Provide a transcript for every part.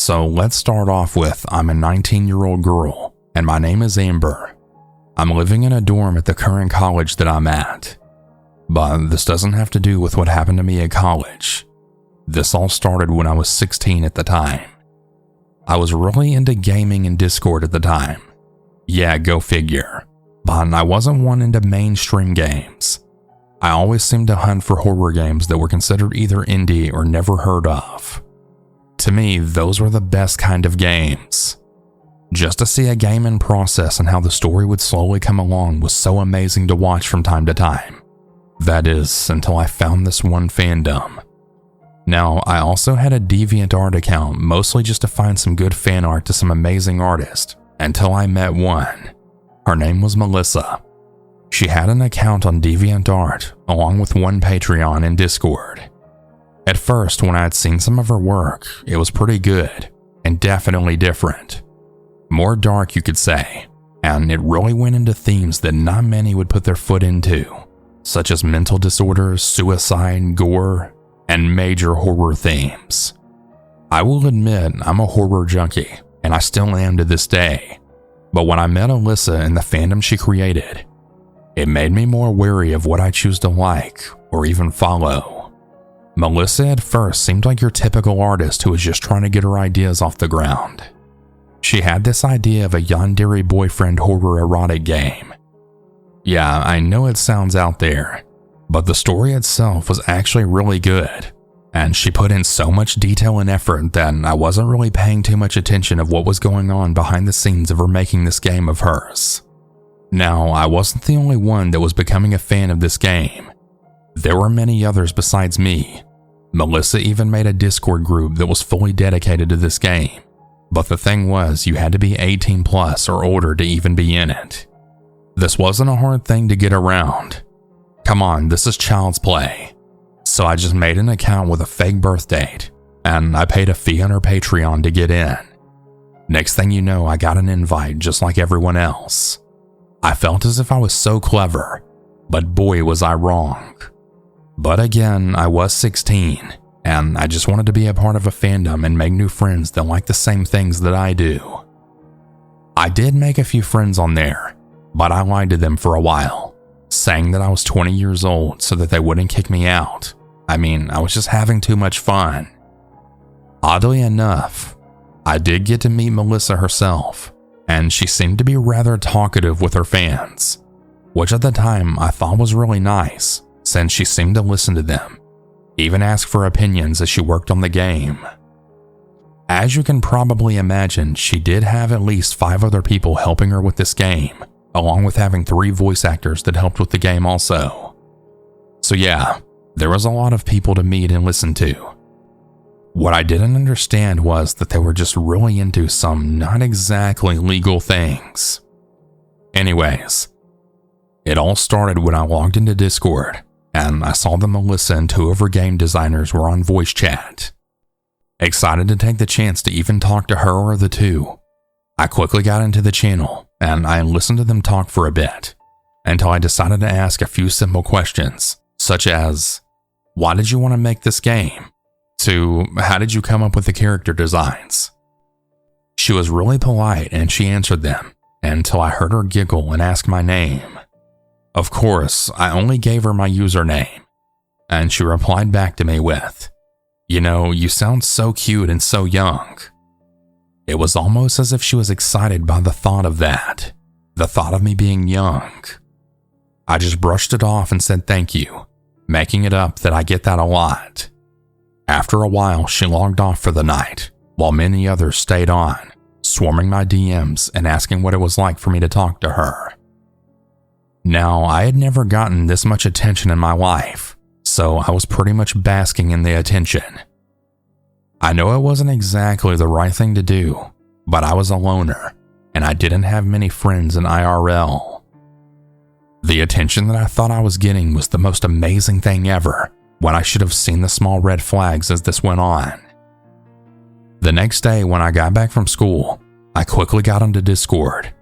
So let's start off with I'm a 19-year-old girl, and my name is Amber. I'm living in a dorm at the current college that I'm at. But this doesn't have to do with what happened to me at college. This all started when I was 16 at the time. I was really into gaming and Discord at the time. Yeah, go figure. But I wasn't one into mainstream games. I always seemed to hunt for horror games that were considered either indie or never heard of. To me, those were the best kind of games. Just to see a game in process and how the story would slowly come along was so amazing to watch from time to time. That is, until I found this one fandom. Now, I also had a DeviantArt account, mostly just to find some good fan art to some amazing artists, until I met one. Her name was Melissa. She had an account on DeviantArt, along with one Patreon and Discord. At first, when I had seen some of her work, it was pretty good, and definitely different. More dark, you could say, and it really went into themes that not many would put their foot into, such as mental disorders, suicide, gore, and major horror themes. I will admit I'm a horror junkie, and I still am to this day, but when I met Alyssa and the fandom she created, it made me more wary of what I choose to like or even follow. Melissa at first seemed like your typical artist who was just trying to get her ideas off the ground. She had this idea of a yandere boyfriend horror erotic game. Yeah, I know it sounds out there, but the story itself was actually really good, and she put in so much detail and effort that I wasn't really paying too much attention of what was going on behind the scenes of her making this game of hers. Now, I wasn't the only one that was becoming a fan of this game. There were many others besides me. Melissa even made a Discord group that was fully dedicated to this game, but the thing was you had to be 18 plus or older to even be in it. This wasn't a hard thing to get around. Come on, this is child's play. So I just made an account with a fake birth date, and I paid a fee on her Patreon to get in. Next thing you know, I got an invite just like everyone else. I felt as if I was so clever, but boy was I wrong. But again, I was 16, and I just wanted to be a part of a fandom and make new friends that like the same things that I do. I did make a few friends on there, but I lied to them for a while, saying that I was 20 years old so that they wouldn't kick me out. I mean, I was just having too much fun. Oddly enough, I did get to meet Melissa herself, and she seemed to be rather talkative with her fans, which at the time I thought was really nice, since she seemed to listen to them, even ask for opinions as she worked on the game. As you can probably imagine, she did have at least 5 other people helping her with this game, along with having 3 voice actors that helped with the game also. So yeah, there was a lot of people to meet and listen to. What I didn't understand was that they were just really into some not exactly legal things. Anyways, it all started when I logged into Discord, and I saw that Melissa and 2 of her game designers were on voice chat. Excited to take the chance to even talk to her or the 2, I quickly got into the channel, and I listened to them talk for a bit, until I decided to ask a few simple questions, such as, why did you want to make this game? To, how did you come up with the character designs? She was really polite and she answered them, until I heard her giggle and ask my name. Of course, I only gave her my username, and she replied back to me with, "You know, you sound so cute and so young." It was almost as if she was excited by the thought of that, the thought of me being young. I just brushed it off and said thank you, making it up that I get that a lot. After a while, she logged off for the night, while many others stayed on, swarming my DMs and asking what it was like for me to talk to her. Now, I had never gotten this much attention in my life, so I was pretty much basking in the attention. I know it wasn't exactly the right thing to do, but I was a loner, and I didn't have many friends in IRL. The attention that I thought I was getting was the most amazing thing ever, when I should have seen the small red flags as this went on. The next day when I got back from school, I quickly got onto Discord,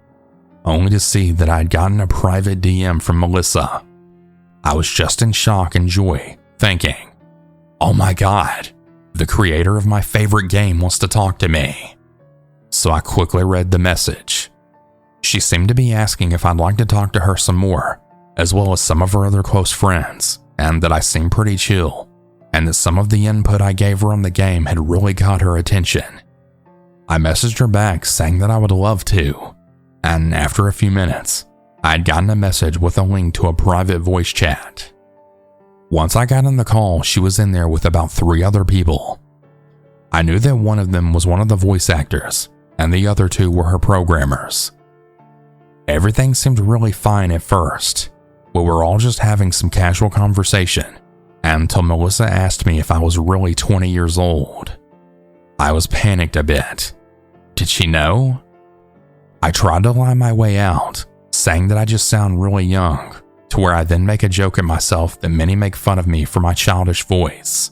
only to see that I had gotten a private DM from Melissa. I was just in shock and joy, thinking, oh my god, The creator of my favorite game wants to talk to me." So I quickly read the message. She seemed to be asking if I'd like to talk to her some more, as well as some of her other close friends, and that I seemed pretty chill, and that some of the input I gave her on the game had really caught her attention. I messaged her back saying that I would love to, and after a few minutes, I had gotten a message with a link to a private voice chat. Once I got in the call, she was in there with about 3 other people. I knew that one of them was one of the voice actors, and the other 2 were her programmers. Everything seemed really fine at first. We were all just having some casual conversation, until Melissa asked me if I was really 20 years old. I was panicked a bit. Did she know? I tried to lie my way out, saying that I just sound really young, to where I then make a joke at myself that many make fun of me for my childish voice.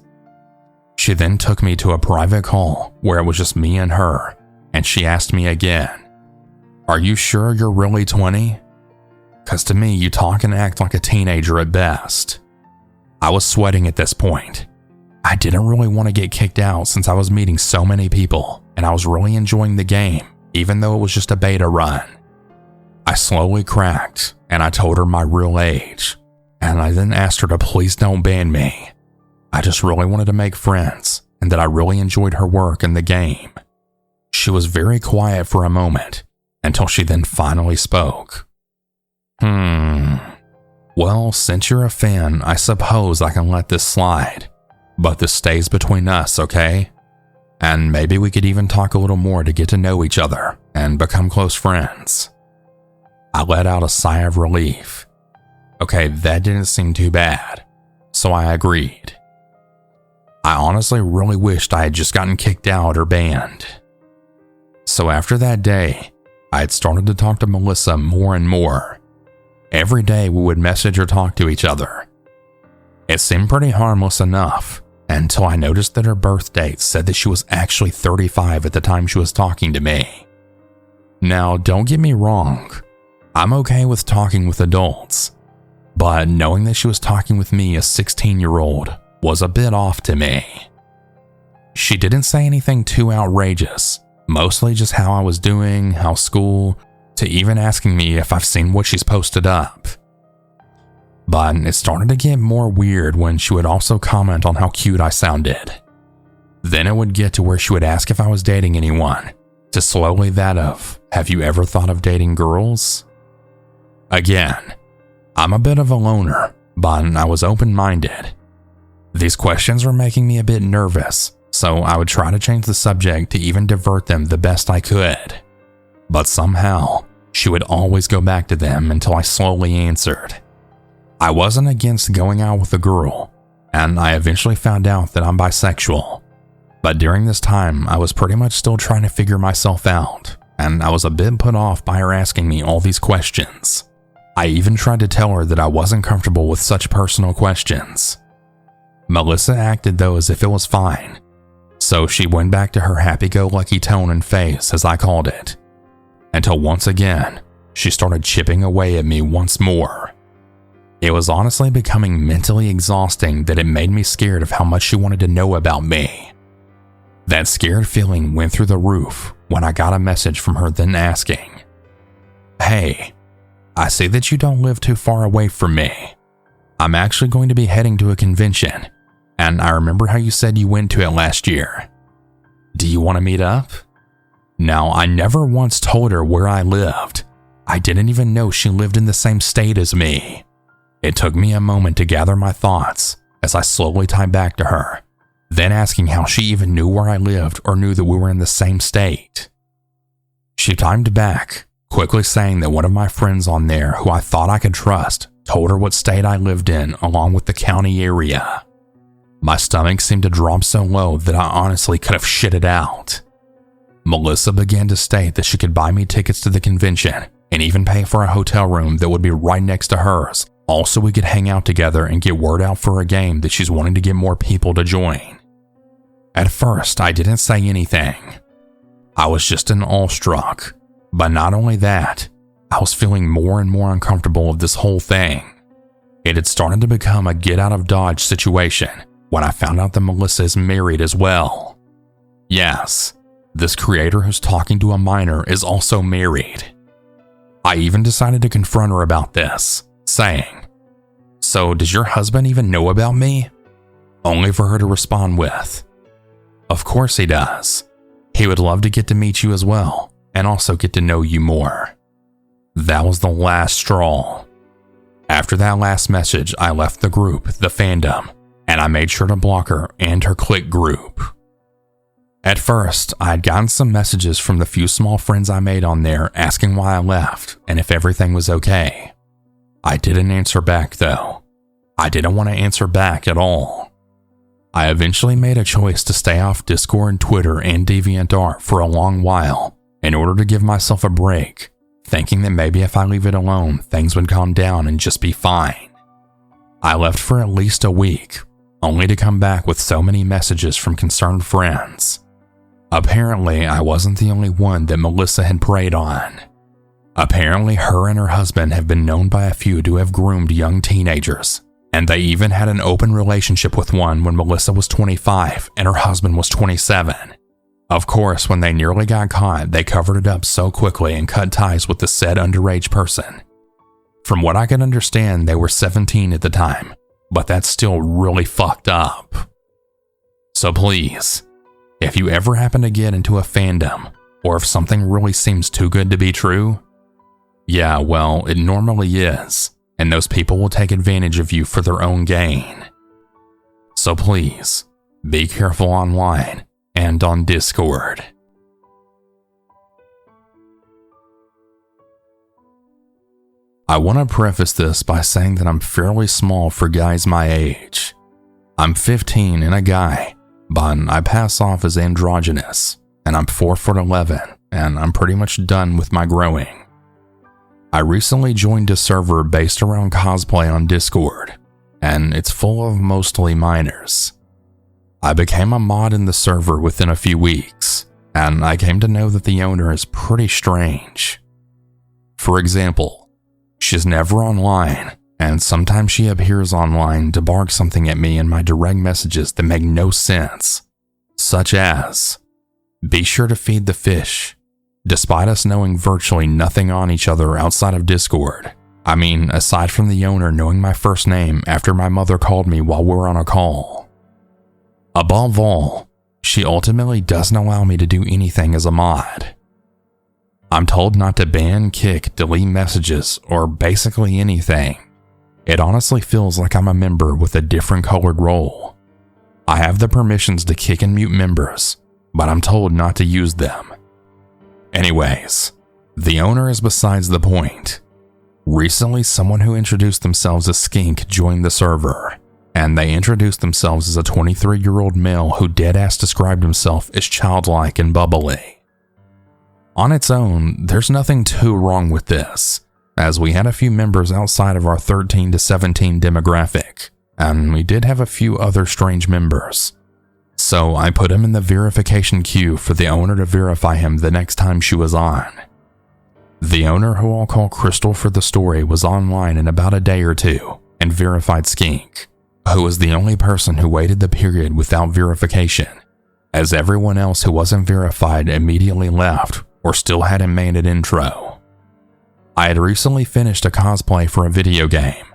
She then took me to a private call where it was just me and her, and she asked me again, "Are you sure you're really 20? 'Cause to me, you talk and act like a teenager at best." I was sweating at this point. I didn't really want to get kicked out since I was meeting so many people, and I was really enjoying the game, even though it was just a beta run. I slowly cracked, and I told her my real age, and I then asked her to please don't ban me. I just really wanted to make friends, and that I really enjoyed her work in the game. She was very quiet for a moment, until she then finally spoke. Well, since you're a fan, I suppose I can let this slide, but this stays between us, okay? And maybe we could even talk a little more to get to know each other and become close friends." I let out a sigh of relief. Okay, that didn't seem too bad, so I agreed. I honestly really wished I had just gotten kicked out or banned. So after that day, I had started to talk to Melissa more and more. Every day we would message or talk to each other. It seemed pretty harmless enough, until I noticed that her birth date said that she was actually 35 at the time she was talking to me. Now, don't get me wrong, I'm okay with talking with adults, but knowing that she was talking with me, a 16-year-old, was a bit off to me. She didn't say anything too outrageous, mostly just how I was doing, how school, to even asking me if I've seen what she's posted up. But it started to get more weird when she would also comment on how cute I sounded. Then it would get to where she would ask if I was dating anyone, to slowly that of, "Have you ever thought of dating girls?" Again, I'm a bit of a loner, but I was open-minded. These questions were making me a bit nervous, so I would try to change the subject to even divert them the best I could. But somehow, she would always go back to them until I slowly answered. I wasn't against going out with a girl, and I eventually found out that I'm bisexual. But during this time, I was pretty much still trying to figure myself out, and I was a bit put off by her asking me all these questions. I even tried to tell her that I wasn't comfortable with such personal questions. Melissa acted though as if it was fine, so she went back to her happy-go-lucky tone and face, as I called it, until once again, she started chipping away at me once more. It was honestly becoming mentally exhausting that it made me scared of how much she wanted to know about me. That scared feeling went through the roof when I got a message from her then asking, "Hey, I see that you don't live too far away from me. I'm actually going to be heading to a convention, and I remember how you said you went to it last year. Do you want to meet up?" Now, I never once told her where I lived. I didn't even know she lived in the same state as me. It took me a moment to gather my thoughts as I slowly tied back to her, then asking how she even knew where I lived or knew that we were in the same state. She timed back, quickly saying that one of my friends on there who I thought I could trust told her what state I lived in along with the county area. My stomach seemed to drop so low that I honestly could have shit it out. Melissa began to state that she could buy me tickets to the convention and even pay for a hotel room that would be right next to hers, also we could hang out together and get word out for a game that she's wanting to get more people to join. At first, I didn't say anything. I was just in awestruck, but not only that, I was feeling more and more uncomfortable with this whole thing. It had started to become a get out of Dodge situation, when I found out that Melissa is married as well. Yes, this creator who's talking to a minor is also married. I even decided to confront her about this, saying, "So does your husband even know about me?" Only for her to respond with, "Of course he does. He would love to get to meet you as well, and also get to know you more." That was the last straw. After that last message, I left the group, the fandom, and I made sure to block her and her clique group. At first, I had gotten some messages from the few small friends I made on there asking why I left and if everything was okay. I didn't answer back though. I didn't want to answer back at all. I eventually made a choice to stay off Discord, Twitter, and DeviantArt for a long while in order to give myself a break, thinking that maybe if I leave it alone, things would calm down and just be fine. I left for at least a week, only to come back with so many messages from concerned friends. Apparently, I wasn't the only one that Melissa had preyed on. Apparently, her and her husband have been known by a few to have groomed young teenagers, and they even had an open relationship with one when Melissa was 25 and her husband was 27. Of course, when they nearly got caught, they covered it up so quickly and cut ties with the said underage person. From what I can understand, they were 17 at the time, but that's still really fucked up. So please, if you ever happen to get into a fandom, or if something really seems too good to be true, yeah, well, it normally is, and those people will take advantage of you for their own gain. So please, be careful online and on Discord. I want to preface this by saying that I'm fairly small for guys my age. I'm 15 and a guy, but I pass off as androgynous, and I'm 4'11", and I'm pretty much done with my growing. I recently joined a server based around cosplay on Discord, and it's full of mostly minors. I became a mod in the server within a few weeks, and I came to know that the owner is pretty strange. For example, she's never online, and sometimes she appears online to bark something at me in my direct messages that make no sense, such as, "Be sure to feed the fish," despite us knowing virtually nothing on each other outside of Discord. I mean, aside from the owner knowing my first name after my mother called me while we were on a call. Above all, she ultimately doesn't allow me to do anything as a mod. I'm told not to ban, kick, delete messages, or basically anything. It honestly feels like I'm a member with a different colored role. I have the permissions to kick and mute members, but I'm told not to use them. Anyways, the owner is besides the point. Recently, someone who introduced themselves as Skink joined the server, and they introduced themselves as a 23-year-old male who deadass described himself as childlike and bubbly. On its own, there's nothing too wrong with this, as we had a few members outside of our 13 to 17 demographic, and we did have a few other strange members. So I put him in the verification queue for the owner to verify him the next time she was on. The owner, who I'll call Crystal for the story, was online in about a day or two and verified Skink, who was the only person who waited the period without verification, as everyone else who wasn't verified immediately left or still hadn't made an intro. I had recently finished a cosplay for a video game,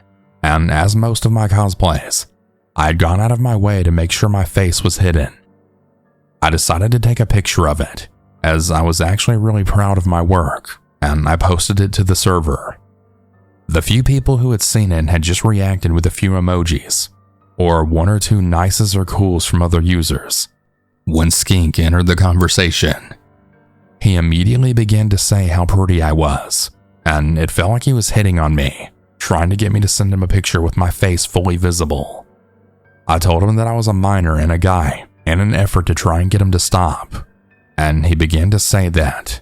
and as most of my cosplays, I had gone out of my way to make sure my face was hidden. I decided to take a picture of it, as I was actually really proud of my work, and I posted it to the server. The few people who had seen it had just reacted with a few emojis, or one or two nices or cools from other users, when Skink entered the conversation. He immediately began to say how pretty I was, and it felt like he was hitting on me, trying to get me to send him a picture with my face fully visible. I told him that I was a minor and a guy, in an effort to try and get him to stop, and he began to say that,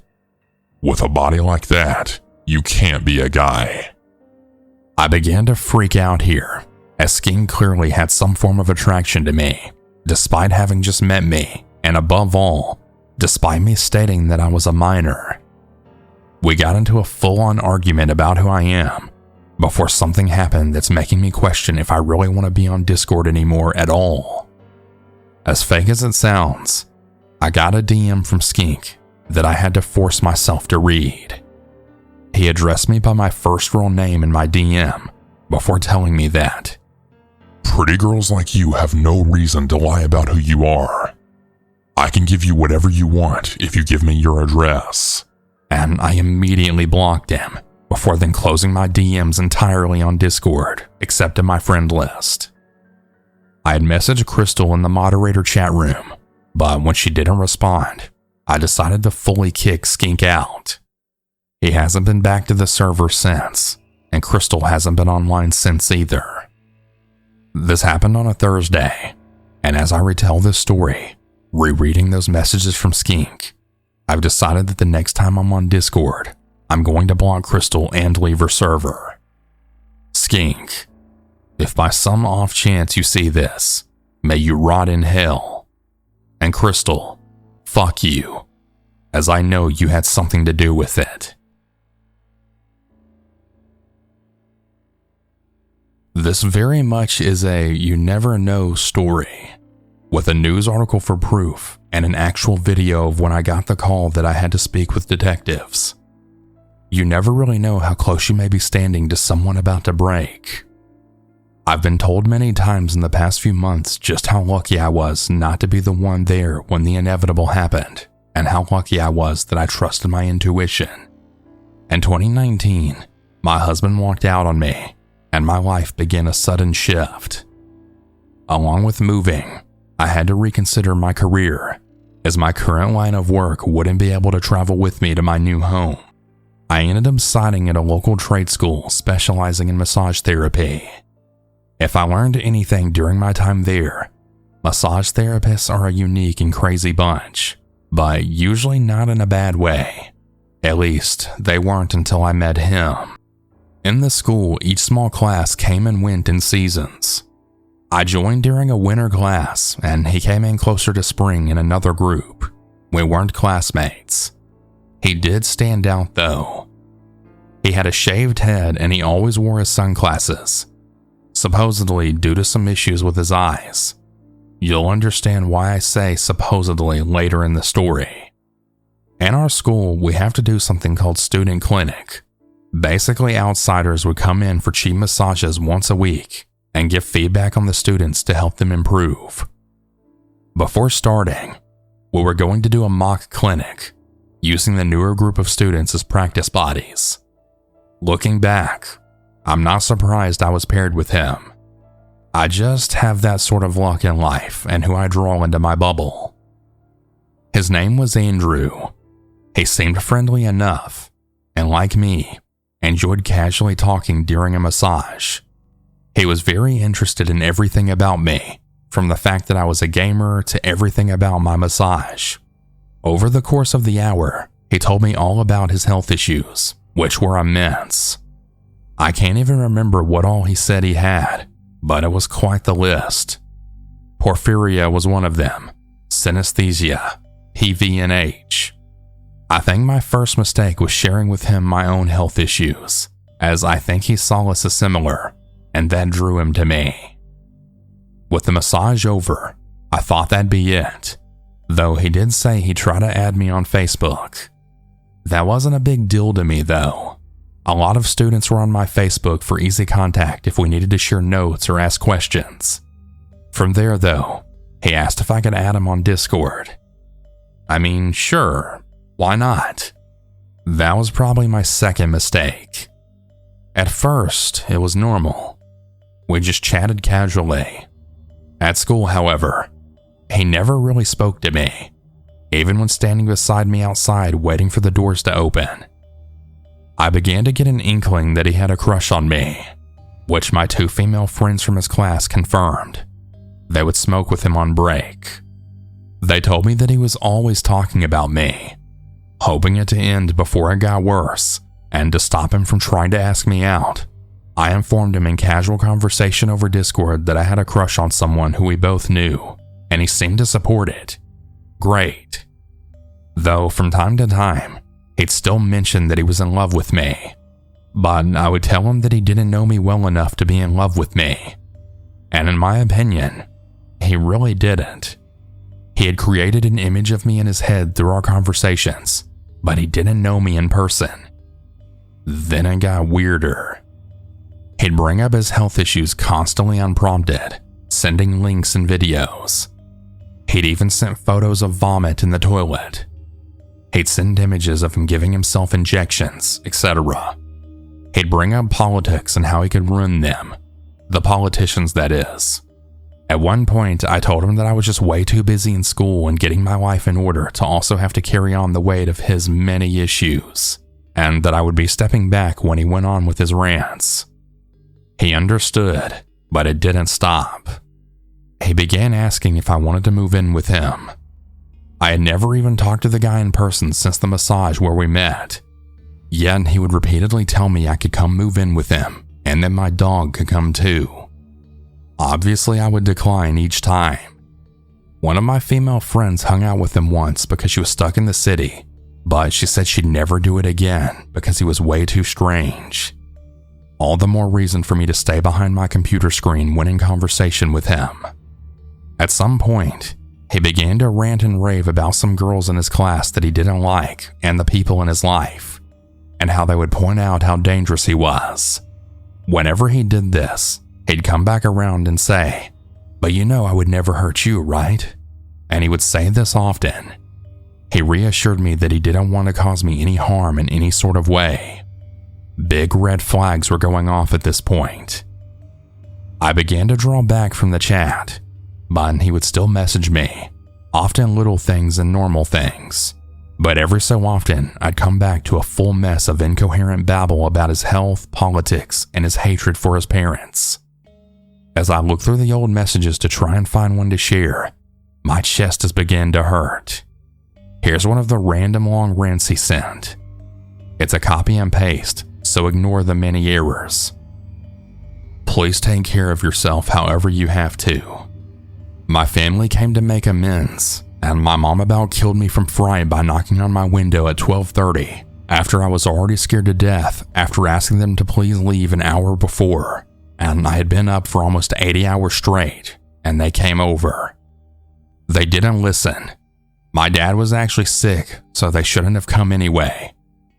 "With a body like that, you can't be a guy." I began to freak out here, as Skink clearly had some form of attraction to me, despite having just met me, and above all, despite me stating that I was a minor. We got into a full-on argument about who I am, before something happened that's making me question if I really want to be on Discord anymore at all. As fake as it sounds, I got a DM from Skink that I had to force myself to read. He addressed me by my first real name in my DM before telling me that pretty girls like you have no reason to lie about who you are. I can give you whatever you want if you give me your address. And I immediately blocked him before then closing my DMs entirely on Discord, except in my friend list. I had messaged Crystal in the moderator chat room, but when she didn't respond, I decided to fully kick Skink out. He hasn't been back to the server since, and Crystal hasn't been online since either. This happened on a Thursday, and as I retell this story, rereading those messages from Skink, I've decided that the next time I'm on Discord, I'm going to block Crystal and leave her server. Skink, if by some off chance you see this, may you rot in hell. And Crystal, fuck you, as I know you had something to do with it. This very much is a you never know story, with a news article for proof and an actual video of when I got the call that I had to speak with detectives. You never really know how close you may be standing to someone about to break. I've been told many times in the past few months just how lucky I was not to be the one there when the inevitable happened, and how lucky I was that I trusted my intuition. In 2019, my husband walked out on me, and my life began a sudden shift. Along with moving, I had to reconsider my career, as my current line of work wouldn't be able to travel with me to my new home. I ended up signing at a local trade school specializing in massage therapy. If I learned anything during my time there, massage therapists are a unique and crazy bunch, but usually not in a bad way. At least, they weren't until I met him. In the school, each small class came and went in seasons. I joined during a winter class, and he came in closer to spring in another group. We weren't classmates. He did stand out though. He had a shaved head and he always wore his sunglasses, supposedly due to some issues with his eyes. You'll understand why I say supposedly later in the story. In our school, we have to do something called student clinic. Basically, outsiders would come in for cheap massages once a week and give feedback on the students to help them improve. Before starting, we were going to do a mock clinic, using the newer group of students as practice bodies. Looking back, I'm not surprised I was paired with him. I just have that sort of luck in life and who I draw into my bubble. His name was Andrew. He seemed friendly enough, and like me, enjoyed casually talking during a massage. He was very interested in everything about me, from the fact that I was a gamer to everything about my massage. Over the course of the hour, he told me all about his health issues, which were immense. I can't even remember what all he said he had, but it was quite the list. Porphyria was one of them, synesthesia, PVNH. I think my first mistake was sharing with him my own health issues, as I think he saw us as similar, and that drew him to me. With the massage over, I thought that'd be it, though he did say he'd try to add me on Facebook. That wasn't a big deal to me though. A lot of students were on my Facebook for easy contact if we needed to share notes or ask questions. From there though, he asked if I could add him on Discord. I mean, sure, why not? That was probably my second mistake. At first, it was normal. We just chatted casually. At school, however, he never really spoke to me, even when standing beside me outside waiting for the doors to open. I began to get an inkling that he had a crush on me, which my two female friends from his class confirmed. They would smoke with him on break. They told me that he was always talking about me, hoping it to end before it got worse, and to stop him from trying to ask me out. I informed him in casual conversation over Discord that I had a crush on someone who we both knew, and he seemed to support it. Great. Though from time to time, he'd still mention that he was in love with me, but I would tell him that he didn't know me well enough to be in love with me. And in my opinion, he really didn't. He had created an image of me in his head through our conversations, but he didn't know me in person. Then it got weirder. He'd bring up his health issues constantly unprompted, sending links and videos. He'd even sent photos of vomit in the toilet. He'd send images of him giving himself injections, etc. He'd bring up politics and how he could ruin them. The politicians, that is. At one point, I told him that I was just way too busy in school and getting my life in order to also have to carry on the weight of his many issues, and that I would be stepping back when he went on with his rants. He understood, but it didn't stop. He began asking if I wanted to move in with him. I had never even talked to the guy in person since the massage where we met. Yet he would repeatedly tell me I could come move in with him, and that my dog could come too. Obviously, I would decline each time. One of my female friends hung out with him once because she was stuck in the city, but she said she'd never do it again because he was way too strange. All the more reason for me to stay behind my computer screen when in conversation with him. At some point, he began to rant and rave about some girls in his class that he didn't like and the people in his life, and how they would point out how dangerous he was. Whenever he did this, he'd come back around and say, "But you know I would never hurt you, right?" And he would say this often. He reassured me that he didn't want to cause me any harm in any sort of way. Big red flags were going off at this point. I began to draw back from the chat, but he would still message me, often little things and normal things. But every so often, I'd come back to a full mess of incoherent babble about his health, politics, and his hatred for his parents. As I look through the old messages to try and find one to share, my chest has begun to hurt. Here's one of the random long rants he sent. It's a copy and paste, so ignore the many errors. Please take care of yourself however you have to. My family came to make amends, and my mom about killed me from fright by knocking on my window at 12:30 after I was already scared to death after asking them to please leave an hour before, and I had been up for almost 80 hours straight, and they came over. They didn't listen. My dad was actually sick, so they shouldn't have come anyway,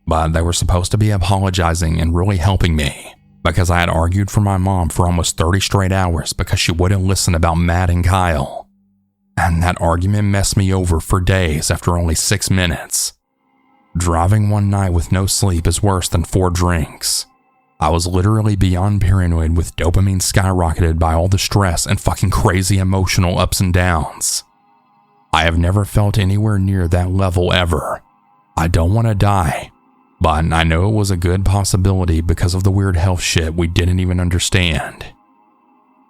but they were supposed to be apologizing and really helping me, because I had argued for my mom for almost 30 straight hours because she wouldn't listen about Matt and Kyle. And that argument messed me over for days after only 6 minutes. Driving one night with no sleep is worse than 4 drinks. I was literally beyond paranoid with dopamine skyrocketed by all the stress and fucking crazy emotional ups and downs. I have never felt anywhere near that level ever. I don't want to die, but I know it was a good possibility because of the weird health shit we didn't even understand.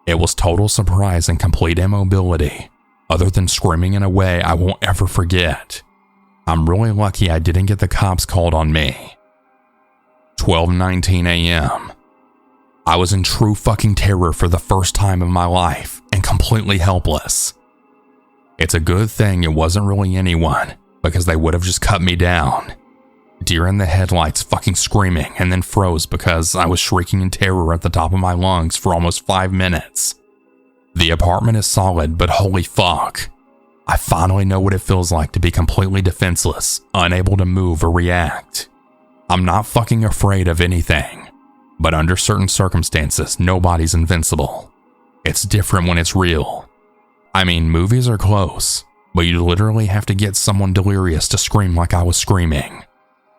It was total surprise and complete immobility, other than screaming in a way I won't ever forget. I'm really lucky I didn't get the cops called on me. 12:19 a.m. I was in true fucking terror for the first time in my life and completely helpless. It's a good thing it wasn't really anyone, because they would have just cut me down. Deer in the headlights fucking screaming and then froze because I was shrieking in terror at the top of my lungs for almost 5 minutes. The apartment is solid, but holy fuck. I finally know what it feels like to be completely defenseless, unable to move or react. I'm not fucking afraid of anything, but under certain circumstances, nobody's invincible. It's different when it's real. I mean, movies are close, but you literally have to get someone delirious to scream like I was screaming.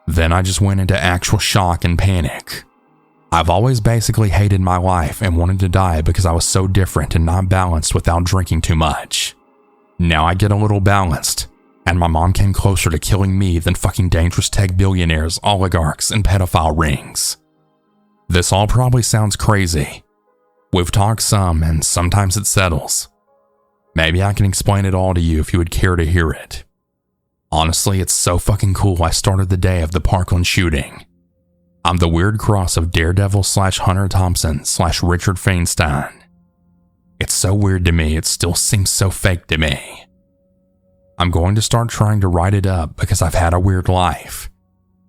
Then I just went into actual shock and panic. I've always basically hated my life and wanted to die because I was so different and not balanced without drinking too much. Now I get a little balanced, and my mom came closer to killing me than fucking dangerous tech billionaires, oligarchs, and pedophile rings. This all probably sounds crazy. We've talked some, and sometimes it settles. Maybe I can explain it all to you if you would care to hear it. Honestly, it's so fucking cool I started the day of the Parkland shooting. I'm the weird cross of Daredevil / Hunter Thompson / Richard Feinstein. It's so weird to me, it still seems so fake to me. I'm going to start trying to write it up because I've had a weird life.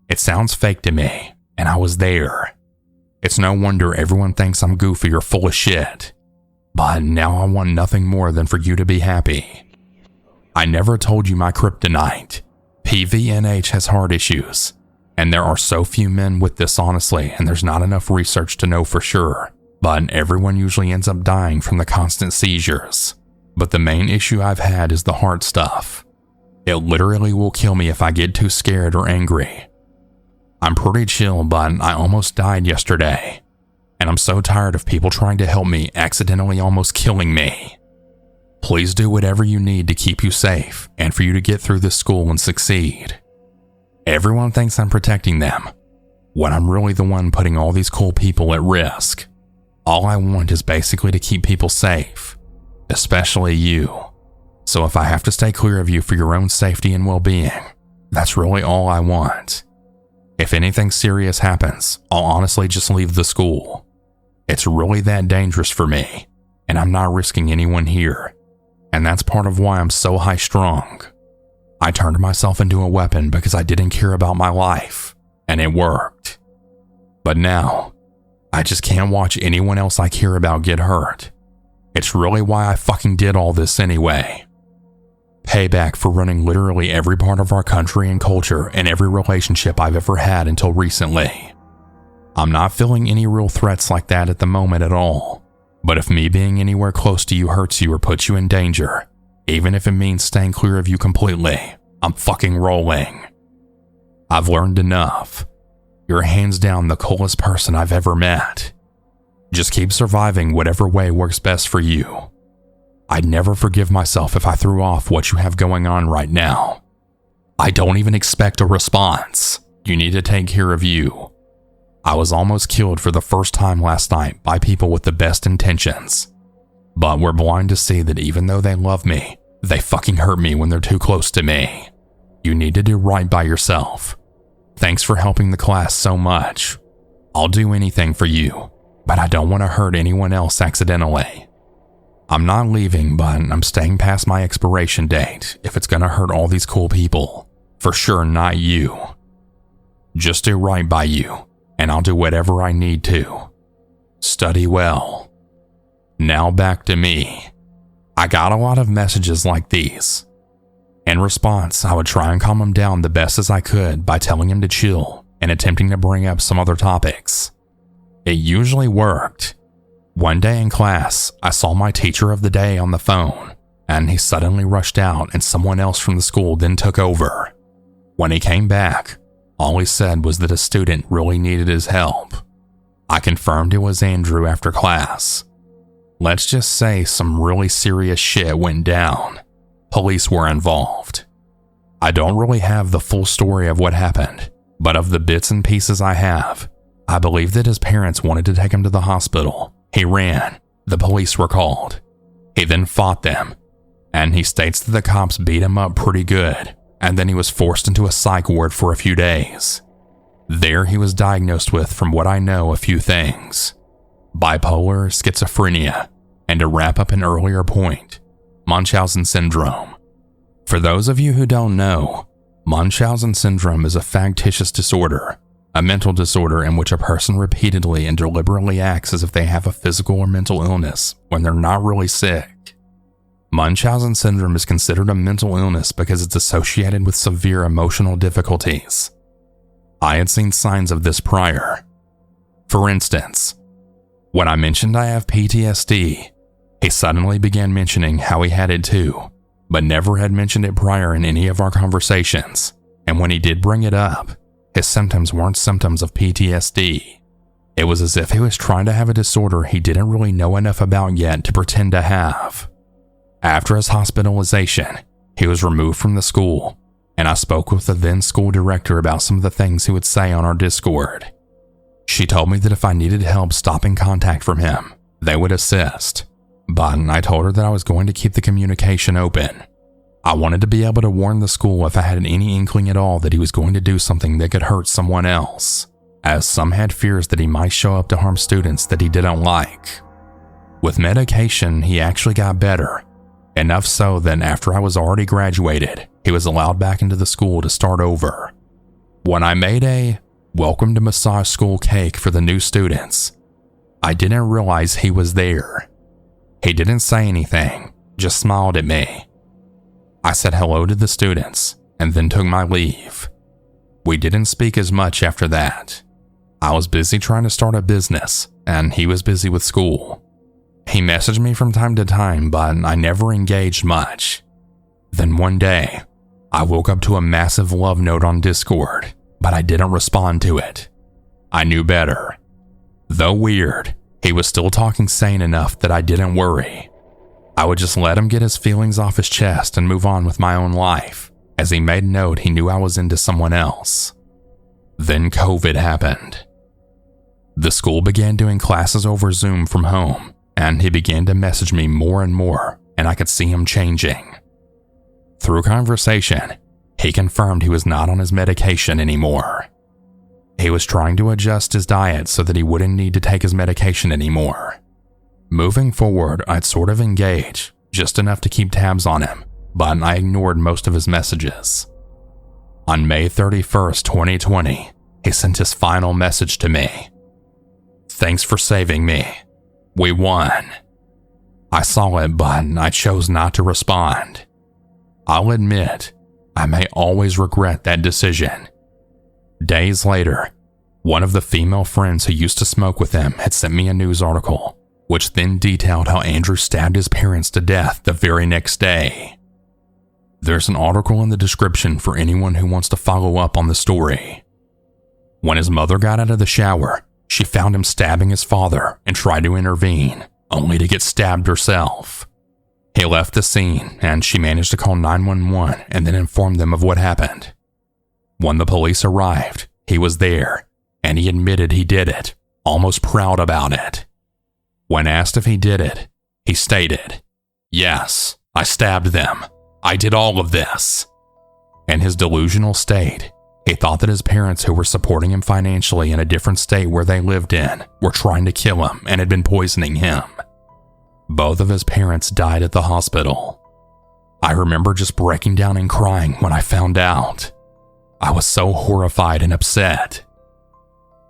It sounds fake to me, and I was there. It's no wonder everyone thinks I'm goofy or full of shit. But now I want nothing more than for you to be happy. I never told you my kryptonite. PVNH has heart issues, and there are so few men with this honestly, and there's not enough research to know for sure, but everyone usually ends up dying from the constant seizures. But the main issue I've had is the heart stuff. It literally will kill me if I get too scared or angry. I'm pretty chill, but I almost died yesterday, and I'm so tired of people trying to help me accidentally almost killing me. Please do whatever you need to keep you safe and for you to get through this school and succeed. Everyone thinks I'm protecting them, when I'm really the one putting all these cool people at risk. All I want is basically to keep people safe, especially you. So if I have to stay clear of you for your own safety and well-being, that's really all I want. If anything serious happens, I'll honestly just leave the school. It's really that dangerous for me, and I'm not risking anyone here. And that's part of why I'm so high-strung. I turned myself into a weapon because I didn't care about my life, and it worked. But now, I just can't watch anyone else I care about get hurt. It's really why I fucking did all this anyway. Payback for running literally every part of our country and culture and every relationship I've ever had until recently. I'm not feeling any real threats like that at the moment at all. But if me being anywhere close to you hurts you or puts you in danger, even if it means staying clear of you completely, I'm fucking rolling. I've learned enough. You're hands down the coolest person I've ever met. Just keep surviving whatever way works best for you. I'd never forgive myself if I threw off what you have going on right now. I don't even expect a response. You need to take care of you. I was almost killed for the first time last night by people with the best intentions. But we're blind to see that even though they love me, they fucking hurt me when they're too close to me. You need to do right by yourself. Thanks for helping the class so much. I'll do anything for you, but I don't want to hurt anyone else accidentally. I'm not leaving, but I'm staying past my expiration date if it's gonna hurt all these cool people. For sure not you. Just do right by you, and I'll do whatever I need to. Study well. Now back to me. I got a lot of messages like these. In response, I would try and calm him down the best as I could by telling him to chill and attempting to bring up some other topics. It usually worked. One day in class, I saw my teacher of the day on the phone, and he suddenly rushed out and someone else from the school then took over. When he came back, all he said was that a student really needed his help. I confirmed it was Andrew after class. Let's just say some really serious shit went down. Police were involved. I don't really have the full story of what happened, but of the bits and pieces I have, I believe that his parents wanted to take him to the hospital. He ran. The police were called. He then fought them, and he states that the cops beat him up pretty good, and then he was forced into a psych ward for a few days. There he was diagnosed with, from what I know, a few things: bipolar, schizophrenia, and to wrap up an earlier point, Munchausen syndrome. For those of you who don't know, Munchausen syndrome is a factitious disorder, a mental disorder in which a person repeatedly and deliberately acts as if they have a physical or mental illness when they're not really sick. Munchausen syndrome is considered a mental illness because it's associated with severe emotional difficulties. I had seen signs of this prior. For instance, when I mentioned I have PTSD, he suddenly began mentioning how he had it too, but never had mentioned it prior in any of our conversations, and when he did bring it up, his symptoms weren't symptoms of PTSD. It was as if he was trying to have a disorder he didn't really know enough about yet to pretend to have. After his hospitalization, he was removed from the school, and I spoke with the then school director about some of the things he would say on our Discord. She told me that if I needed help stopping contact from him, they would assist, but I told her that I was going to keep the communication open. I wanted to be able to warn the school if I had any inkling at all that he was going to do something that could hurt someone else, as some had fears that he might show up to harm students that he didn't like. With medication, he actually got better, enough so that after I was already graduated, he was allowed back into the school to start over. When I made a welcome to massage school cake for the new students, I didn't realize he was there. He didn't say anything, just smiled at me. I said hello to the students and then took my leave. We didn't speak as much after that. I was busy trying to start a business and he was busy with school. He messaged me from time to time, but I never engaged much. Then one day, I woke up to a massive love note on Discord, but I didn't respond to it. I knew better. Though weird, he was still talking sane enough that I didn't worry. I would just let him get his feelings off his chest and move on with my own life, as he made note he knew I was into someone else. Then COVID happened. The school began doing classes over Zoom from home, and he began to message me more and more, and I could see him changing. Through conversation, he confirmed he was not on his medication anymore. He was trying to adjust his diet so that he wouldn't need to take his medication anymore. Moving forward, I'd sort of engage, just enough to keep tabs on him, but I ignored most of his messages. On May 31st, 2020, he sent his final message to me. "Thanks for saving me. We won." I saw it, but I chose not to respond. I'll admit, I may always regret that decision. Days later, one of the female friends who used to smoke with him had sent me a news article, which then detailed how Andrew stabbed his parents to death the very next day. There's an article in the description for anyone who wants to follow up on the story. When his mother got out of the shower, she found him stabbing his father and tried to intervene, only to get stabbed herself. He left the scene and she managed to call 911 and then informed them of what happened. When the police arrived, he was there, and he admitted he did it, almost proud about it. When asked if he did it, he stated, "Yes, I stabbed them. I did all of this." In his delusional state, he thought that his parents, who were supporting him financially in a different state where they lived in, were trying to kill him and had been poisoning him. Both of his parents died at the hospital. I remember just breaking down and crying when I found out. I was so horrified and upset.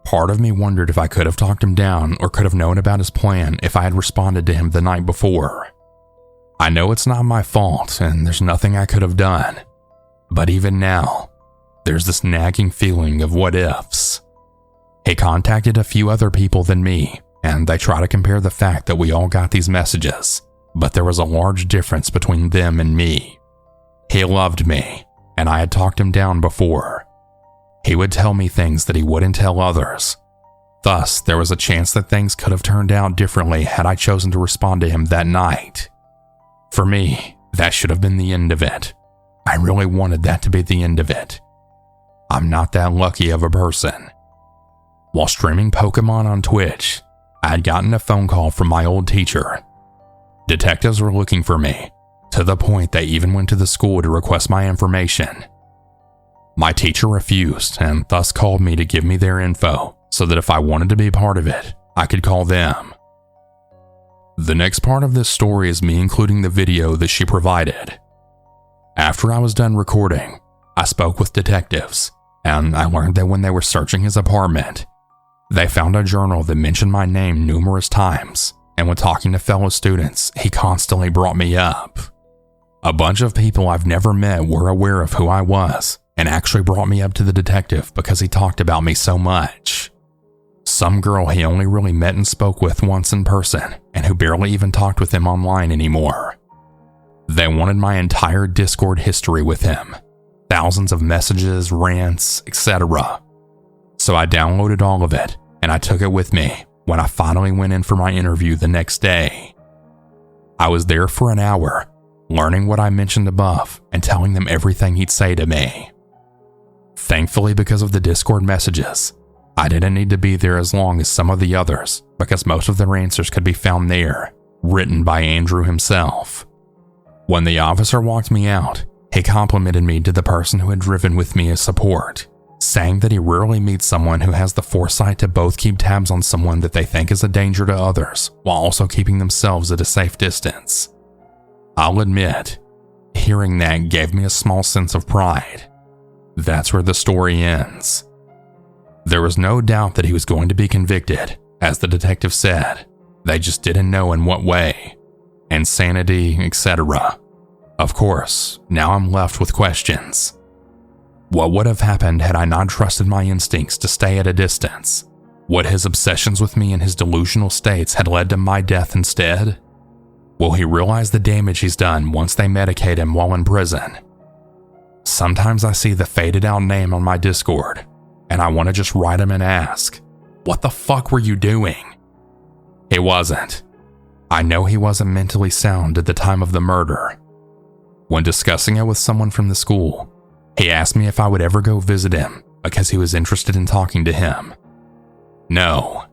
Part of me wondered if I could have talked him down or could have known about his plan if I had responded to him the night before. I know it's not my fault and there's nothing I could have done, but even now, there's this nagging feeling of what ifs. He contacted a few other people than me, and they try to compare the fact that we all got these messages, but there was a large difference between them and me. He loved me, and I had talked him down before. He would tell me things that he wouldn't tell others. Thus, there was a chance that things could have turned out differently had I chosen to respond to him that night. For me, that should have been the end of it. I really wanted that to be the end of it. I'm not that lucky of a person. While streaming Pokemon on Twitch, I had gotten a phone call from my old teacher. Detectives were looking for me, to the point they even went to the school to request my information. My teacher refused and thus called me to give me their info so that if I wanted to be part of it, I could call them. The next part of this story is me including the video that she provided. After I was done recording, I spoke with detectives, and I learned that when they were searching his apartment, they found a journal that mentioned my name numerous times, and when talking to fellow students, he constantly brought me up. A bunch of people I've never met were aware of who I was and actually brought me up to the detective because he talked about me so much. Some girl he only really met and spoke with once in person and who barely even talked with him online anymore. They wanted my entire Discord history with him, thousands of messages, rants, etc. So I downloaded all of it and I took it with me when I finally went in for my interview the next day. I was there for an hour, learning what I mentioned above and telling them everything he'd say to me. Thankfully, because of the Discord messages, I didn't need to be there as long as some of the others because most of their answers could be found there, written by Andrew himself. When the officer walked me out, he complimented me to the person who had driven with me as support, saying that he rarely meets someone who has the foresight to both keep tabs on someone that they think is a danger to others while also keeping themselves at a safe distance. I'll admit, hearing that gave me a small sense of pride. That's where the story ends. There was no doubt that he was going to be convicted, as the detective said. They just didn't know in what way. Insanity, etc. Of course, now I'm left with questions. What would have happened had I not trusted my instincts to stay at a distance? Would his obsessions with me and his delusional states had led to my death instead? Will he realize the damage he's done once they medicate him while in prison? Sometimes I see the faded out name on my Discord, and I want to just write him and ask, what the fuck were you doing? He wasn't. I know he wasn't mentally sound at the time of the murder. When discussing it with someone from the school, he asked me if I would ever go visit him because he was interested in talking to him. No.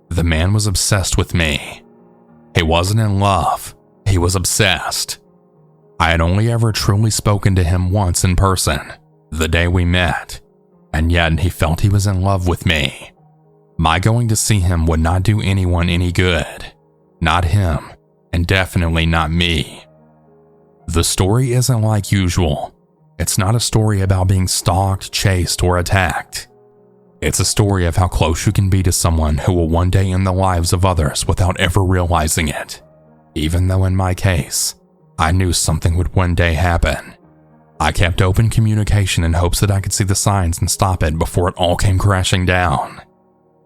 The man was obsessed with me. He wasn't in love. He was obsessed. I had only ever truly spoken to him once in person, the day we met, and yet he felt he was in love with me. My going to see him would not do anyone any good. Not him, and definitely not me. The story isn't like usual. It's not a story about being stalked, chased, or attacked. It's a story of how close you can be to someone who will one day end the lives of others without ever realizing it. Even though in my case, I knew something would one day happen. I kept open communication in hopes that I could see the signs and stop it before it all came crashing down.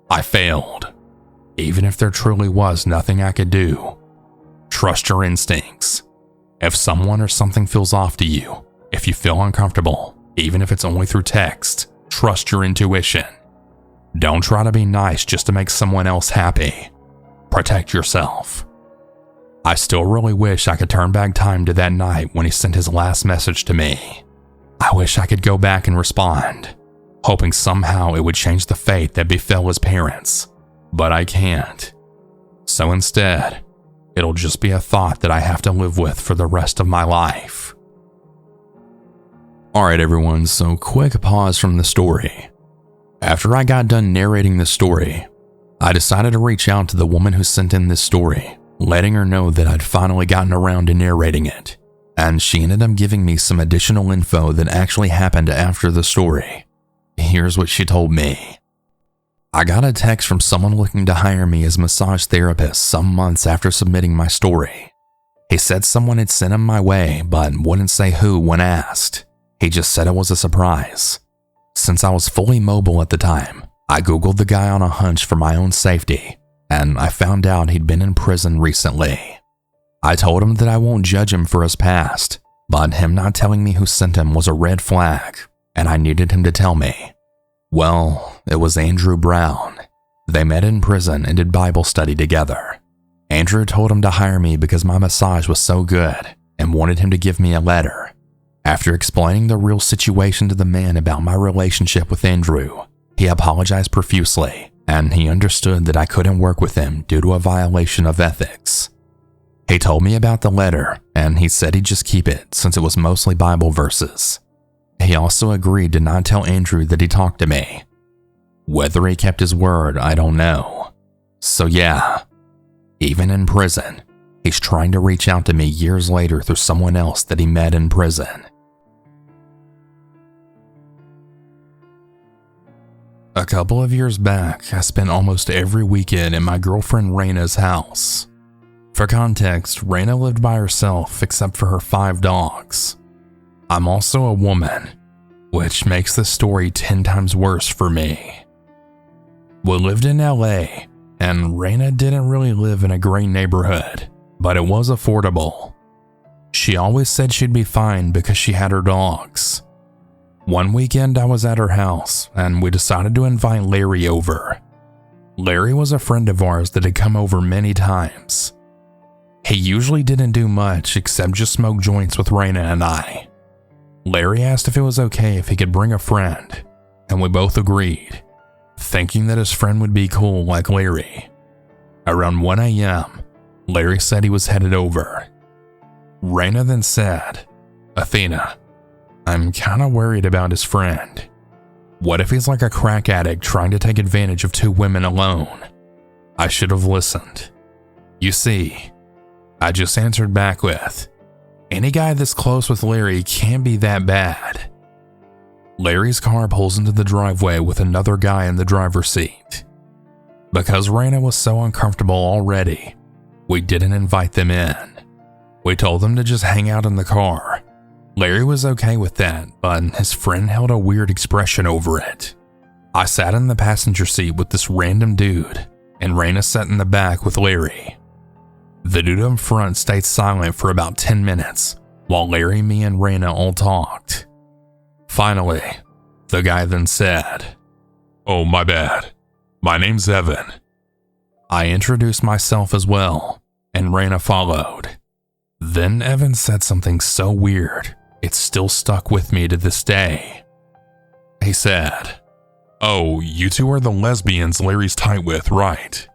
I failed. Even if there truly was nothing I could do. Trust your instincts. If someone or something feels off to you, if you feel uncomfortable, even if it's only through text, trust your intuition. Don't try to be nice just to make someone else happy. Protect yourself. I still really wish I could turn back time to that night when he sent his last message to me. I wish I could go back and respond, hoping somehow it would change the fate that befell his parents, but I can't. So instead, it'll just be a thought that I have to live with for the rest of my life. Alright everyone, so quick pause from the story. After I got done narrating this story, I decided to reach out to the woman who sent in this story, letting her know that I'd finally gotten around to narrating it, and she ended up giving me some additional info that actually happened after the story. Here's what she told me. I got a text from someone looking to hire me as a massage therapist some months after submitting my story. He said someone had sent him my way, but wouldn't say who when asked. He just said it was a surprise. Since I was fully mobile at the time, I googled the guy on a hunch for my own safety, and I found out he'd been in prison recently. I told him that I won't judge him for his past, but him not telling me who sent him was a red flag, and I needed him to tell me. Well, it was Andrew Brown. They met in prison and did Bible study together. Andrew told him to hire me because my massage was so good and wanted him to give me a letter. After explaining the real situation to the man about my relationship with Andrew, he apologized profusely, and he understood that I couldn't work with him due to a violation of ethics. He told me about the letter, and he said he'd just keep it since it was mostly Bible verses. He also agreed to not tell Andrew that he talked to me. Whether he kept his word, I don't know. So yeah, even in prison, he's trying to reach out to me years later through someone else that he met in prison. A couple of years back, I spent almost every weekend at my girlfriend Raina's house. For context, Raina lived by herself except for her 5 dogs. I'm also a woman, which makes this story 10 times worse for me. We lived in LA, and Raina didn't really live in a great neighborhood, but it was affordable. She always said she'd be fine because she had her dogs. One weekend I was at her house, and we decided to invite Larry over. Larry was a friend of ours that had come over many times. He usually didn't do much except just smoke joints with Raina and I. Larry asked if it was okay if he could bring a friend, and we both agreed, thinking that his friend would be cool like Larry. Around 1 a.m., Larry said he was headed over. Raina then said, "Athena, I'm kinda worried about his friend. What if he's like a crack addict trying to take advantage of 2 women alone?" I should have listened. You see, I just answered back with, "Any guy this close with Larry can't be that bad." Larry's car pulls into the driveway with another guy in the driver's seat. Because Raina was so uncomfortable already, we didn't invite them in. We told them to just hang out in the car. Larry was okay with that, but his friend held a weird expression over it. I sat in the passenger seat with this random dude, and Raina sat in the back with Larry. The dude up front stayed silent for about 10 minutes, while Larry, me, and Raina all talked. Finally, the guy then said, "Oh, my bad. My name's Evan." I introduced myself as well, and Raina followed. Then Evan said something so weird, it still stuck with me to this day. He said, "Oh, you two are the lesbians Larry's tight with, right?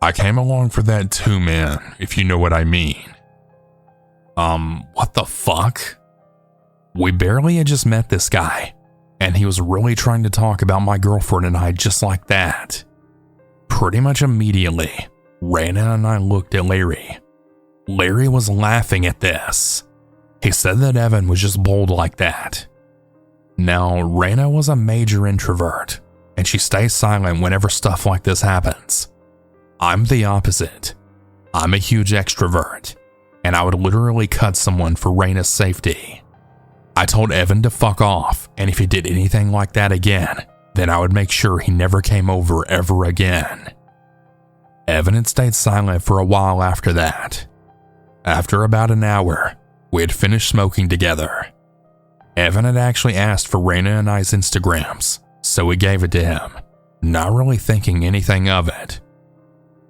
I came along for that too, man, if you know what I mean." What the fuck? We barely had just met this guy, and he was really trying to talk about my girlfriend and I just like that. Pretty much immediately, Raina and I looked at Larry. Larry was laughing at this. He said that Evan was just bold like that. Now, Raina was a major introvert, and she stays silent whenever stuff like this happens. I'm the opposite. I'm a huge extrovert, and I would literally cut someone for Raina's safety. I told Evan to fuck off, and if he did anything like that again, then I would make sure he never came over ever again. Evan had stayed silent for a while after that. After about an hour, we had finished smoking together. Evan had actually asked for Raina and I's Instagrams, so we gave it to him, not really thinking anything of it.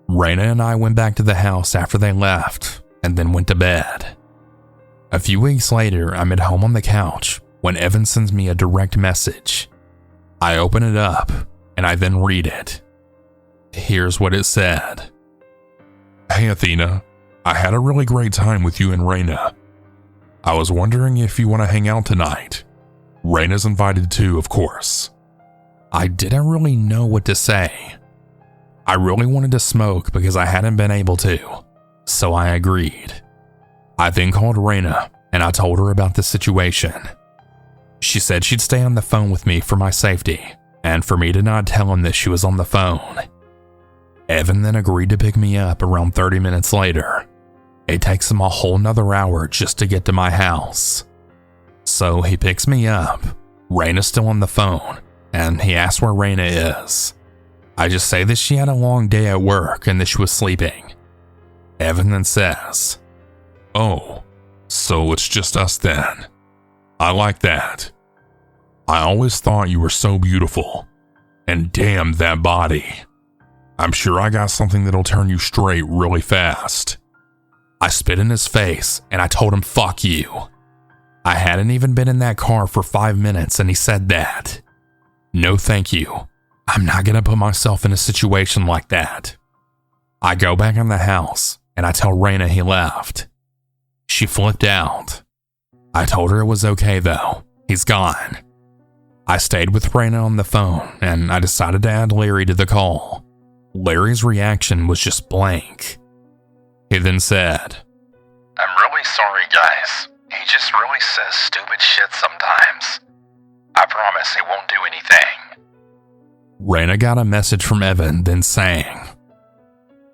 Raina and I went back to the house after they left, and then went to bed. A few weeks later, I'm at home on the couch when Evan sends me a direct message. I open it up, and I then read it. Here's what it said. "Hey Athena, I had a really great time with you and Raina. I was wondering if you want to hang out tonight. Raina's invited too, of course." I didn't really know what to say. I really wanted to smoke because I hadn't been able to, so I agreed. I then called Raina and I told her about the situation. She said she'd stay on the phone with me for my safety and for me to not tell him that she was on the phone. Evan then agreed to pick me up around 30 minutes later. It takes him a whole nother hour just to get to my house. So he picks me up, Raina's still on the phone, and he asks where Raina is. I just say that she had a long day at work and that she was sleeping. Evan then says, "Oh, so it's just us then. I like that. I always thought you were so beautiful. And damn that body. I'm sure I got something that'll turn you straight really fast." I spit in his face and I told him fuck you. I hadn't even been in that car for 5 minutes and he said that. No thank you. I'm not gonna put myself in a situation like that. I go back in the house and I tell Raina he left. She flipped out. I told her it was okay though. He's gone. I stayed with Raina on the phone and I decided to add Larry to the call. Larry's reaction was just blank. He then said, "I'm really sorry, guys. He just really says stupid shit sometimes. I promise he won't do anything." Raina got a message from Evan then saying,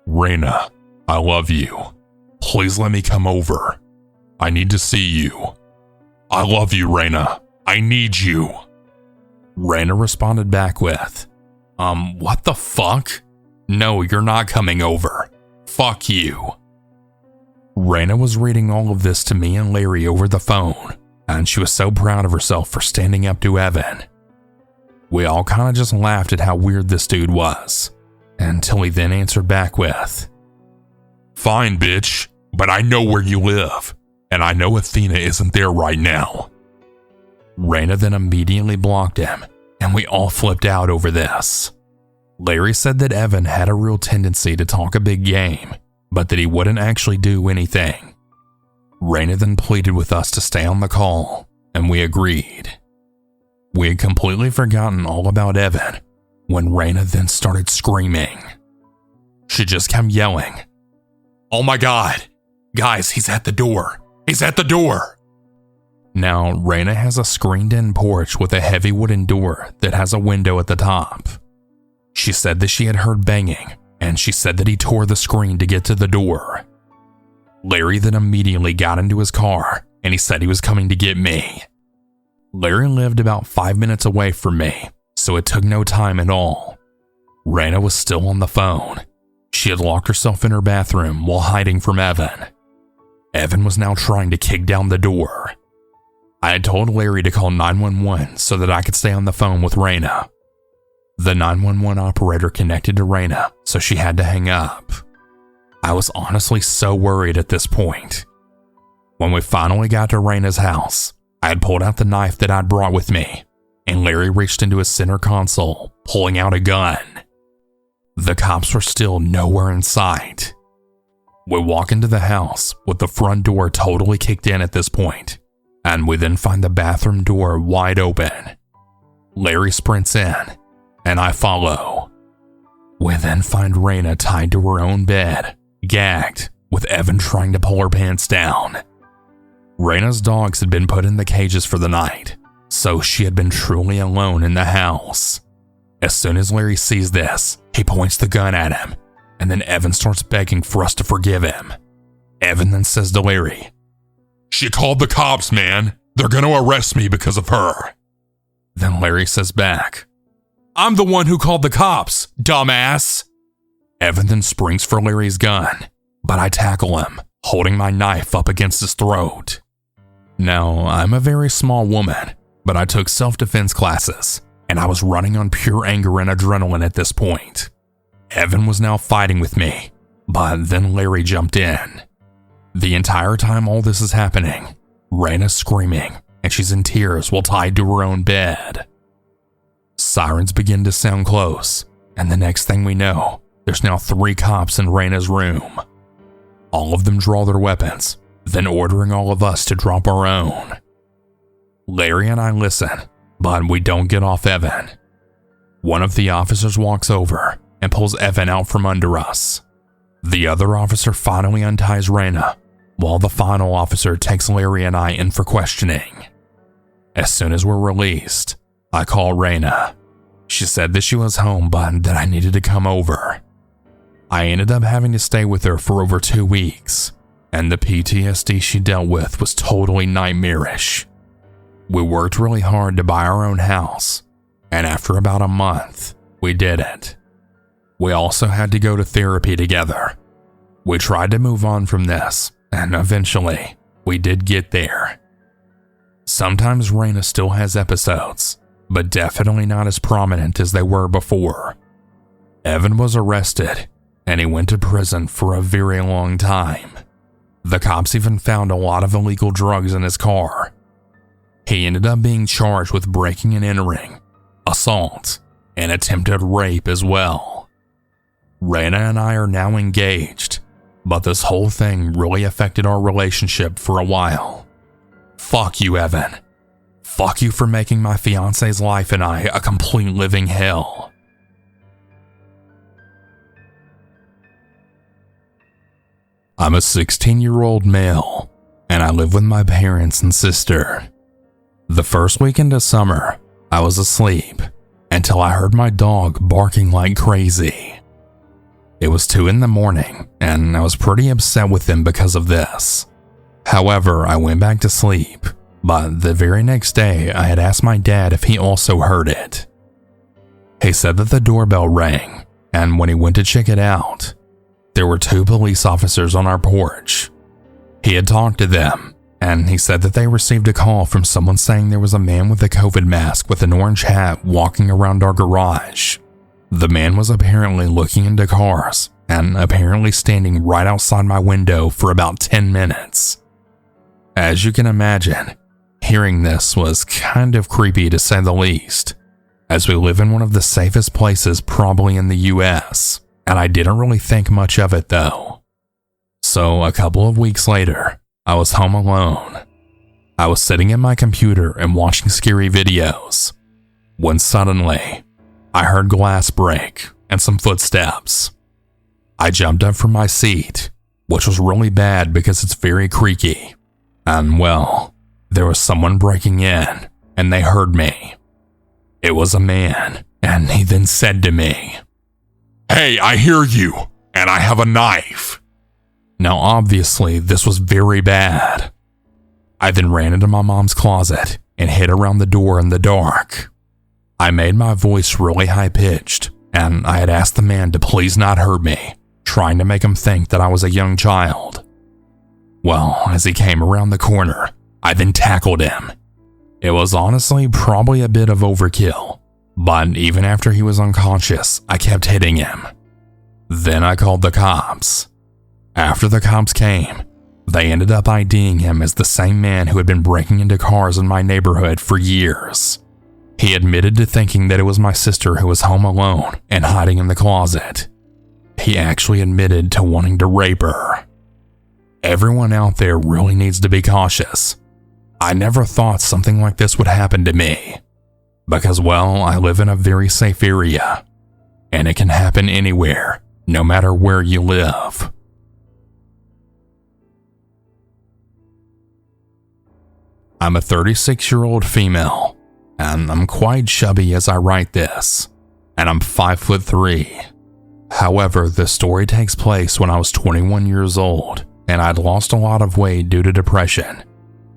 "Raina, I love you. Please let me come over. I need to see you. I love you, Raina. I need you." Raina responded back with, what the fuck? No, you're not coming over. Fuck you. Raina was reading all of this to me and Larry over the phone, and she was so proud of herself for standing up to Evan. We all kind of just laughed at how weird this dude was, until he then answered back with, "Fine, bitch, but I know where you live, and I know Athena isn't there right now." Raina then immediately blocked him, and we all flipped out over this. Larry said that Evan had a real tendency to talk a big game, but that he wouldn't actually do anything. Raina then pleaded with us to stay on the call, and we agreed. We had completely forgotten all about Evan when Raina then started screaming. She just kept yelling, "Oh my God, guys, he's at the door. He's at the door." Now, Raina has a screened-in porch with a heavy wooden door that has a window at the top. She said that she had heard banging, and she said that he tore the screen to get to the door. Larry then immediately got into his car and he said he was coming to get me. Larry lived about 5 minutes away from me, so it took no time at all. Raina was still on the phone. She had locked herself in her bathroom while hiding from Evan. Evan was now trying to kick down the door. I had told Larry to call 911 so that I could stay on the phone with Raina. The 911 operator connected to Raina, so she had to hang up. I was honestly so worried at this point. When we finally got to Raina's house, I had pulled out the knife that I'd brought with me, and Larry reached into his center console, pulling out a gun. The cops were still nowhere in sight. We walk into the house with the front door totally kicked in at this point, and we then find the bathroom door wide open. Larry sprints in, and I follow. We then find Raina tied to her own bed, gagged, with Evan trying to pull her pants down. Raina's dogs had been put in the cages for the night, so she had been truly alone in the house. As soon as Larry sees this, he points the gun at him, and then Evan starts begging for us to forgive him. Evan then says to Larry, "She called the cops, man. They're gonna arrest me because of her." Then Larry says back, "I'm the one who called the cops, dumbass." Evan then springs for Larry's gun, but I tackle him, holding my knife up against his throat. Now, I'm a very small woman, but I took self-defense classes, and I was running on pure anger and adrenaline at this point. Evan was now fighting with me, but then Larry jumped in. The entire time all this is happening, Raina's screaming, and she's in tears while tied to her own bed. Sirens begin to sound close, and the next thing we know, there's now 3 cops in Raina's room. All of them draw their weapons, then ordering all of us to drop our own. Larry and I listen, but we don't get off Evan. One of the officers walks over and pulls Evan out from under us. The other officer finally unties Raina, while the final officer takes Larry and I in for questioning. As soon as we're released, I call Raina. She said that she was home, but that I needed to come over. I ended up having to stay with her for over 2 weeks, and the PTSD she dealt with was totally nightmarish. We worked really hard to buy our own house, and after about a month, we did it. We also had to go to therapy together. We tried to move on from this, and eventually, we did get there. Sometimes Raina still has episodes, but definitely not as prominent as they were before. Evan was arrested, and he went to prison for a very long time. The cops even found a lot of illegal drugs in his car. He ended up being charged with breaking and entering, assault, and attempted rape as well. Raina and I are now engaged, but this whole thing really affected our relationship for a while. Fuck you, Evan. Fuck you for making my fiance's life and I a complete living hell. I'm a 16-year-old male, and I live with my parents and sister. The first weekend of summer, I was asleep until I heard my dog barking like crazy. It was 2 a.m, and I was pretty upset with him because of this. However, I went back to sleep, but the very next day, I had asked my dad if he also heard it. He said that the doorbell rang, and when he went to check it out, there were 2 police officers on our porch. He had talked to them, and he said that they received a call from someone saying there was a man with a COVID mask with an orange hat walking around our garage. The man was apparently looking into cars and apparently standing right outside my window for about 10 minutes. As you can imagine, hearing this was kind of creepy to say the least, as we live in one of the safest places probably in the US, and I didn't really think much of it though. So a couple of weeks later, I was home alone. I was sitting at my computer and watching scary videos, when suddenly, I heard glass break and some footsteps. I jumped up from my seat, which was really bad because it's very creaky, and well, there was someone breaking in, and they heard me. It was a man, and he then said to me, "Hey, I hear you, and I have a knife." Now obviously this was very bad. I then ran into my mom's closet and hid around the door in the dark. I made my voice really high-pitched, and I had asked the man to please not hurt me, trying to make him think that I was a young child. Well, as he came around the corner, I then tackled him. It was honestly probably a bit of overkill, but even after he was unconscious, I kept hitting him. Then I called the cops. After the cops came, they ended up IDing him as the same man who had been breaking into cars in my neighborhood for years. He admitted to thinking that it was my sister who was home alone and hiding in the closet. He actually admitted to wanting to rape her. Everyone out there really needs to be cautious. I never thought something like this would happen to me. Because, well, I live in a very safe area. And it can happen anywhere, no matter where you live. I'm a 36-year-old female, and I'm quite chubby as I write this, and I'm 5'3". However, the story takes place when I was 21 years old, and I'd lost a lot of weight due to depression.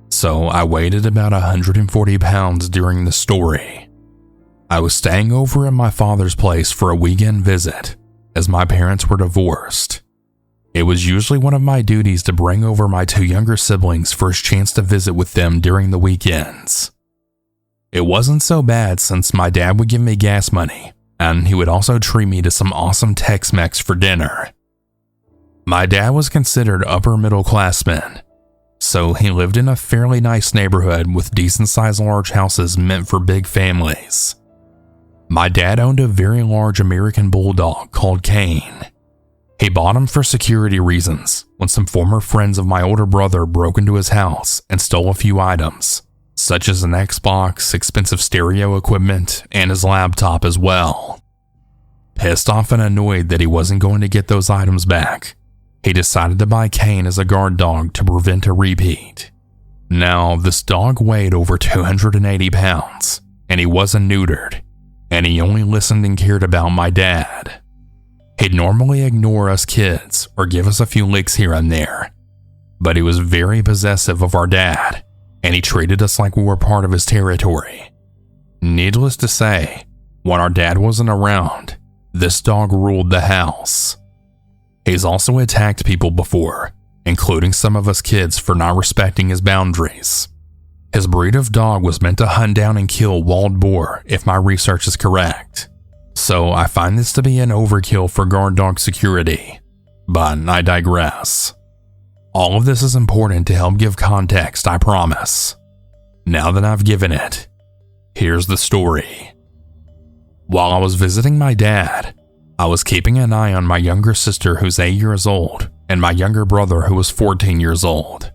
So I weighed at about 140 pounds during the story. I was staying over at my father's place for a weekend visit, as my parents were divorced. It was usually one of my duties to bring over my 2 younger siblings for a chance to visit with them during the weekends. It wasn't so bad since my dad would give me gas money, and he would also treat me to some awesome Tex-Mex for dinner. My dad was considered upper middle classman, so he lived in a fairly nice neighborhood with decent-sized large houses meant for big families. My dad owned a very large American bulldog called Kane. He bought him for security reasons when some former friends of my older brother broke into his house and stole a few items, such as an Xbox, expensive stereo equipment, and his laptop as well. Pissed off and annoyed that he wasn't going to get those items back, he decided to buy Kane as a guard dog to prevent a repeat. Now, this dog weighed over 280 pounds, and he wasn't neutered, and he only listened and cared about my dad. He'd normally ignore us kids or give us a few licks here and there, but he was very possessive of our dad, and he treated us like we were part of his territory. Needless to say, when our dad wasn't around, this dog ruled the house. He's also attacked people before, including some of us kids for not respecting his boundaries. His breed of dog was meant to hunt down and kill wild boar if my research is correct. So I find this to be an overkill for guard dog security, but I digress. All of this is important to help give context, I promise. Now that I've given it, here's the story. While I was visiting my dad, I was keeping an eye on my younger sister who's 8 years old and my younger brother who was 14 years old,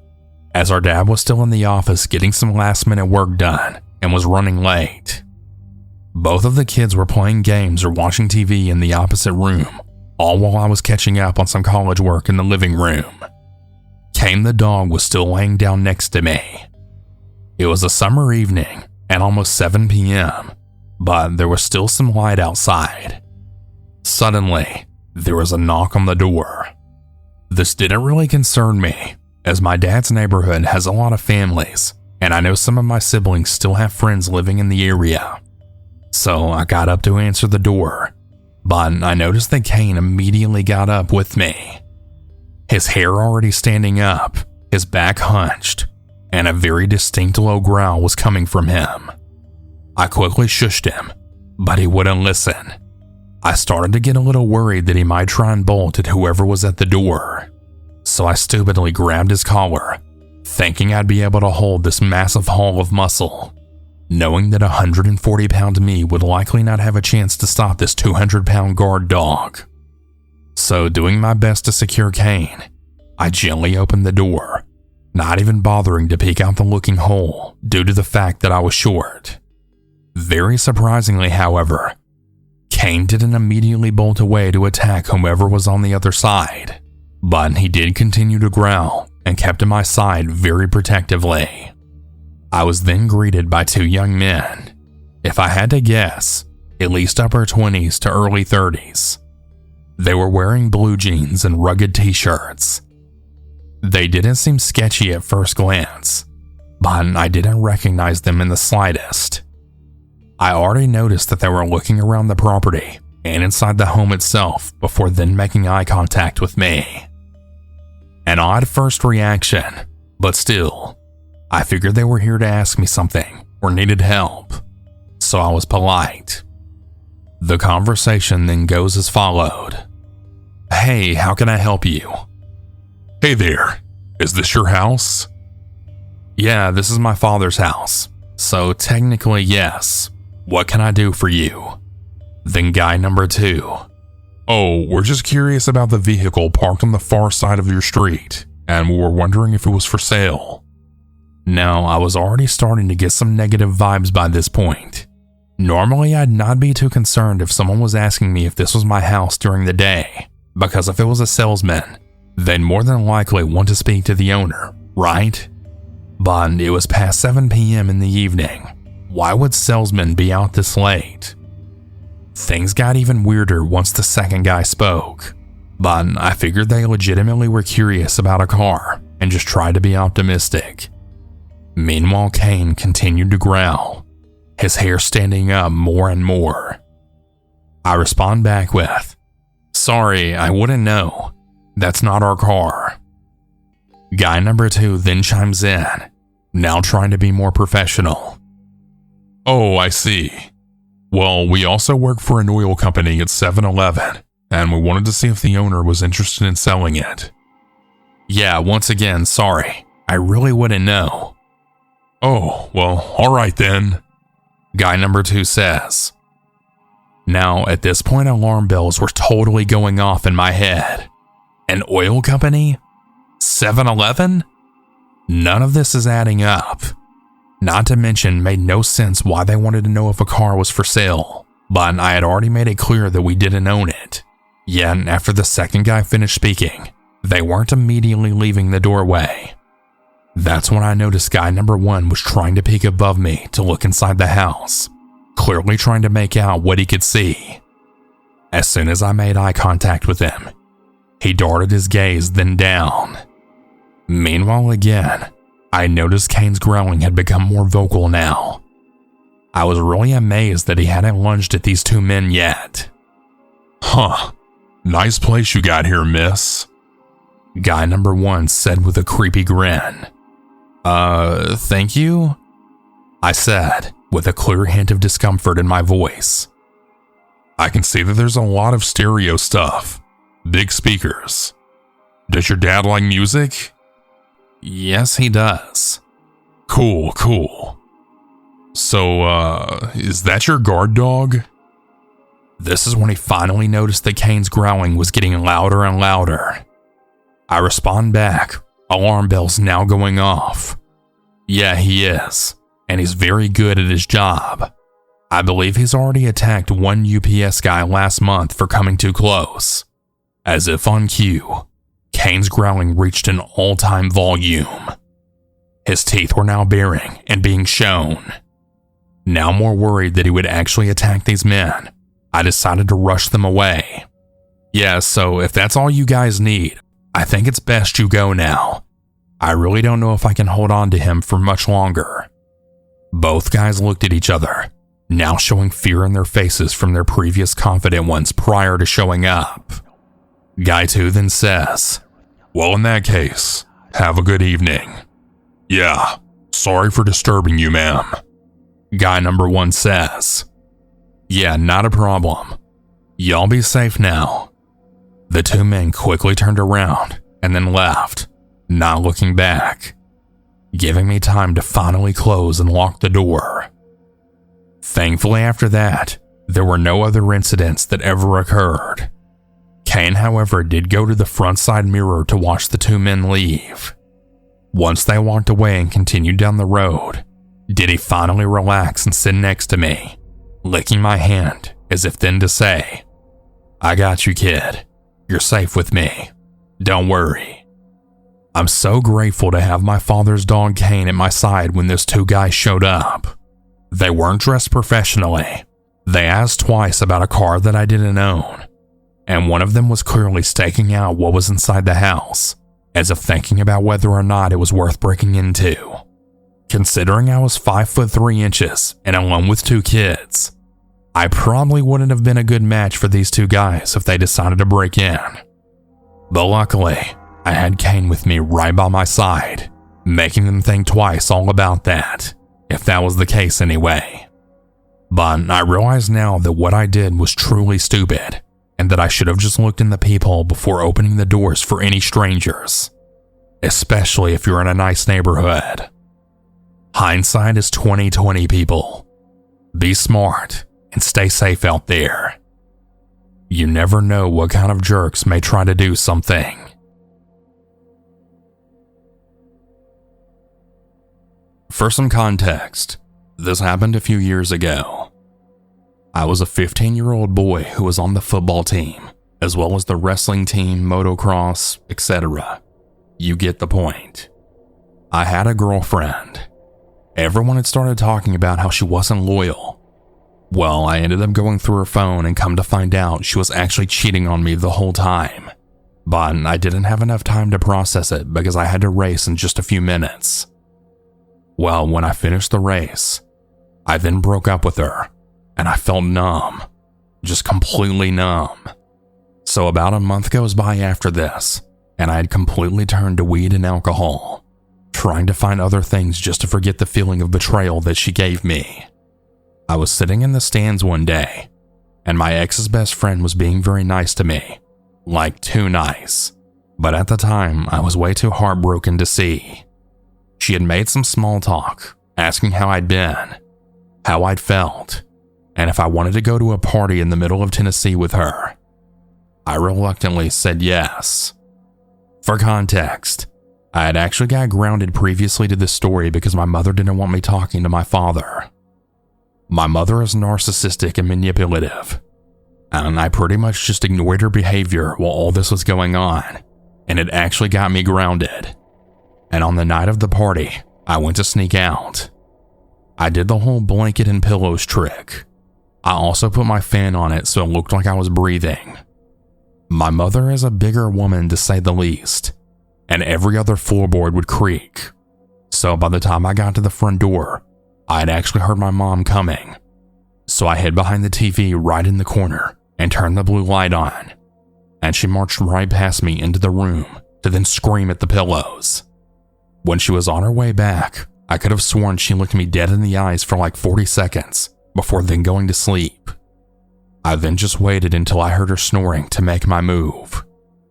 as our dad was still in the office getting some last-minute work done and was running late. Both of the kids were playing games or watching TV in the opposite room, all while I was catching up on some college work in the living room. Kane the dog was still laying down next to me. It was a summer evening at almost 7 p.m., but there was still some light outside. Suddenly, there was a knock on the door. This didn't really concern me, as my dad's neighborhood has a lot of families, and I know some of my siblings still have friends living in the area. So I got up to answer the door, but I noticed that Kane immediately got up with me. His hair already standing up, his back hunched, and a very distinct low growl was coming from him. I quickly shushed him, but he wouldn't listen. I started to get a little worried that he might try and bolt at whoever was at the door, so I stupidly grabbed his collar, thinking I'd be able to hold this massive haul of muscle, knowing that 140-pound me would likely not have a chance to stop this 200-pound guard dog. So doing my best to secure Kane, I gently opened the door, not even bothering to peek out the looking hole due to the fact that I was short. Very surprisingly, however, Kane didn't immediately bolt away to attack whomever was on the other side, but he did continue to growl and kept to my side very protectively. I was then greeted by 2 young men, if I had to guess, at least upper 20s to early 30s. They were wearing blue jeans and rugged t-shirts, They didn't seem sketchy at first glance, but I didn't recognize them in the slightest. I already noticed that they were looking around the property and inside the home itself before then making eye contact with me. An odd first reaction, but still, I figured they were here to ask me something or needed help, so I was polite. The conversation then goes as followed. "Hey, how can I help you?" Hey there, is this your house? "Yeah, this is my father's house, so technically yes. What can I do for you?" Then guy number 2. Oh, we're just curious about the vehicle parked on the far side of your street, and we were wondering if it was for sale. Now, I was already starting to get some negative vibes by this point. Normally, I'd not be too concerned if someone was asking me if this was my house during the day, because if it was a salesman, they'd more than likely want to speak to the owner, right? But it was past 7 p.m. in the evening. Why would salesmen be out this late? Things got even weirder once the second guy spoke, but I figured they legitimately were curious about a car and just tried to be optimistic. Meanwhile, Kane continued to growl, his hair standing up more and more. I respond back with, "Sorry, I wouldn't know. That's not our car." Guy number 2 then chimes in, now trying to be more professional. Oh, I see. Well, we also work for an oil company at 7-Eleven, and we wanted to see if the owner was interested in selling it. "Yeah, once again, sorry. I really wouldn't know." Oh, well, alright then, Guy number 2 says. Now, at this point, alarm bells were totally going off in my head. An oil company? 7-Eleven? None of this is adding up. Not to mention, made no sense why they wanted to know if a car was for sale, but I had already made it clear that we didn't own it. Yet, after the second guy finished speaking, they weren't immediately leaving the doorway. That's when I noticed guy number 1 was trying to peek above me to look inside the house, clearly trying to make out what he could see. As soon as I made eye contact with him, he darted his gaze then down. Meanwhile, again, I noticed Kane's growling had become more vocal now. I was really amazed that he hadn't lunged at these 2 men yet. Huh, nice place you got here, miss, Guy number 1 said with a creepy grin. Thank you? I said, with a clear hint of discomfort in my voice. I can see that there's a lot of stereo stuff, big speakers. Does your dad like music? Yes, he does. Cool. So, is that your guard dog? This is when he finally noticed that Kane's growling was getting louder and louder. I respond back, alarm bells now going off. Yeah, he is, and he's very good at his job. I believe he's already attacked one UPS guy last month for coming too close. As if on cue, Kane's growling reached an all-time volume. His teeth were now baring and being shown. Now more worried that he would actually attack these men, I decided to rush them away. Yeah, so if that's all you guys need, I think it's best you go now. I really don't know if I can hold on to him for much longer. Both guys looked at each other, now showing fear in their faces from their previous confident ones prior to showing up. Guy 2 then says, Well, in that case, have a good evening. Yeah, sorry for disturbing you, ma'am. Guy number 1 says, Yeah, not a problem. Y'all be safe now. The 2 men quickly turned around and then left, not looking back, giving me time to finally close and lock the door. Thankfully, after that, there were no other incidents that ever occurred. Kane, however, did go to the front side mirror to watch the 2 men leave. Once they walked away and continued down the road, did he finally relax and sit next to me, licking my hand as if then to say, I got you, kid. You're safe with me. Don't worry. I'm so grateful to have my father's dog Kane at my side when those 2 guys showed up. They weren't dressed professionally. They asked twice about a car that I didn't own, and one of them was clearly staking out what was inside the house, as if thinking about whether or not it was worth breaking into. Considering I was 5'3" and alone with 2 kids, I probably wouldn't have been a good match for these 2 guys if they decided to break in. But luckily, I had Kane with me right by my side, making them think twice all about that, if that was the case anyway. But I realize now that what I did was truly stupid, and that I should have just looked in the peephole before opening the doors for any strangers, especially if you're in a nice neighborhood. Hindsight is 20/20, people. Be smart and stay safe out there. You never know what kind of jerks may try to do something. For some context, this happened a few years ago. I was a 15-year-old boy who was on the football team, as well as the wrestling team, motocross, etc. You get the point. I had a girlfriend. Everyone had started talking about how she wasn't loyal. Well, I ended up going through her phone and come to find out she was actually cheating on me the whole time. But I didn't have enough time to process it because I had to race in just a few minutes. Well, when I finished the race, I then broke up with her, and I felt numb, just completely numb. So about a month goes by after this, and I had completely turned to weed and alcohol, trying to find other things just to forget the feeling of betrayal that she gave me. I was sitting in the stands one day, and my ex's best friend was being very nice to me, like too nice, but at the time I was way too heartbroken to see. She had made some small talk, asking how I'd been, how I'd felt, and if I wanted to go to a party in the middle of Tennessee with her. I reluctantly said yes. For context, I had actually got grounded previously to this story because my mother didn't want me talking to my father. My mother is narcissistic and manipulative, and I pretty much just ignored her behavior while all this was going on, and it actually got me grounded. And on the night of the party, I went to sneak out. I did the whole blanket and pillows trick. I also put my fan on it so it looked like I was breathing. My mother is a bigger woman to say the least, and every other floorboard would creak. So by the time I got to the front door, I had actually heard my mom coming. So I hid behind the TV right in the corner and turned the blue light on, and she marched right past me into the room to then scream at the pillows. When she was on her way back, I could have sworn she looked me dead in the eyes for like 40 seconds before then going to sleep. I then just waited until I heard her snoring to make my move.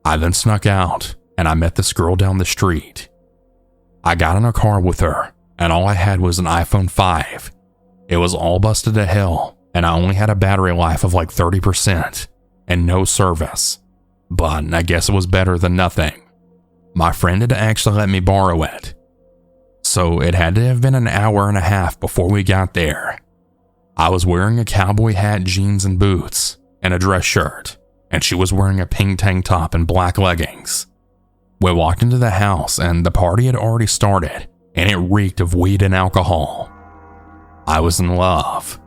I then snuck out and I met this girl down the street. I got in a car with her and all I had was an iPhone 5. It was all busted to hell and I only had a battery life of like 30% and no service. But I guess it was better than nothing. My friend had actually let me borrow it. So it had to have been an hour and a half before we got there. I was wearing a cowboy hat, jeans, and boots, and a dress shirt, and she was wearing a pink tank top and black leggings. We walked into the house and the party had already started, and it reeked of weed and alcohol. I was in love.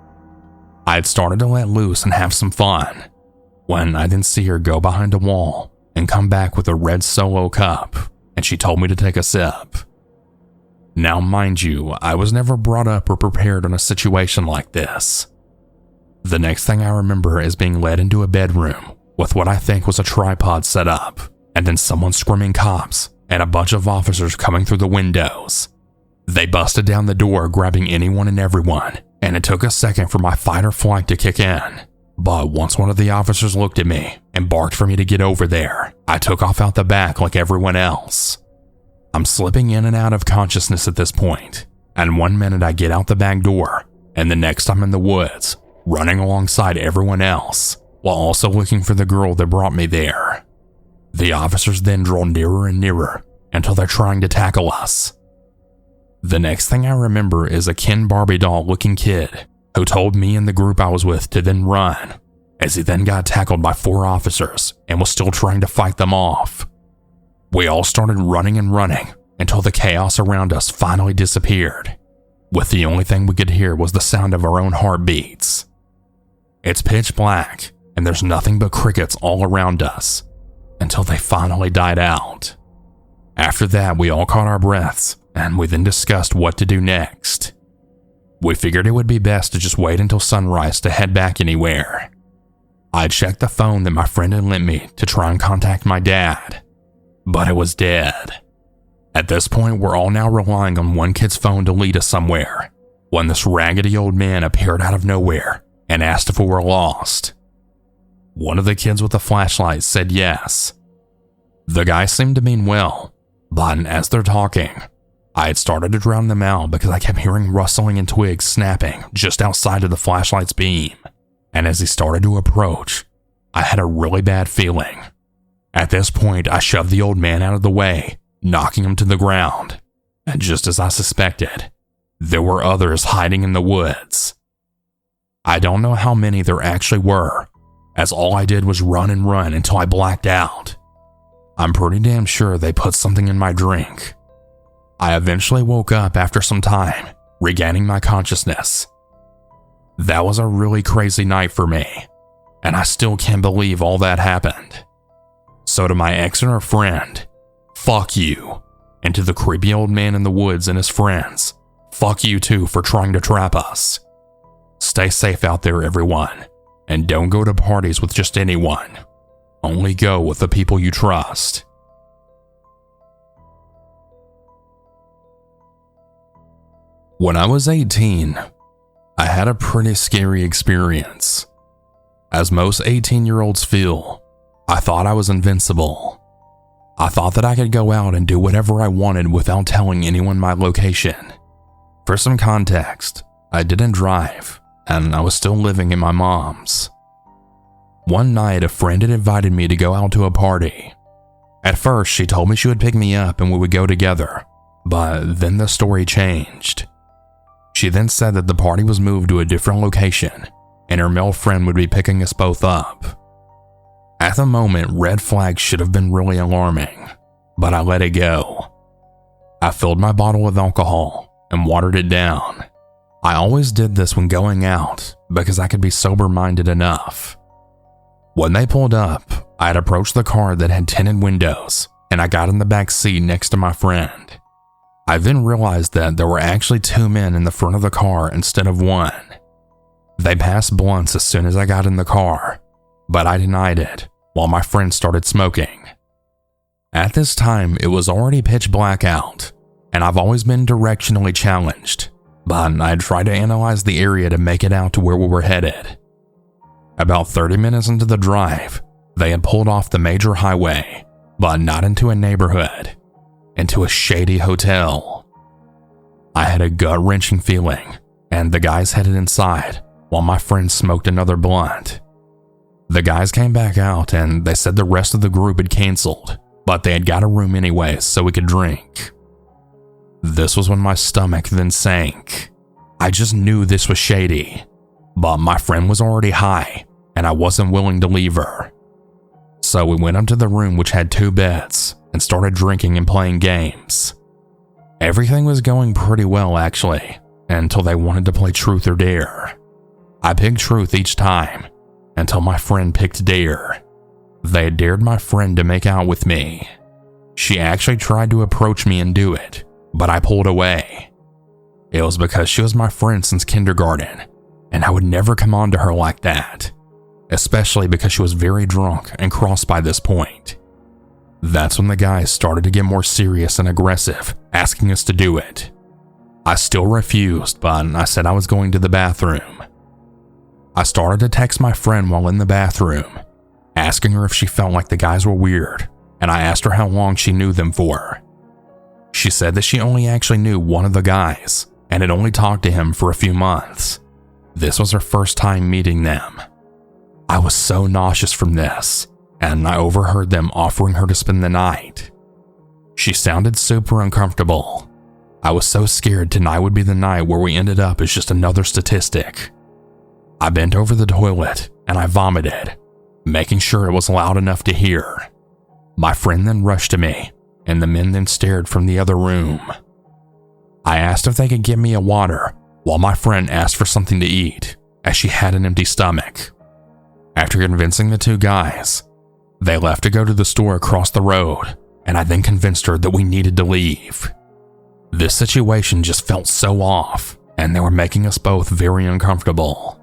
I had started to let loose and have some fun, when I then see her go behind a wall and come back with a red Solo cup, and she told me to take a sip. Now mind you, I was never brought up or prepared on a situation like this. The next thing I remember is being led into a bedroom with what I think was a tripod set up, and then someone screaming cops and a bunch of officers coming through the windows. They busted down the door grabbing anyone and everyone, and it took a second for my fight or flight to kick in. But once one of the officers looked at me and barked for me to get over there, I took off out the back like everyone else. I'm slipping in and out of consciousness at this point, and one minute I get out the back door, and the next I'm in the woods, running alongside everyone else, while also looking for the girl that brought me there. The officers then draw nearer and nearer until they're trying to tackle us. The next thing I remember is a Ken Barbie doll looking kid who told me and the group I was with to then run, as he then got tackled by 4 officers and was still trying to fight them off. We all started running and running until the chaos around us finally disappeared, with the only thing we could hear was the sound of our own heartbeats. It's pitch black and there's nothing but crickets all around us until they finally died out. After that, we all caught our breaths, and we then discussed what to do next. We figured it would be best to just wait until sunrise to head back anywhere. I checked the phone that my friend had lent me to try and contact my dad, but it was dead. At this point, we're all now relying on one kid's phone to lead us somewhere, when this raggedy old man appeared out of nowhere and asked if we were lost. One of the kids with the flashlight said yes. The guy seemed to mean well, but as they're talking, I had started to drown them out because I kept hearing rustling and twigs snapping just outside of the flashlight's beam, and as he started to approach, I had a really bad feeling. At this point, I shoved the old man out of the way, knocking him to the ground, and just as I suspected, there were others hiding in the woods. I don't know how many there actually were, as all I did was run and run until I blacked out. I'm pretty damn sure they put something in my drink. I eventually woke up after some time, regaining my consciousness. That was a really crazy night for me, and I still can't believe all that happened. So to my ex and her friend, fuck you. And to the creepy old man in the woods and his friends, fuck you too for trying to trap us. Stay safe out there, everyone, and don't go to parties with just anyone. Only go with the people you trust. When I was 18, I had a pretty scary experience. As most 18-year-olds feel, I thought I was invincible. I thought that I could go out and do whatever I wanted without telling anyone my location. For some context, I didn't drive, and I was still living in my mom's. One night, a friend had invited me to go out to a party. At first, she told me she would pick me up and we would go together, but then the story changed. She then said that the party was moved to a different location, and her male friend would be picking us both up. At the moment, red flags should have been really alarming, but I let it go. I filled my bottle with alcohol and watered it down. I always did this when going out because I could be sober-minded enough. When they pulled up, I had approached the car that had tinted windows, and I got in the back seat next to my friend. I then realized that there were actually two men in the front of the car instead of one. They passed blunts as soon as I got in the car, but I denied it while my friend started smoking. At this time, it was already pitch black out, and I've always been directionally challenged, but I'd tried to analyze the area to make it out to where we were headed. About 30 minutes into the drive, they had pulled off the major highway, but not into a neighborhood, into a shady hotel. I had a gut-wrenching feeling, and the guys headed inside while my friend smoked another blunt. The guys came back out and they said the rest of the group had canceled, but they had got a room anyways so we could drink. This was when my stomach then sank. I just knew this was shady, but my friend was already high and I wasn't willing to leave her. So we went up to the room which had 2 beds and started drinking and playing games. Everything was going pretty well actually, until they wanted to play truth or dare. I picked truth each time, until my friend picked dare. They dared my friend to make out with me. She actually tried to approach me and do it, but I pulled away. It was because she was my friend since kindergarten, and I would never come on to her like that, especially because she was very drunk and cross by this point. That's when the guys started to get more serious and aggressive, asking us to do it. I still refused, but I said I was going to the bathroom. I started to text my friend while in the bathroom, asking her if she felt like the guys were weird, and I asked her how long she knew them for. She said that she only actually knew one of the guys, and had only talked to him for a few months. This was her first time meeting them. I was so nauseous from this, and I overheard them offering her to spend the night. She sounded super uncomfortable. I was so scared tonight would be the night where we ended up as just another statistic. I bent over the toilet and I vomited, making sure it was loud enough to hear. My friend then rushed to me, and the men then stared from the other room. I asked if they could give me a water, while my friend asked for something to eat, as she had an empty stomach. After convincing the 2 guys, they left to go to the store across the road, and I then convinced her that we needed to leave. This situation just felt so off, and they were making us both very uncomfortable.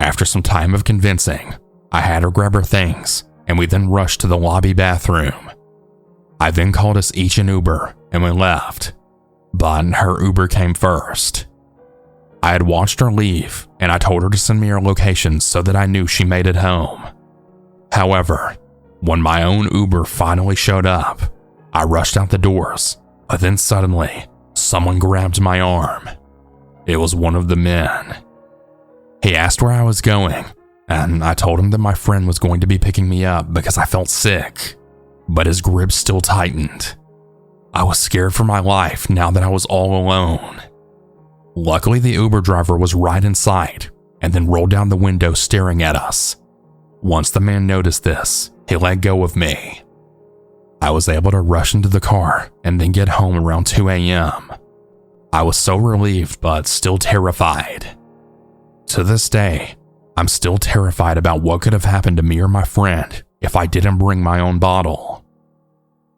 After some time of convincing, I had her grab her things, and we then rushed to the lobby bathroom. I then called us each an Uber, and we left, but her Uber came first. I had watched her leave, and I told her to send me her location so that I knew she made it home. However, when my own Uber finally showed up, I rushed out the doors, but then suddenly, someone grabbed my arm. It was one of the men. He asked where I was going, and I told him that my friend was going to be picking me up because I felt sick, but his grip still tightened. I was scared for my life now that I was all alone. Luckily, the Uber driver was right in sight and then rolled down the window staring at us. Once the man noticed this, he let go of me. I was able to rush into the car and then get home around 2 a.m. I was so relieved but still terrified. To this day, I'm still terrified about what could have happened to me or my friend if I didn't bring my own bottle.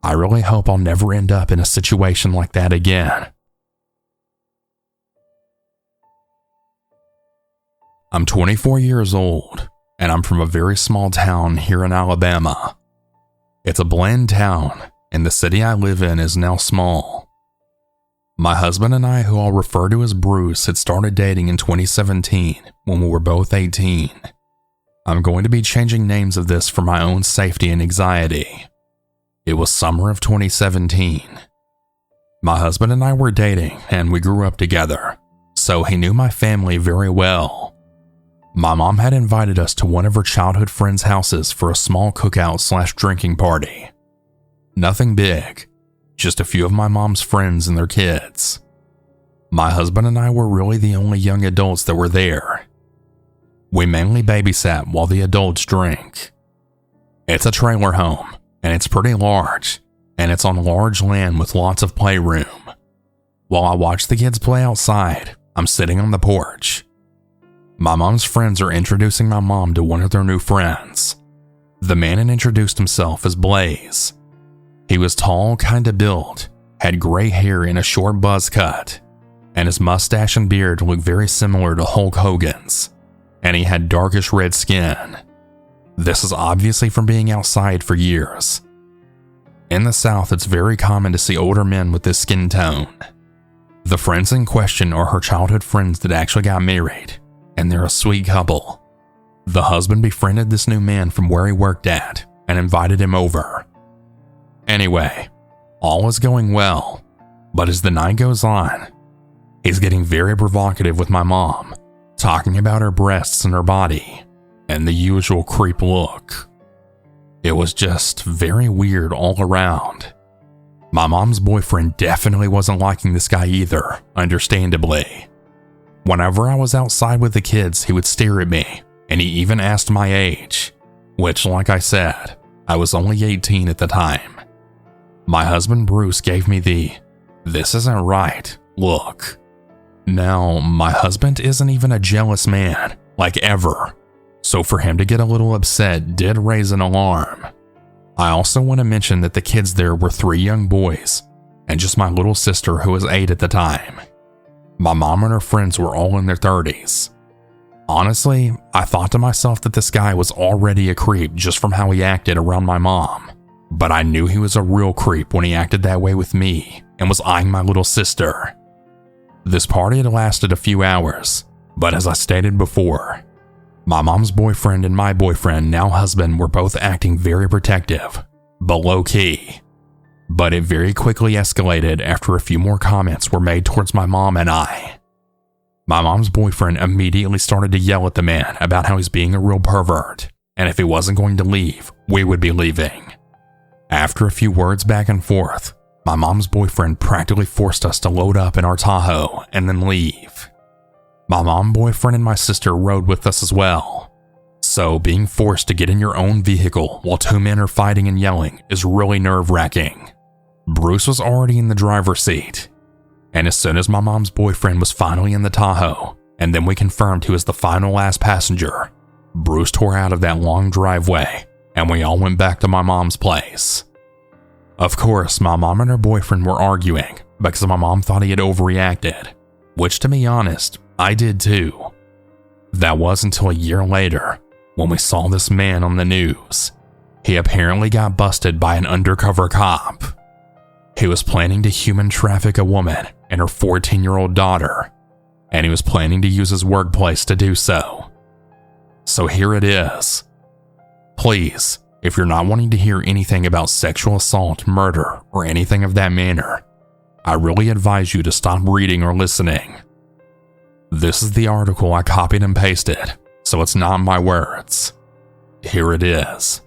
I really hope I'll never end up in a situation like that again. I'm 24 years old, and I'm from a very small town here in Alabama. It's a bland town, and the city I live in is now small. My husband and I, who I'll refer to as Bruce, had started dating in 2017 when we were both 18. I'm going to be changing names of this for my own safety and anxiety. It was summer of 2017. My husband and I were dating, and we grew up together, so he knew my family very well. My mom had invited us to one of her childhood friends' houses for a small cookout/drinking party. Nothing big, just a few of my mom's friends and their kids. My husband and I were really the only young adults that were there. We mainly babysat while the adults drank. It's a trailer home, and it's pretty large, and it's on large land with lots of playroom. While I watch the kids play outside, I'm sitting on the porch. My mom's friends are introducing my mom to one of their new friends. The man had introduced himself as Blaze. He was tall, kinda built, had gray hair in a short buzz cut, and his mustache and beard looked very similar to Hulk Hogan's, and he had darkish red skin. This is obviously from being outside for years. In the South, it's very common to see older men with this skin tone. The friends in question are her childhood friends that actually got married, and they're a sweet couple. The husband befriended this new man from where he worked at and invited him over. Anyway, all is going well, but as the night goes on, he's getting very provocative with my mom, talking about her breasts and her body, and the usual creep look. It was just very weird all around. My mom's boyfriend definitely wasn't liking this guy either, understandably. Whenever I was outside with the kids, he would stare at me, and he even asked my age, which, like I said, I was only 18 at the time. My husband Bruce gave me the, "This isn't right" look. Now, my husband isn't even a jealous man, like ever, so for him to get a little upset did raise an alarm. I also want to mention that the kids there were 3 young boys, and just my little sister who was 8 at the time. My mom and her friends were all in their 30s. Honestly, I thought to myself that this guy was already a creep just from how he acted around my mom, but I knew he was a real creep when he acted that way with me and was eyeing my little sister. This party had lasted a few hours, but as I stated before, my mom's boyfriend and my boyfriend, now husband, were both acting very protective, but low-key. But it very quickly escalated after a few more comments were made towards my mom and I. My mom's boyfriend immediately started to yell at the man about how he's being a real pervert, and if he wasn't going to leave, we would be leaving. After a few words back and forth, my mom's boyfriend practically forced us to load up in our Tahoe and then leave. My mom, boyfriend, and my sister rode with us as well. So being forced to get in your own vehicle while 2 men are fighting and yelling is really nerve-wracking. Bruce was already in the driver's seat, and as soon as my mom's boyfriend was finally in the Tahoe, and then we confirmed he was the final last passenger, Bruce tore out of that long driveway, and we all went back to my mom's place. Of course, my mom and her boyfriend were arguing because my mom thought he had overreacted, which to be honest, I did too. That was until a year later when we saw this man on the news. He apparently got busted by an undercover cop. He was planning to human traffic a woman and her 14-year-old daughter, and he was planning to use his workplace to do so. So here it is. Please, if you're not wanting to hear anything about sexual assault, murder, or anything of that manner, I really advise you to stop reading or listening. This is the article I copied and pasted, so it's not my words. Here it is.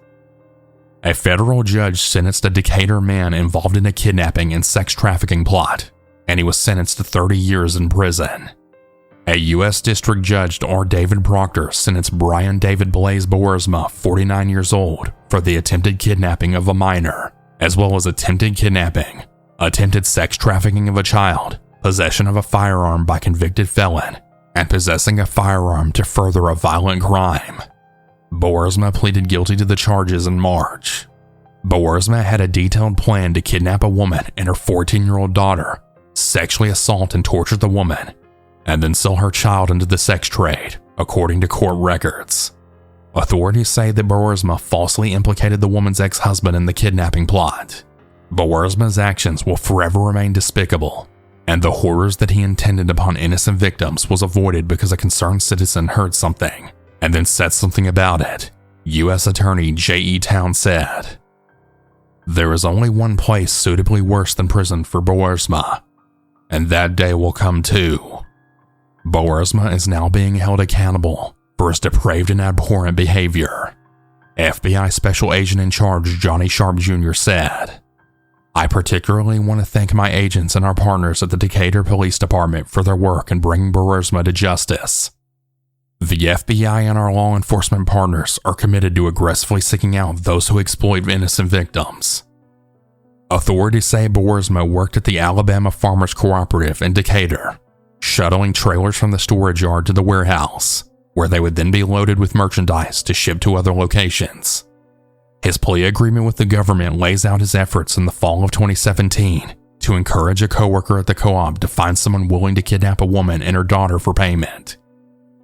A federal judge sentenced a Decatur man involved in a kidnapping and sex trafficking plot, and he was sentenced to 30 years in prison. A U.S. District Judge R. David Proctor sentenced Brian David Blaze Boersma, 49 years old, for the attempted kidnapping of a minor, as well as attempted kidnapping, attempted sex trafficking of a child, possession of a firearm by convicted felon, and possessing a firearm to further a violent crime. Boersma pleaded guilty to the charges in March. Boersma had a detailed plan to kidnap a woman and her 14-year-old daughter, sexually assault and torture the woman, and then sell her child into the sex trade, according to court records. Authorities say that Boersma falsely implicated the woman's ex-husband in the kidnapping plot. Boersma's actions will forever remain despicable, and the horrors that he intended upon innocent victims was avoided because a concerned citizen heard something and then said something about it, U.S. Attorney J.E. Town said. There is only one place suitably worse than prison for Boersma, and that day will come too. Boersma is now being held accountable for his depraved and abhorrent behavior. FBI Special Agent in Charge Johnny Sharp Jr. said, I particularly want to thank my agents and our partners at the Decatur Police Department for their work in bringing Boersma to justice. The FBI and our law enforcement partners are committed to aggressively seeking out those who exploit innocent victims. Authorities say Boersma worked at the Alabama Farmers Cooperative in Decatur, shuttling trailers from the storage yard to the warehouse, where they would then be loaded with merchandise to ship to other locations. His plea agreement with the government lays out his efforts in the fall of 2017 to encourage a coworker at the co-op to find someone willing to kidnap a woman and her daughter for payment.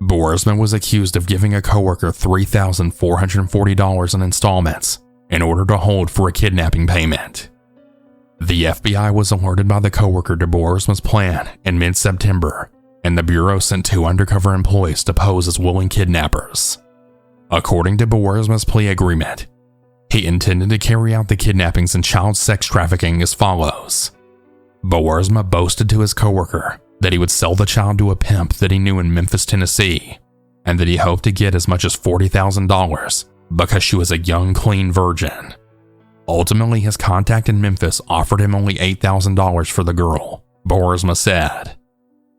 Boersma was accused of giving a coworker $3,440 in installments in order to hold for a kidnapping payment. The FBI was alerted by the coworker to Boersma's plan in mid-September, and the Bureau sent 2 undercover employees to pose as willing kidnappers. According to Boersma's plea agreement, he intended to carry out the kidnappings and child sex trafficking as follows. Boersma boasted to his coworker that he would sell the child to a pimp that he knew in Memphis, Tennessee, and that he hoped to get as much as $40,000 because she was a young, clean virgin. Ultimately, his contact in Memphis offered him only $8,000 for the girl, Boersma said.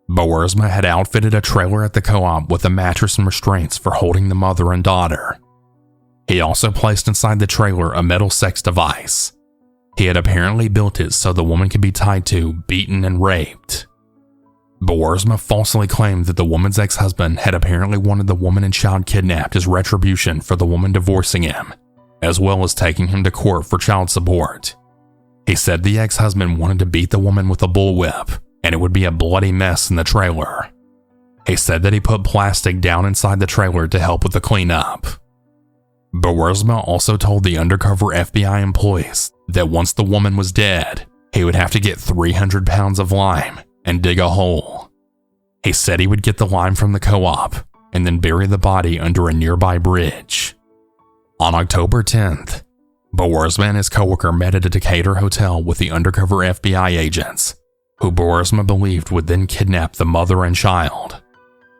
Boersma had outfitted a trailer at the co-op with a mattress and restraints for holding the mother and daughter. He also placed inside the trailer a metal sex device. He had apparently built it so the woman could be tied to, beaten, and raped. Boersma falsely claimed that the woman's ex-husband had apparently wanted the woman and child kidnapped as retribution for the woman divorcing him, as well as taking him to court for child support. He said the ex-husband wanted to beat the woman with a bullwhip, and it would be a bloody mess in the trailer. He said that he put plastic down inside the trailer to help with the cleanup. Boersma also told the undercover FBI employees that once the woman was dead, he would have to get 300 pounds of lime and dig a hole. He said he would get the lime from the co-op and then bury the body under a nearby bridge. On October 10th, Boersma and his coworker met at a Decatur hotel with the undercover FBI agents, who Boersma believed would then kidnap the mother and child.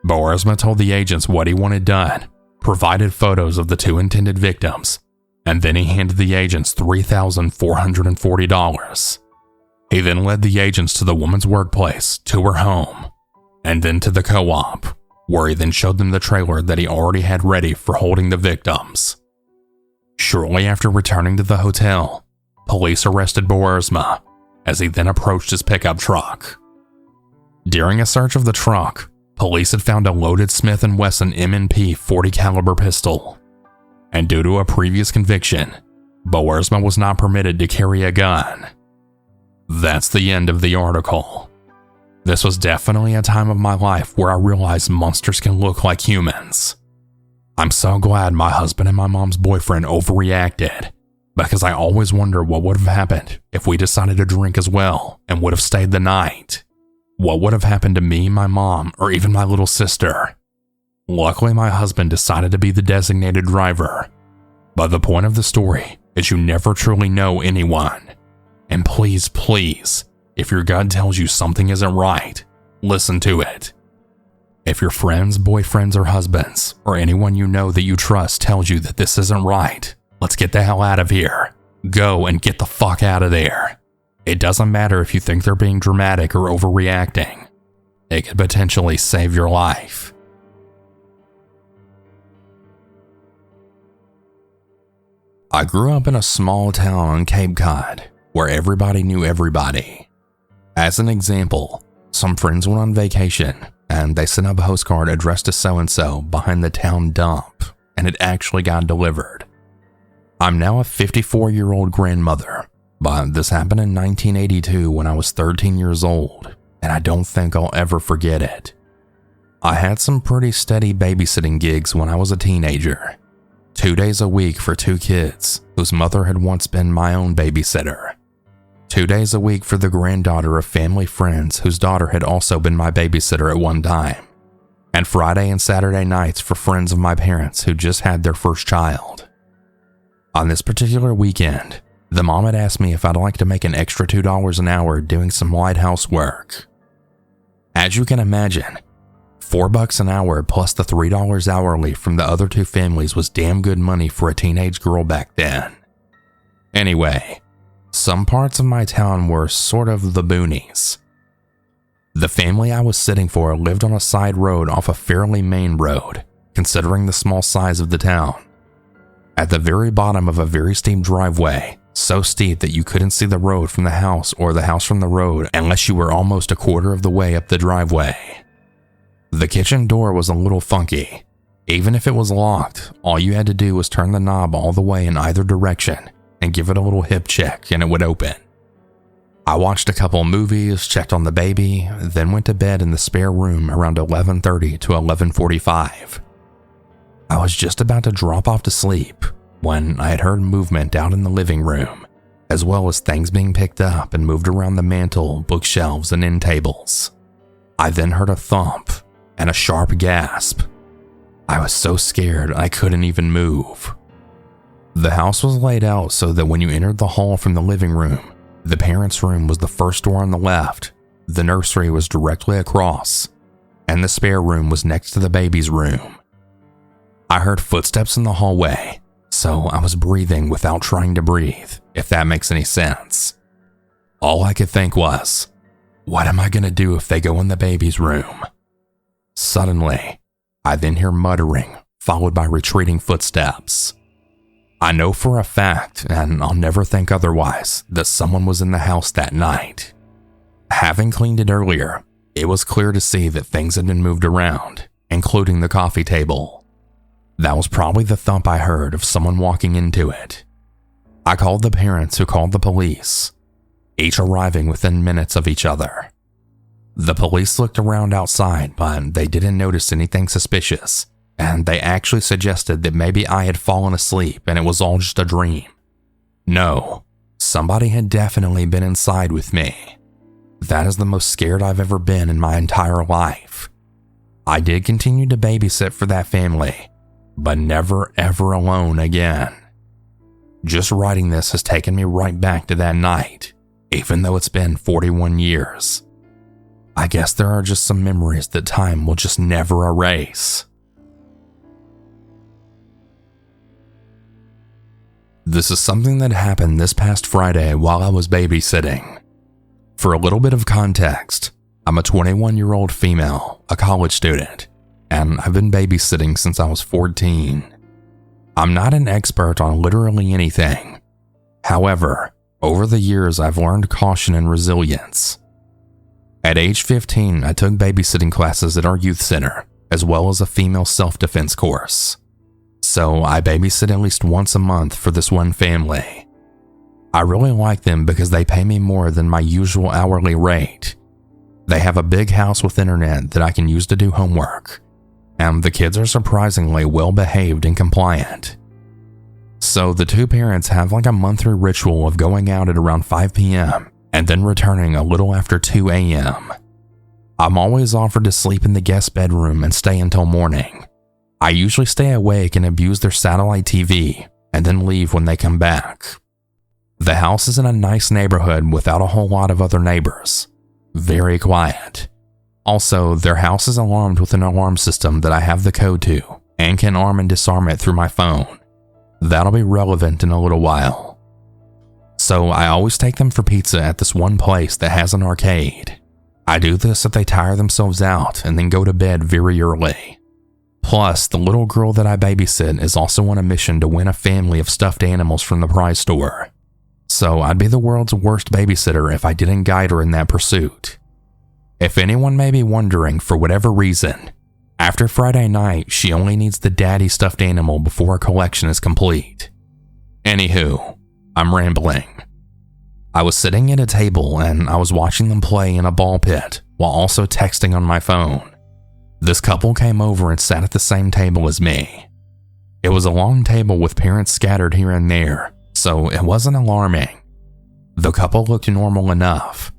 Boersma told the agents what he wanted done, provided photos of the 2 intended victims, and then he handed the agents $3,440. He then led the agents to the woman's workplace, to her home, and then to the co-op, where he then showed them the trailer that he already had ready for holding the victims. Shortly after returning to the hotel, police arrested Boersma as he then approached his pickup truck. During a search of the truck, police had found a loaded Smith & Wesson M&P .40 caliber pistol, and due to a previous conviction, Boersma was not permitted to carry a gun. That's the end of the article. This was definitely a time of my life where I realized monsters can look like humans. I'm so glad my husband and my mom's boyfriend overreacted, because I always wonder what would have happened if we decided to drink as well and would have stayed the night. What would have happened to me, my mom, or even my little sister? Luckily, my husband decided to be the designated driver. But the point of the story is you never truly know anyone. And please, please, if your gut tells you something isn't right, listen to it. If your friends, boyfriends, or husbands, or anyone you know that you trust tells you that this isn't right, let's get the hell out of here. Go and get the fuck out of there. It doesn't matter if you think they're being dramatic or overreacting. It could potentially save your life. I grew up in a small town on Cape Cod where everybody knew everybody. As an example, some friends went on vacation and they sent a postcard addressed to so-and-so behind the town dump, and it actually got delivered. I'm now a 54-year-old grandmother, but this happened in 1982 when I was 13 years old, and I don't think I'll ever forget it. I had some pretty steady babysitting gigs when I was a teenager. 2 days a week for 2 kids whose mother had once been my own babysitter. 2 days a week for the granddaughter of family friends whose daughter had also been my babysitter at one time. And Friday and Saturday nights for friends of my parents who just had their first child. On this particular weekend, the mom had asked me if I'd like to make an extra $2 an hour doing some light housework. As you can imagine, $4 an hour plus the $3 hourly from the other 2 families was damn good money for a teenage girl back then. Anyway, some parts of my town were sort of the boonies. The family I was sitting for lived on a side road off a fairly main road, considering the small size of the town. At the very bottom of a very steep driveway, so steep that you couldn't see the road from the house or the house from the road unless you were almost a quarter of the way up the driveway. The kitchen door was a little funky. Even if it was locked, all you had to do was turn the knob all the way in either direction and give it a little hip check and it would open. I watched a couple movies, checked on the baby, then went to bed in the spare room around 11:30 to 11:45. I was just about to drop off to sleep when I had heard movement out in the living room, as well as things being picked up and moved around the mantle, bookshelves, and end tables. I then heard a thump and a sharp gasp. I was so scared I couldn't even move. The house was laid out so that when you entered the hall from the living room, the parents' room was the first door on the left, the nursery was directly across, and the spare room was next to the baby's room. I heard footsteps in the hallway, so I was breathing without trying to breathe, if that makes any sense. All I could think was, what am I going to do if they go in the baby's room? Suddenly, I then hear muttering, followed by retreating footsteps. I know for a fact, and I'll never think otherwise, that someone was in the house that night. Having cleaned it earlier, it was clear to see that things had been moved around, including the coffee table. That was probably the thump I heard of someone walking into it. I called the parents who called the police, each arriving within minutes of each other. The police looked around outside, but they didn't notice anything suspicious, and they actually suggested that maybe I had fallen asleep and it was all just a dream. No, somebody had definitely been inside with me. That is the most scared I've ever been in my entire life. I did continue to babysit for that family, but never ever alone again. Just writing this has taken me right back to that night, even though it's been 41 years. I guess there are just some memories that time will just never erase. This is something that happened this past Friday while I was babysitting. For a little bit of context, I'm a 21-year-old female, a college student, and I've been babysitting since I was 14. I'm not an expert on literally anything. However, over the years I've learned caution and resilience. At age 15, I took babysitting classes at our youth center, as well as a female self-defense course. so I babysit at least once a month for this one family. I really like them because they pay me more than my usual hourly rate. They have a big house with internet that I can use to do homework, and the kids are surprisingly well behaved and compliant. So the two parents have like a monthly ritual of going out at around 5 p.m. and then returning a little after 2 a.m. I'm always offered to sleep in the guest bedroom and stay until morning. I usually stay awake and abuse their satellite TV and then leave when they come back. The house is in a nice neighborhood without a whole lot of other neighbors. Very quiet. Also, their house is alarmed with an alarm system that I have the code to and can arm and disarm it through my phone. That'll be relevant in a little while. So I always take them for pizza at this one place that has an arcade. I do this if they tire themselves out and then go to bed very early. Plus, the little girl that I babysit is also on a mission to win a family of stuffed animals from the prize store. So I'd be the world's worst babysitter if I didn't guide her in that pursuit. If anyone may be wondering, for whatever reason, after Friday night, she only needs the daddy stuffed animal before her collection is complete. Anywho, I'm rambling. I was sitting at a table and I was watching them play in a ball pit while also texting on my phone. This couple came over and sat at the same table as me. It was a long table with parents scattered here and there, so it wasn't alarming. The couple looked normal enough.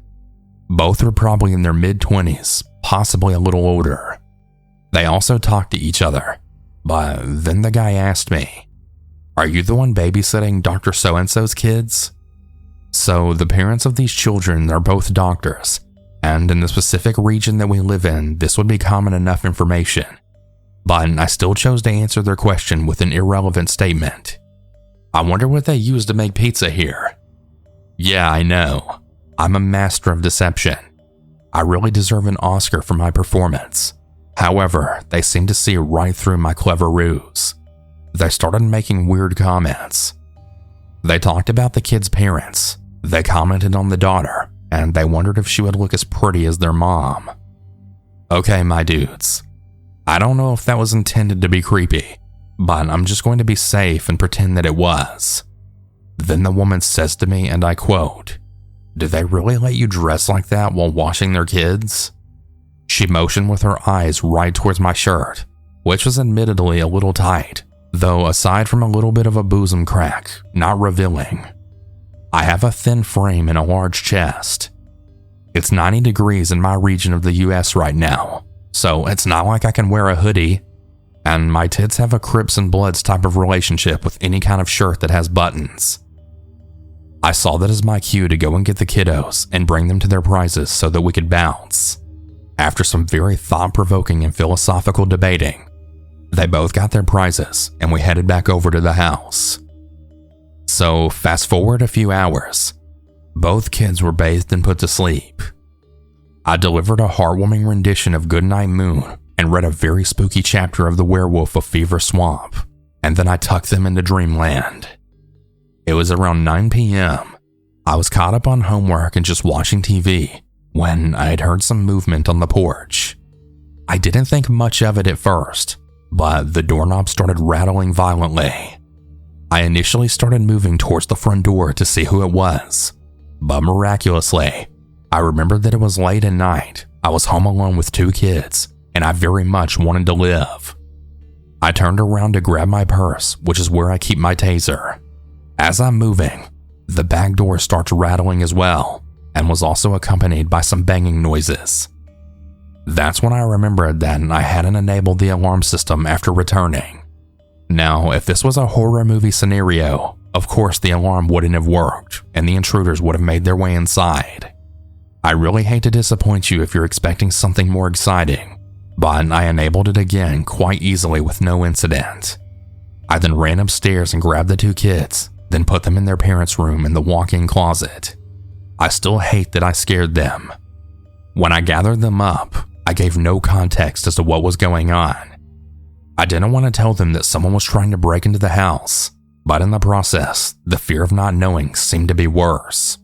Both were probably in their mid-20s, possibly a little older. They also talked to each other, but then the guy asked me, "Are you the one babysitting Dr. So-and-so's kids?" So the parents of these children are both doctors, and in the specific region that we live in, this would be common enough information. But I still chose to answer their question with an irrelevant statement. "I wonder what they use to make pizza here." Yeah, I know. I'm a master of deception. I really deserve an Oscar for my performance. However, they seemed to see right through my clever ruse. They started making weird comments. They talked about the kids' parents. They commented on the daughter, and they wondered if she would look as pretty as their mom. Okay, my dudes. I don't know if that was intended to be creepy, but I'm just going to be safe and pretend that it was. Then the woman says to me, and I quote, "Do they really let you dress like that while washing their kids?" She motioned with her eyes right towards my shirt, which was admittedly a little tight, though aside from a little bit of a bosom crack, not revealing. I have a thin frame and a large chest. It's 90 degrees in my region of the US right now, so it's not like I can wear a hoodie, and my tits have a Crips and Bloods type of relationship with any kind of shirt that has buttons. I saw that as my cue to go and get the kiddos and bring them to their prizes so that we could bounce. After some very thought-provoking and philosophical debating, they both got their prizes and we headed back over to the house. So fast forward a few hours, both kids were bathed and put to sleep. I delivered a heartwarming rendition of Goodnight Moon and read a very spooky chapter of The Werewolf of Fever Swamp, and then I tucked them into dreamland. It was around 9 p.m. I was caught up on homework and just watching TV when I had heard some movement on the porch. I didn't think much of it at first, but the doorknob started rattling violently. I initially started moving towards the front door to see who it was, but miraculously, I remembered that it was late at night, I was home alone with 2 kids, and I very much wanted to live. I turned around to grab my purse, which is where I keep my taser. As I'm moving, the back door starts rattling as well, and was also accompanied by some banging noises. That's when I remembered that I hadn't enabled the alarm system after returning. Now, if this was a horror movie scenario, of course the alarm wouldn't have worked, and the intruders would have made their way inside. I really hate to disappoint you if you're expecting something more exciting, but I enabled it again quite easily with no incident. I then ran upstairs and grabbed the 2 kids, then put them in their parents' room in the walk-in closet. I still hate that I scared them. When I gathered them up, I gave no context as to what was going on. I didn't want to tell them that someone was trying to break into the house, but in the process, the fear of not knowing seemed to be worse.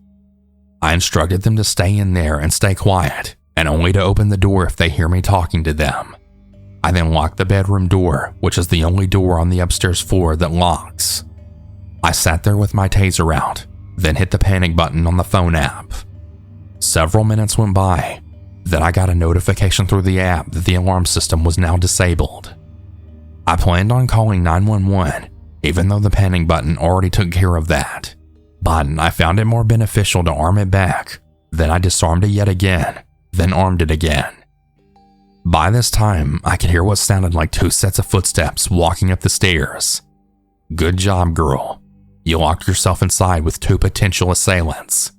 I instructed them to stay in there and stay quiet, and only to open the door if they hear me talking to them. I then locked the bedroom door, which is the only door on the upstairs floor that locks. I sat there with my taser out, then hit the panic button on the phone app. Several minutes went by, then I got a notification through the app that the alarm system was now disabled. I planned on calling 911, even though the panic button already took care of that, but I found it more beneficial to arm it back. Then I disarmed it yet again, then armed it again. By this time, I could hear what sounded like 2 sets of footsteps walking up the stairs. Good job, girl. You locked yourself inside with 2 potential assailants.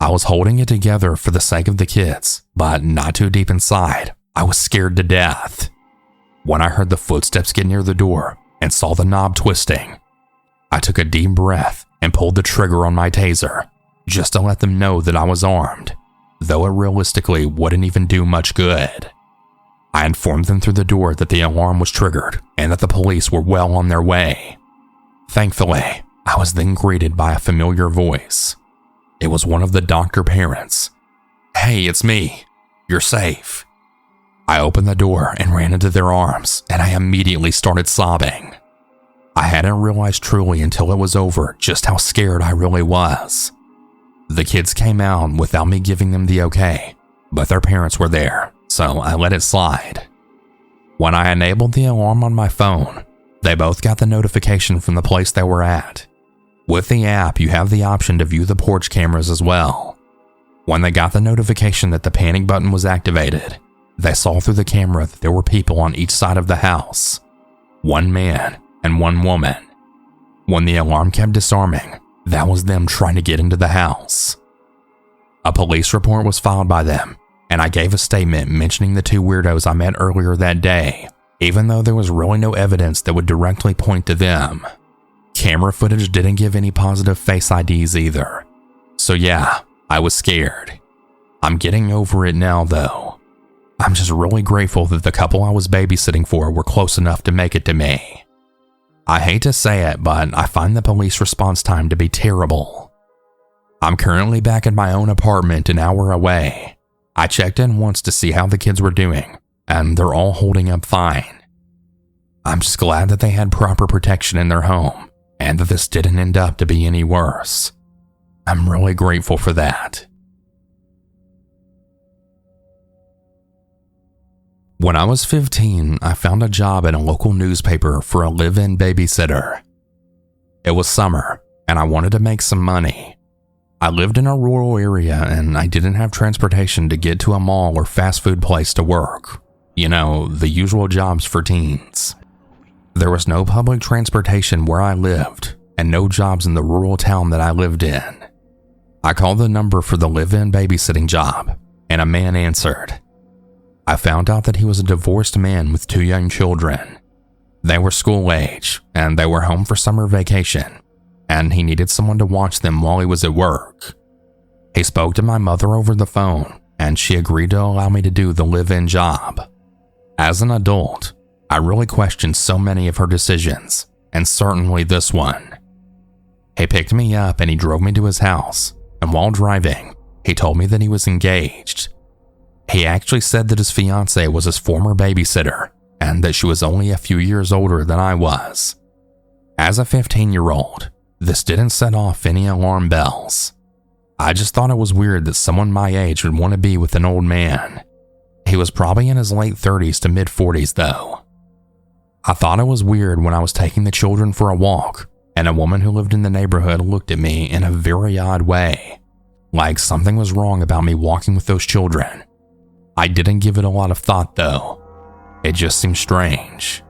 I was holding it together for the sake of the kids, but not too deep inside. I was scared to death. When I heard the footsteps get near the door and saw the knob twisting, I took a deep breath and pulled the trigger on my taser, just to let them know that I was armed, though it realistically wouldn't even do much good. I informed them through the door that the alarm was triggered and that the police were well on their way. Thankfully, I was then greeted by a familiar voice. It was one of the doctor parents. "Hey, it's me. You're safe." I opened the door and ran into their arms, and I immediately started sobbing. I hadn't realized truly until it was over just how scared I really was. The kids came out without me giving them the okay, but their parents were there, so I let it slide. When I enabled the alarm on my phone, they both got the notification from the place they were at. With the app, you have the option to view the porch cameras as well. When they got the notification that the panic button was activated, they saw through the camera that there were people on each side of the house. 1 man and 1 woman. When the alarm kept disarming, that was them trying to get into the house. A police report was filed by them, and I gave a statement mentioning the 2 weirdos I met earlier that day, even though there was really no evidence that would directly point to them. Camera footage didn't give any positive face IDs either. So yeah, I was scared. I'm getting over it now though. I'm just really grateful that the couple I was babysitting for were close enough to make it to me. I hate to say it, but I find the police response time to be terrible. I'm currently back in my own apartment an hour away. I checked in once to see how the kids were doing, and they're all holding up fine. I'm just glad that they had proper protection in their home, and that this didn't end up to be any worse. I'm really grateful for that. When I was 15, I found a job at a local newspaper for a live-in babysitter. It was summer, and I wanted to make some money. I lived in a rural area, and I didn't have transportation to get to a mall or fast food place to work. You know, the usual jobs for teens. There was no public transportation where I lived, and no jobs in the rural town that I lived in. I called the number for the live-in babysitting job, and a man answered. I found out that he was a divorced man with 2 young children. They were school age, and they were home for summer vacation, and he needed someone to watch them while he was at work. He spoke to my mother over the phone, and she agreed to allow me to do the live-in job. As an adult, I really questioned so many of her decisions, and certainly this one. He picked me up and he drove me to his house, and while driving, he told me that he was engaged. He actually said that his fiancée was his former babysitter, and that she was only a few years older than I was. As a 15-year-old, this didn't set off any alarm bells. I just thought it was weird that someone my age would want to be with an old man. He was probably in his late 30s to mid-40s though. I thought it was weird when I was taking the children for a walk, and a woman who lived in the neighborhood looked at me in a very odd way, like something was wrong about me walking with those children. I didn't give it a lot of thought though. It just seemed strange.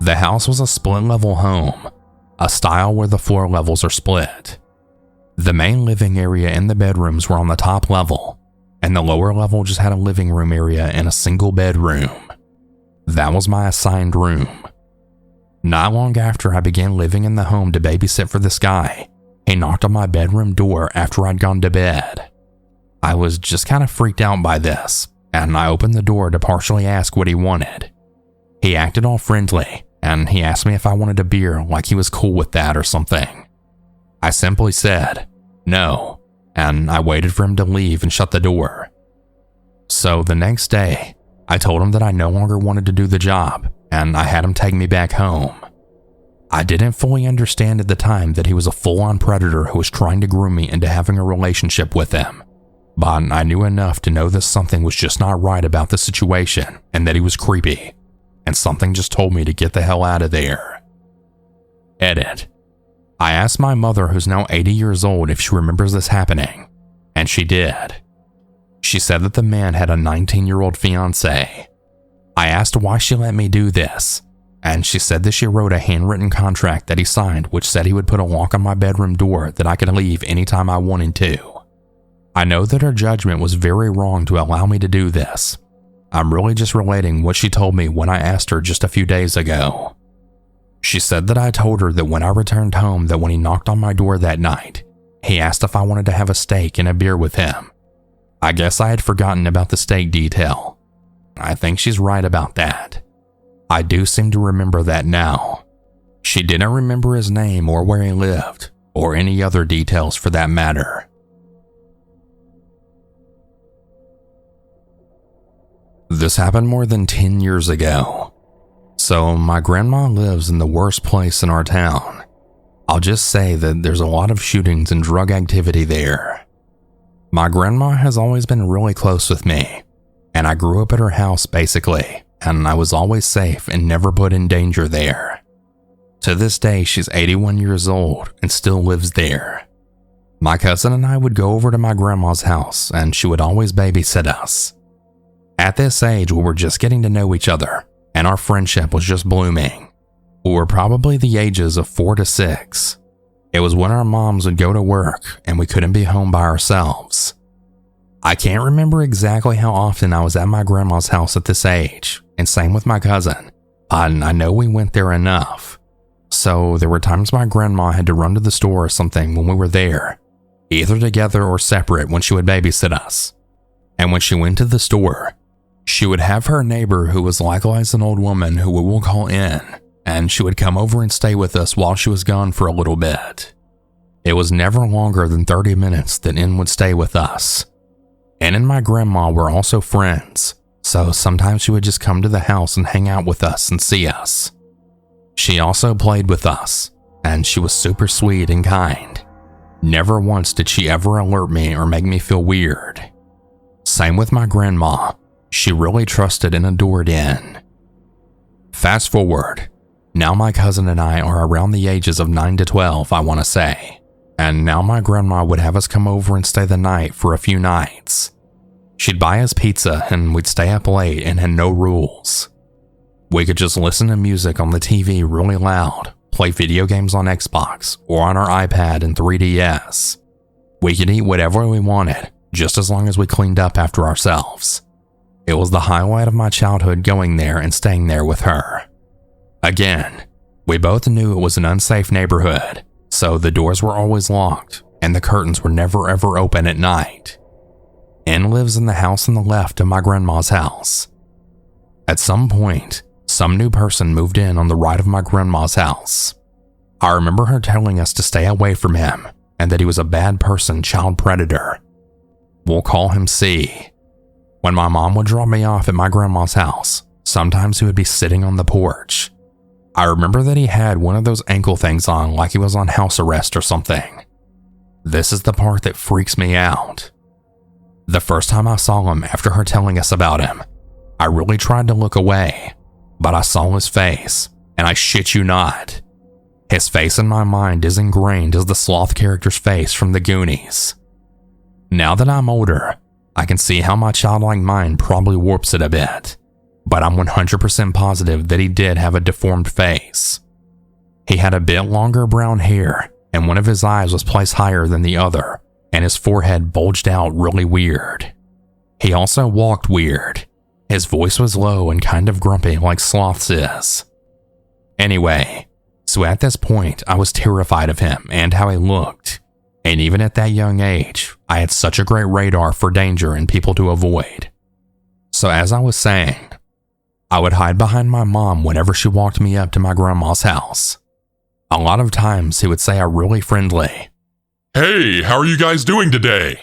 The house was a split-level home, a style where the floor levels are split. The main living area and the bedrooms were on the top level, and the lower level just had a living room area and a single bedroom. That was my assigned room. Not long after I began living in the home to babysit for this guy, he knocked on my bedroom door after I'd gone to bed. I was just kind of freaked out by this, and I opened the door to partially ask what he wanted. He acted all friendly, and he asked me if I wanted a beer, like he was cool with that or something. I simply said, no, and I waited for him to leave and shut the door. So the next day, I told him that I no longer wanted to do the job, and I had him take me back home. I didn't fully understand at the time that he was a full-on predator who was trying to groom me into having a relationship with him, but I knew enough to know that something was just not right about the situation and that he was creepy, and something just told me to get the hell out of there. Edit. I asked my mother, who's now 80 years old, if she remembers this happening, and she did. She said that the man had a 19-year-old fiancée. I asked why she let me do this, and she said that she wrote a handwritten contract that he signed which said he would put a lock on my bedroom door that I could leave anytime I wanted to. I know that her judgment was very wrong to allow me to do this. I'm really just relating what she told me when I asked her just a few days ago. She said that I told her that when I returned home that when he knocked on my door that night, he asked if I wanted to have a steak and a beer with him. I guess I had forgotten about the steak detail. I think she's right about that. I do seem to remember that now. She didn't remember his name or where he lived, or any other details for that matter. This happened more than 10 years ago. So my grandma lives in the worst place in our town. I'll just say that there's a lot of shootings and drug activity there. My grandma has always been really close with me, and I grew up at her house basically, and I was always safe and never put in danger there. To this day, she's 81 years old and still lives there. My cousin and I would go over to my grandma's house, and she would always babysit us. At this age, we were just getting to know each other, and our friendship was just blooming. We were probably the ages of 4 to 6. It was when our moms would go to work and we couldn't be home by ourselves. I can't remember exactly how often I was at my grandma's house at this age, and same with my cousin, but I know we went there enough. So there were times my grandma had to run to the store or something when we were there, either together or separate when she would babysit us. And when she went to the store, she would have her neighbor, who was likewise an old woman who we will call in, and she would come over and stay with us while she was gone for a little bit. It was never longer than 30 minutes that In would stay with us. In and my grandma were also friends, so sometimes she would just come to the house and hang out with us and see us. She also played with us, and she was super sweet and kind. Never once did she ever alert me or make me feel weird. Same with my grandma. She really trusted and adored In. Fast forward. Now my cousin and I are around the ages of 9 to 12, I want to say. And now my grandma would have us come over and stay the night for a few nights. She'd buy us pizza and we'd stay up late and had no rules. We could just listen to music on the TV really loud, play video games on Xbox or on our iPad and 3DS. We could eat whatever we wanted, just as long as we cleaned up after ourselves. It was the highlight of my childhood going there and staying there with her. Again, we both knew it was an unsafe neighborhood, so the doors were always locked and the curtains were never ever open at night. In lives in the house on the left of my grandma's house. At some point, some new person moved in on the right of my grandma's house. I remember her telling us to stay away from him and that he was a bad person child predator. We'll call him C. When my mom would drop me off at my grandma's house, sometimes he would be sitting on the porch. I remember that he had one of those ankle things on like he was on house arrest or something. This is the part that freaks me out. The first time I saw him after her telling us about him, I really tried to look away, but I saw his face, and I shit you not. His face in my mind is ingrained as the sloth character's face from the Goonies. Now that I'm older, I can see how my childlike mind probably warps it a bit, but I'm 100% positive that he did have a deformed face. He had a bit longer brown hair, and one of his eyes was placed higher than the other, and his forehead bulged out really weird. He also walked weird. His voice was low and kind of grumpy like sloths is. Anyway, so at this point I was terrified of him and how he looked, and even at that young age, I had such a great radar for danger and people to avoid. So as I was saying, I would hide behind my mom whenever she walked me up to my grandma's house. A lot of times he would say a really friendly, "Hey, how are you guys doing today?"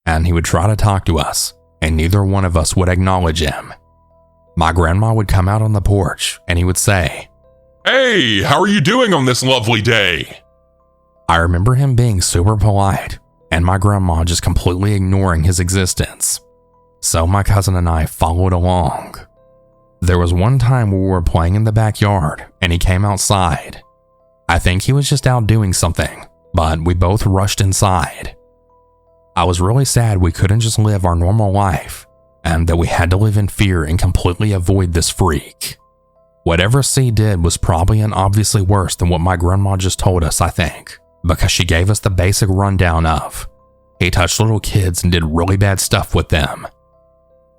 and he would try to talk to us, and neither one of us would acknowledge him. My grandma would come out on the porch and he would say, "Hey, how are you doing on this lovely day?" I remember him being super polite and my grandma just completely ignoring his existence. So my cousin and I followed along. There was one time we were playing in the backyard and he came outside. I think he was just out doing something, but we both rushed inside. I was really sad we couldn't just live our normal life and that we had to live in fear and completely avoid this freak. Whatever C did was probably and obviously worse than what my grandma just told us, I think, because she gave us the basic rundown of, he touched little kids and did really bad stuff with them.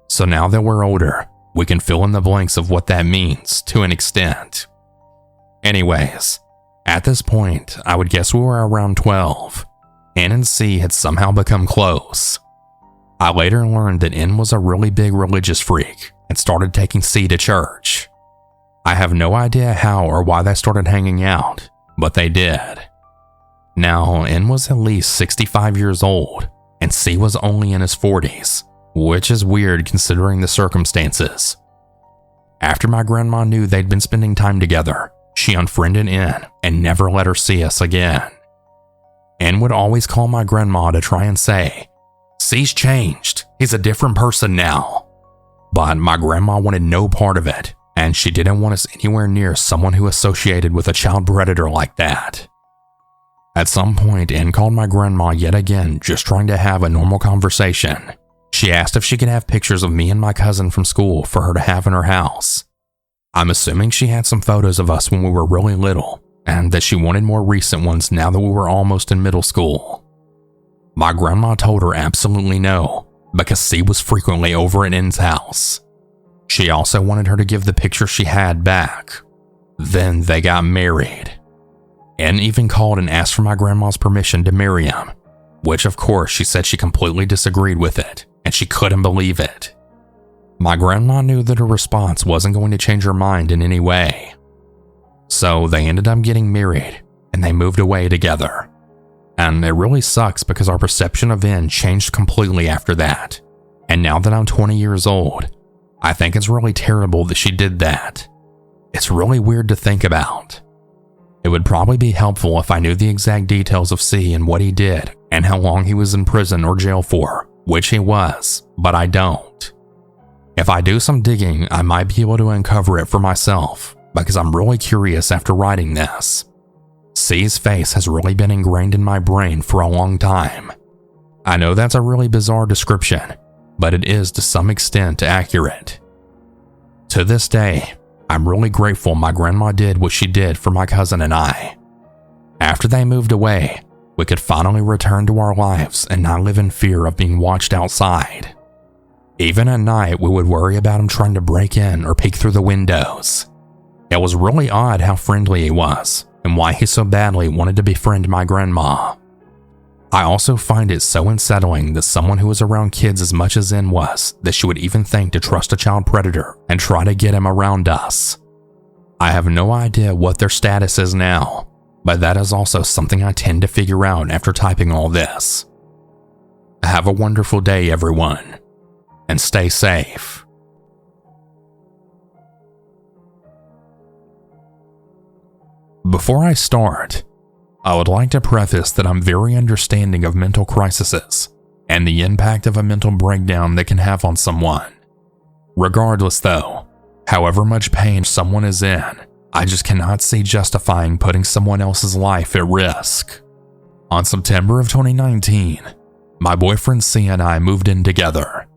So now that we're older, we can fill in the blanks of what that means to an extent. Anyways, at this point, I would guess we were around 12. N and C had somehow become close. I later learned that N was a really big religious freak and started taking C to church. I have no idea how or why they started hanging out, but they did. Now, N was at least 65 years old, and C was only in his 40s, which is weird considering the circumstances. After my grandma knew they'd been spending time together, she unfriended N and never let her see us again. N would always call my grandma to try and say, "C's changed, he's a different person now." But my grandma wanted no part of it, and she didn't want us anywhere near someone who associated with a child predator like that. At some point, N called my grandma yet again, just trying to have a normal conversation. She asked if she could have pictures of me and my cousin from school for her to have in her house. I'm assuming she had some photos of us when we were really little, and that she wanted more recent ones now that we were almost in middle school. My grandma told her absolutely no, because C was frequently over at N's house. She also wanted her to give the picture she had back. Then they got married. N even called and asked for my grandma's permission to marry him, which of course she said she completely disagreed with it, and she couldn't believe it. My grandma knew that her response wasn't going to change her mind in any way. So they ended up getting married, and they moved away together. And it really sucks because our perception of N changed completely after that. And now that I'm 20 years old, I think it's really terrible that she did that. It's really weird to think about. It would probably be helpful if I knew the exact details of C and what he did and how long he was in prison or jail for, which he was, but I don't. If I do some digging, I might be able to uncover it for myself, because I'm really curious after writing this. C's face has really been ingrained in my brain for a long time. I know that's a really bizarre description, but it is to some extent accurate. To this day, I'm really grateful my grandma did what she did for my cousin and I. After they moved away, we could finally return to our lives and not live in fear of being watched outside. Even at night, we would worry about him trying to break in or peek through the windows. It was really odd how friendly he was and why he so badly wanted to befriend my grandma. I also find it so unsettling that someone who was around kids as much as N was that she would even think to trust a child predator and try to get him around us. I have no idea what their status is now, but that is also something I tend to figure out after typing all this. Have a wonderful day, everyone, and stay safe. Before I start, I would like to preface that I'm very understanding of mental crises and the impact of a mental breakdown that can have on someone. Regardless though, however much pain someone is in, I just cannot see justifying putting someone else's life at risk. On September of 2019, my boyfriend C and I moved in together.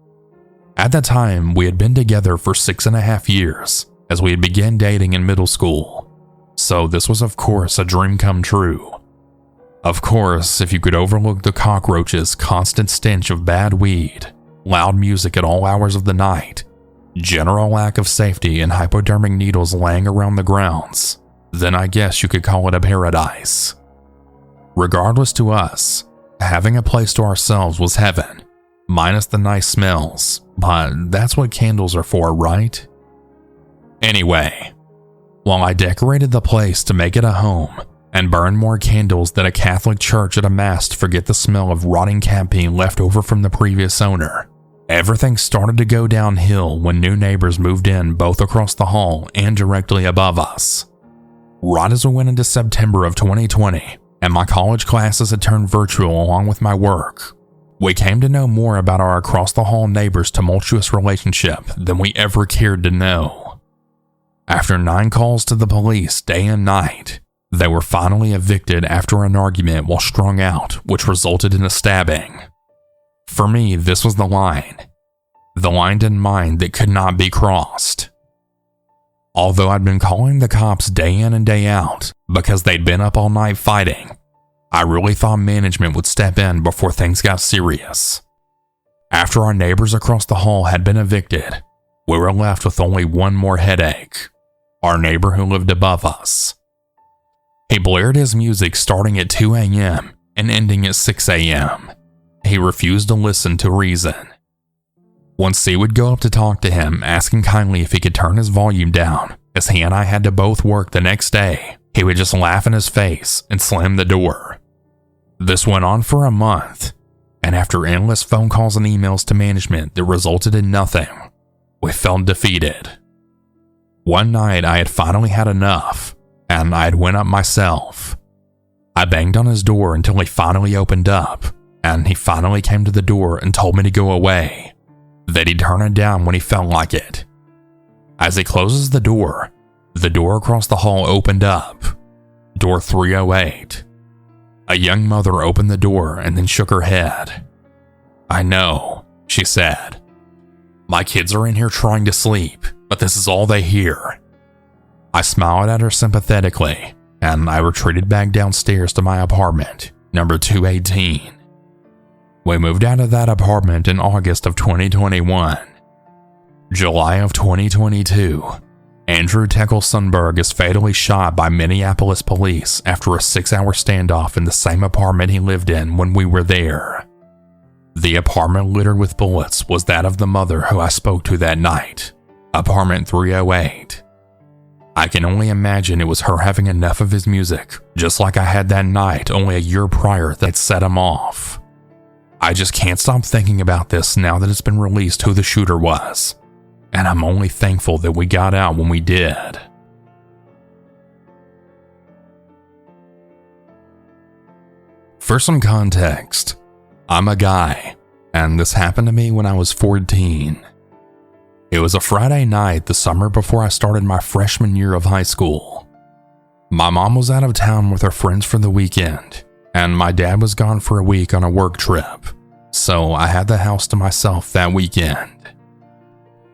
At the time, we had been together for 6.5 years, as we had begun dating in middle school. So this was of course a dream come true. Of course, if you could overlook the cockroaches' constant stench of bad weed, loud music at all hours of the night, general lack of safety and hypodermic needles laying around the grounds, then I guess you could call it a paradise. Regardless to us, having a place to ourselves was heaven, minus the nice smells, but that's what candles are for, right? Anyway, while I decorated the place to make it a home and burned more candles than a Catholic church at a mass to forget the smell of rotting camping left over from the previous owner, Everything started to go downhill when new neighbors moved in both across the hall and directly above us. Right as we went into September of 2020, and my college classes had turned virtual along with my work, we came to know more about our across-the-hall neighbors' tumultuous relationship than we ever cared to know. After 9 calls to the police day and night, they were finally evicted after an argument while strung out, which resulted in a stabbing. For me, this was the line in mind that could not be crossed. Although I'd been calling the cops day in and day out because they'd been up all night fighting, I really thought management would step in before things got serious. After our neighbors across the hall had been evicted, we were left with only one more headache: our neighbor who lived above us. He blared his music starting at 2 a.m. and ending at 6 a.m. He refused to listen to reason. Once C would go up to talk to him, asking kindly if he could turn his volume down, as he and I had to both work the next day, he would just laugh in his face and slam the door. This went on for a month, and after endless phone calls and emails to management that resulted in nothing, we felt defeated. One night I had finally had enough, and I had went up myself. I banged on his door until he finally opened up, and he finally came to the door and told me to go away, that he'd turn it down when he felt like it. As he closes the door across the hall opened up. Door 308. A young mother opened the door and then shook her head. "I know," she said. "My kids are in here trying to sleep, but this is all they hear." I smiled at her sympathetically, and I retreated back downstairs to my apartment, number 218. We moved out of that apartment in August of 2021. July of 2022, Andrew Teckle-Sundberg is fatally shot by Minneapolis police after a 6-hour standoff in the same apartment he lived in when we were there. The apartment littered with bullets was that of the mother who I spoke to that night, apartment 308. I can only imagine it was her having enough of his music, just like I had that night only a year prior that set him off. I just can't stop thinking about this now that it's been released who the shooter was, and I'm only thankful that we got out when we did. For some context, I'm a guy, and this happened to me when I was 14. It was a Friday night the summer before I started my freshman year of high school. My mom was out of town with her friends for the weekend, and my dad was gone for a week on a work trip, so I had the house to myself that weekend.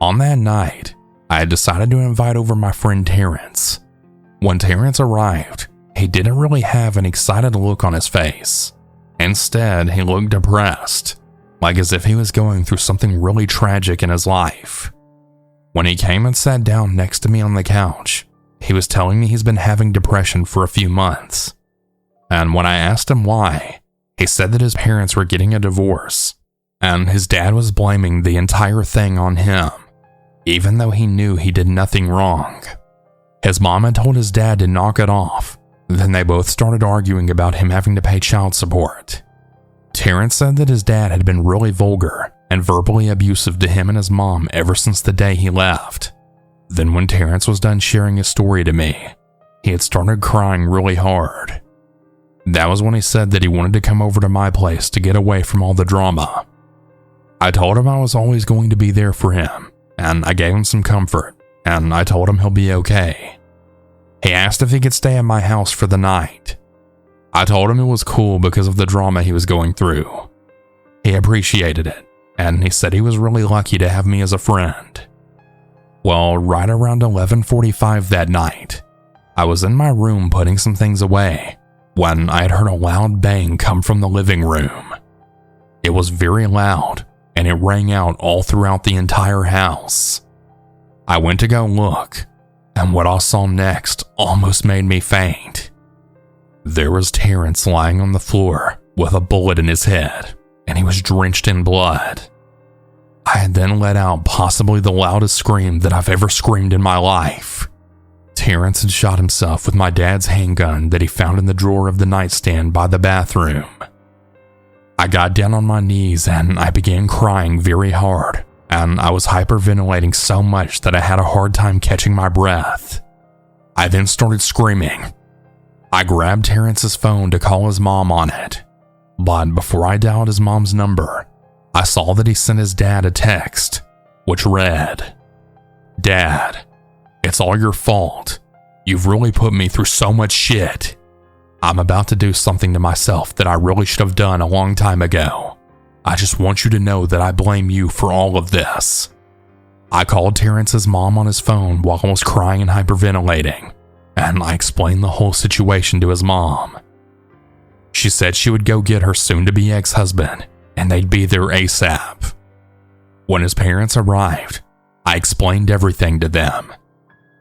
On that night, I had decided to invite over my friend Terrence. When Terrence arrived, he didn't really have an excited look on his face. Instead, he looked depressed, like as if he was going through something really tragic in his life. When he came and sat down next to me on the couch, he was telling me he's been having depression for a few months. And when I asked him why, he said that his parents were getting a divorce, and his dad was blaming the entire thing on him, even though he knew he did nothing wrong. His mom had told his dad to knock it off, then they both started arguing about him having to pay child support. Terrence said that his dad had been really vulgar and verbally abusive to him and his mom ever since the day he left. Then when Terrence was done sharing his story to me, he had started crying really hard. That was when he said that he wanted to come over to my place to get away from all the drama. I told him I was always going to be there for him, and I gave him some comfort, and I told him he'll be okay. He asked if he could stay at my house for the night. I told him it was cool because of the drama he was going through. He appreciated it, and he said he was really lucky to have me as a friend. Well, right around 11:45 that night, I was in my room putting some things away when I had heard a loud bang come from the living room. It was very loud, and it rang out all throughout the entire house. I went to go look, and what I saw next almost made me faint. There was Terrence lying on the floor with a bullet in his head, and he was drenched in blood. I had then let out possibly the loudest scream that I've ever screamed in my life. Terrence had shot himself with my dad's handgun that he found in the drawer of the nightstand by the bathroom. I got down on my knees and I began crying very hard, and I was hyperventilating so much that I had a hard time catching my breath. I then started screaming. I grabbed Terrence's phone to call his mom on it, but before I dialed his mom's number, I saw that he sent his dad a text, which read, "Dad, it's all your fault. You've really put me through so much shit. I'm about to do something to myself that I really should have done a long time ago. I just want you to know that I blame you for all of this." I called Terrence's mom on his phone while I was crying and hyperventilating, and I explained the whole situation to his mom. She said she would go get her soon-to-be ex-husband, and they'd be there ASAP. When his parents arrived, I explained everything to them.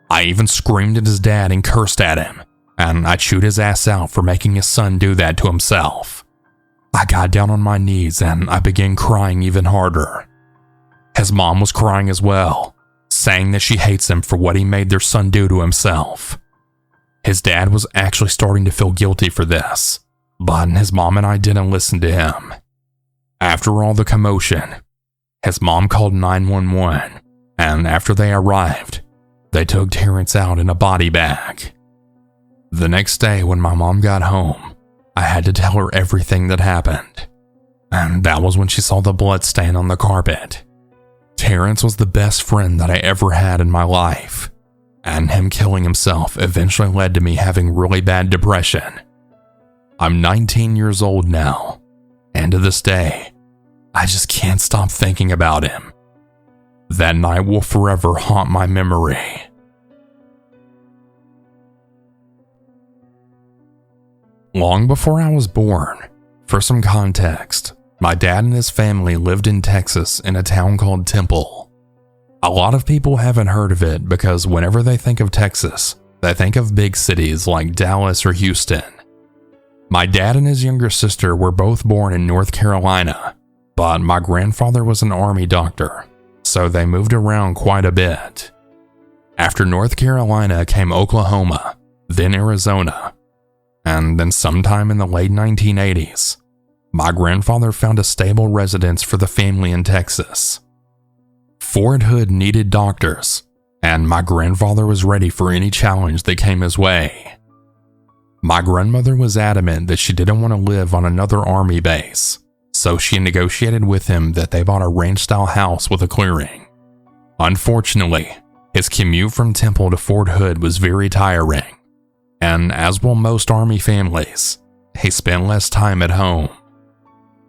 I even screamed at his dad and cursed at him, and I chewed his ass out for making his son do that to himself. I got down on my knees and I began crying even harder. His mom was crying as well, saying that she hates him for what he made their son do to himself. His dad was actually starting to feel guilty for this, but his mom and I didn't listen to him. After all the commotion, his mom called 911, and after they arrived, they took Terrence out in a body bag. The next day when my mom got home, I had to tell her everything that happened, and that was when she saw the blood stain on the carpet. Terrence was the best friend that I ever had in my life, and him killing himself eventually led to me having really bad depression. I'm 19 years old now, and to this day, I just can't stop thinking about him. That night will forever haunt my memory. Long before I was born, for some context, my dad and his family lived in Texas in a town called Temple. A lot of people haven't heard of it because whenever they think of Texas, they think of big cities like Dallas or Houston. My dad and his younger sister were both born in North Carolina, but my grandfather was an army doctor, so they moved around quite a bit. After North Carolina came Oklahoma, then Arizona, and then sometime in the late 1980s, my grandfather found a stable residence for the family in Texas. Fort Hood needed doctors, and my grandfather was ready for any challenge that came his way. My grandmother was adamant that she didn't want to live on another army base, so she negotiated with him that they bought a ranch-style house with a clearing. Unfortunately, his commute from Temple to Fort Hood was very tiring, and as will most army families, he spent less time at home.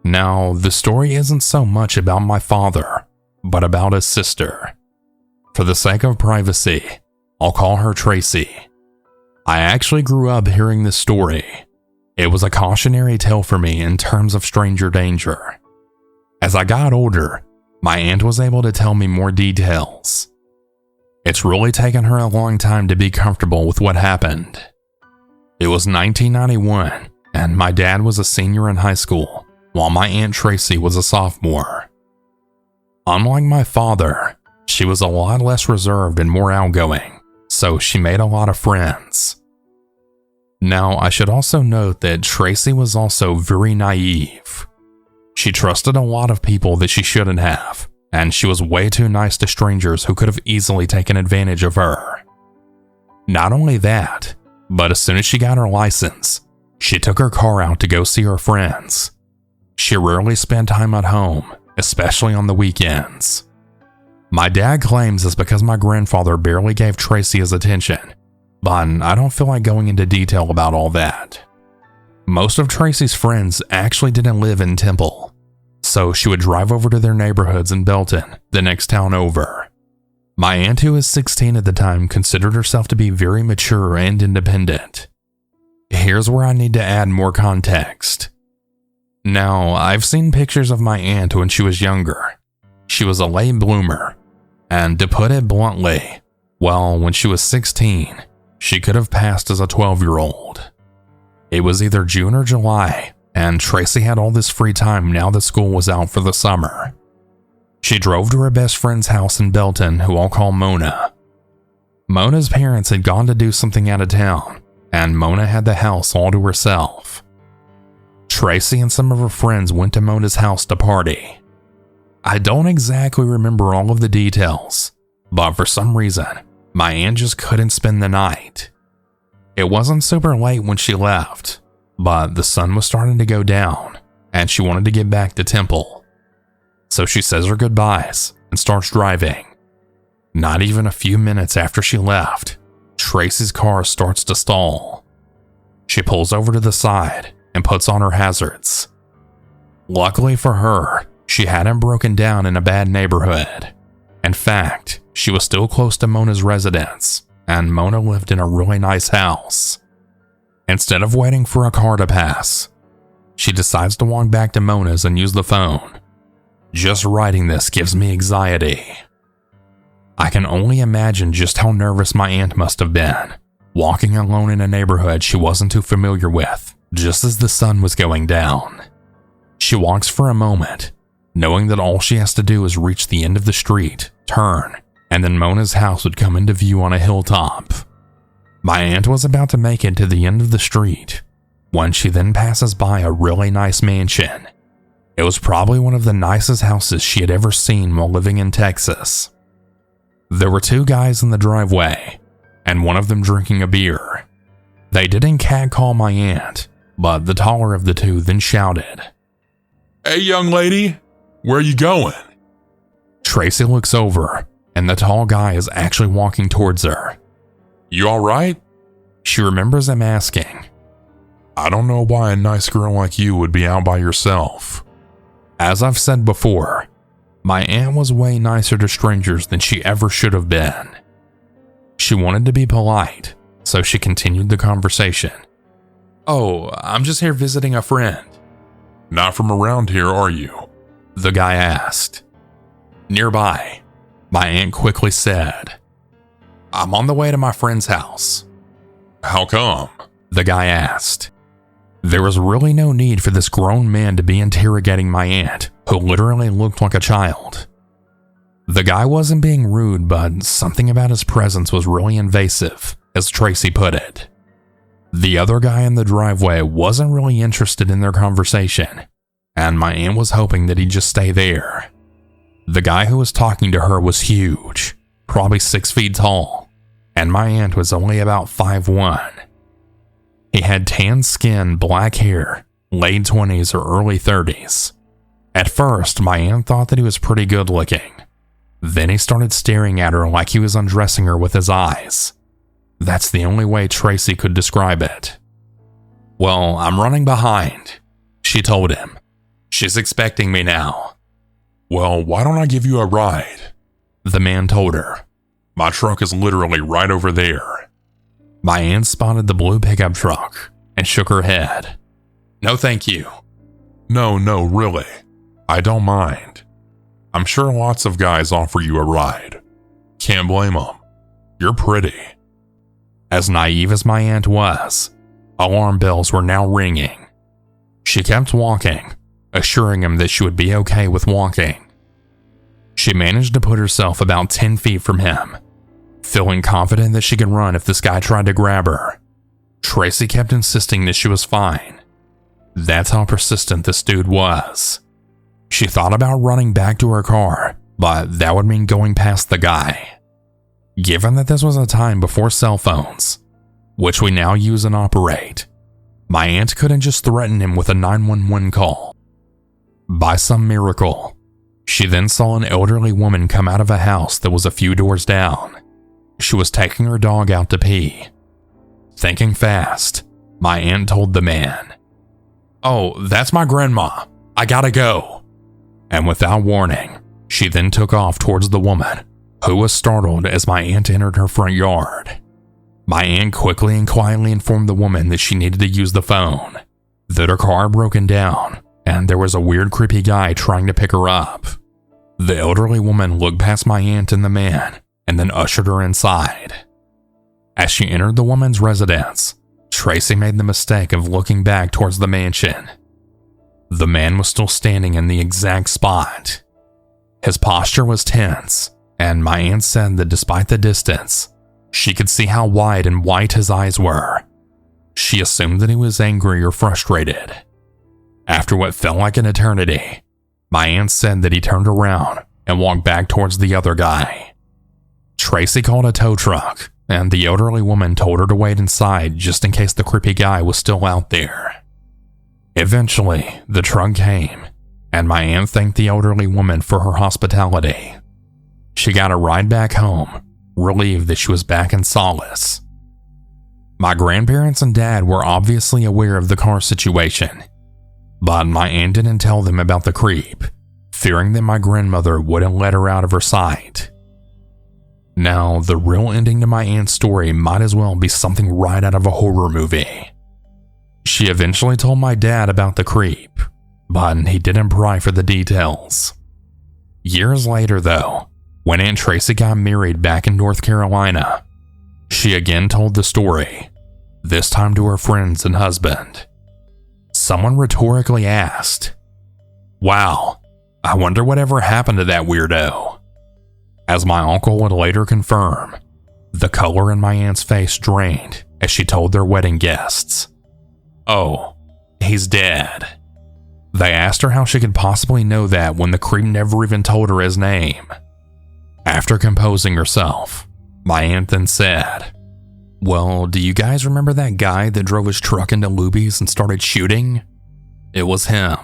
Now, the story isn't so much about my father, but about his sister. For the sake of privacy, I'll call her Tracy. I actually grew up hearing this story. It was a cautionary tale for me in terms of stranger danger. As I got older, my aunt was able to tell me more details. It's really taken her a long time to be comfortable with what happened. It was 1991, and my dad was a senior in high school, while my Aunt Tracy was a sophomore. Unlike my father, she was a lot less reserved and more outgoing, so she made a lot of friends. Now, I should also note that Tracy was also very naive. She trusted a lot of people that she shouldn't have, and she was way too nice to strangers who could have easily taken advantage of her. Not only that, but as soon as she got her license, she took her car out to go see her friends. She rarely spent time at home, especially on the weekends. My dad claims it's because my grandfather barely gave Tracy his attention, but I don't feel like going into detail about all that. Most of Tracy's friends actually didn't live in Temple, so she would drive over to their neighborhoods in Belton, the next town over. My aunt, who was 16 at the time, considered herself to be very mature and independent. Here's where I need to add more context. Now, I've seen pictures of my aunt when she was younger. She was a late bloomer, and to put it bluntly, well, when she was 16, she could have passed as a 12-year-old. It was either June or July, and Tracy had all this free time now that school was out for the summer. She drove to her best friend's house in Belton, who I'll call Mona. Mona's parents had gone to do something out of town, and Mona had the house all to herself. Tracy and some of her friends went to Mona's house to party. I don't exactly remember all of the details, but for some reason, my aunt just couldn't spend the night. It wasn't super late when she left, but the sun was starting to go down, and she wanted to get back to Temple. So she says her goodbyes and starts driving. Not even a few minutes after she left, Tracy's car starts to stall. She pulls over to the side and puts on her hazards. Luckily for her, she hadn't broken down in a bad neighborhood. In fact, she was still close to Mona's residence, and Mona lived in a really nice house. Instead of waiting for a car to pass, she decides to walk back to Mona's and use the phone. Just writing this gives me anxiety. I can only imagine just how nervous my aunt must have been, walking alone in a neighborhood she wasn't too familiar with, just as the sun was going down. She walks for a moment, knowing that all she has to do is reach the end of the street, turn, and then Mona's house would come into view on a hilltop. My aunt was about to make it to the end of the street when she then passes by a really nice mansion. It was probably one of the nicest houses she had ever seen while living in Texas. There were two guys in the driveway, and one of them drinking a beer. They didn't catcall my aunt, but the taller of the two then shouted, "Hey, young lady, where are you going?" Tracy looks over, and the tall guy is actually walking towards her. "You all right?" She remembers him asking. "I don't know why a nice girl like you would be out by yourself." As I've said before, my aunt was way nicer to strangers than she ever should have been. She wanted to be polite, so she continued the conversation. "Oh, I'm just here visiting a friend." "Not from around here, are you?" the guy asked. "Nearby," my aunt quickly said. "I'm on the way to my friend's house." "How come?" the guy asked. There was really no need for this grown man to be interrogating my aunt, who literally looked like a child. The guy wasn't being rude, but something about his presence was really invasive, as Tracy put it. The other guy in the driveway wasn't really interested in their conversation, and my aunt was hoping that he'd just stay there. The guy who was talking to her was huge, probably 6 feet tall, and my aunt was only about 5'1". He had tan skin, black hair, late 20s or early 30s. At first, my aunt thought that he was pretty good looking. Then he started staring at her like he was undressing her with his eyes. That's the only way Tracy could describe it. "Well, I'm running behind," she told him. "She's expecting me now." "Well, why don't I give you a ride?" the man told her. "My truck is literally right over there." My aunt spotted the blue pickup truck and shook her head. "No, thank you." No, really. I don't mind. I'm sure lots of guys offer you a ride. Can't blame them. You're pretty." As naive as my aunt was, alarm bells were now ringing. She kept walking, assuring him that she would be okay with walking. She managed to put herself about 10 feet from him, feeling confident that she could run if this guy tried to grab her. Tracy kept insisting that she was fine. That's how persistent this dude was. She thought about running back to her car, but that would mean going past the guy. Given that this was a time before cell phones, which we now use and operate, my aunt couldn't just threaten him with a 911 call. By some miracle, she then saw an elderly woman come out of a house that was a few doors down. She was taking her dog out to pee. Thinking fast, my aunt told the man, "Oh, that's my grandma. I gotta go." And without warning, she then took off towards the woman, who was startled as my aunt entered her front yard. My aunt quickly and quietly informed the woman that she needed to use the phone, that her car had broken down, and there was a weird creepy guy trying to pick her up. The elderly woman looked past my aunt and the man, and then ushered her inside. As she entered the woman's residence, Tracy made the mistake of looking back towards the mansion. The man was still standing in the exact spot. His posture was tense, and my aunt said that despite the distance, she could see how wide and white his eyes were. She assumed that he was angry or frustrated. After what felt like an eternity, my aunt said that he turned around and walked back towards the other guy. Tracy called a tow truck, and the elderly woman told her to wait inside just in case the creepy guy was still out there. Eventually, the truck came, and my aunt thanked the elderly woman for her hospitality. She got a ride back home, relieved that she was back in solace. My grandparents and dad were obviously aware of the car situation, but my aunt didn't tell them about the creep, fearing that my grandmother wouldn't let her out of her sight. Now, the real ending to my aunt's story might as well be something right out of a horror movie. She eventually told my dad about the creep, but he didn't pry for the details. Years later, though, when Aunt Tracy got married back in North Carolina, she again told the story, this time to her friends and husband. Someone rhetorically asked, "Wow, I wonder whatever happened to that weirdo." As my uncle would later confirm, the color in my aunt's face drained as she told their wedding guests, "Oh, he's dead." They asked her how she could possibly know that when the creep never even told her his name. After composing herself, my aunt then said, "Well, do you guys remember that guy that drove his truck into Luby's and started shooting? It was him.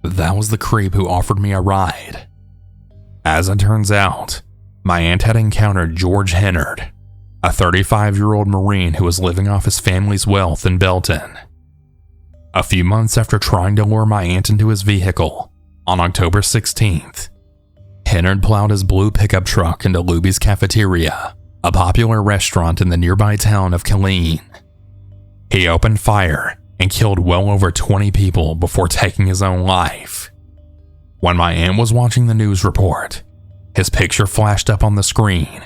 That was the creep who offered me a ride." As it turns out, my aunt had encountered George Hennard, a 35-year-old Marine who was living off his family's wealth in Belton. A few months after trying to lure my aunt into his vehicle, on October 16th, Hennard plowed his blue pickup truck into Luby's Cafeteria, a popular restaurant in the nearby town of Killeen. He opened fire and killed well over 20 people before taking his own life. When my aunt was watching the news report, his picture flashed up on the screen,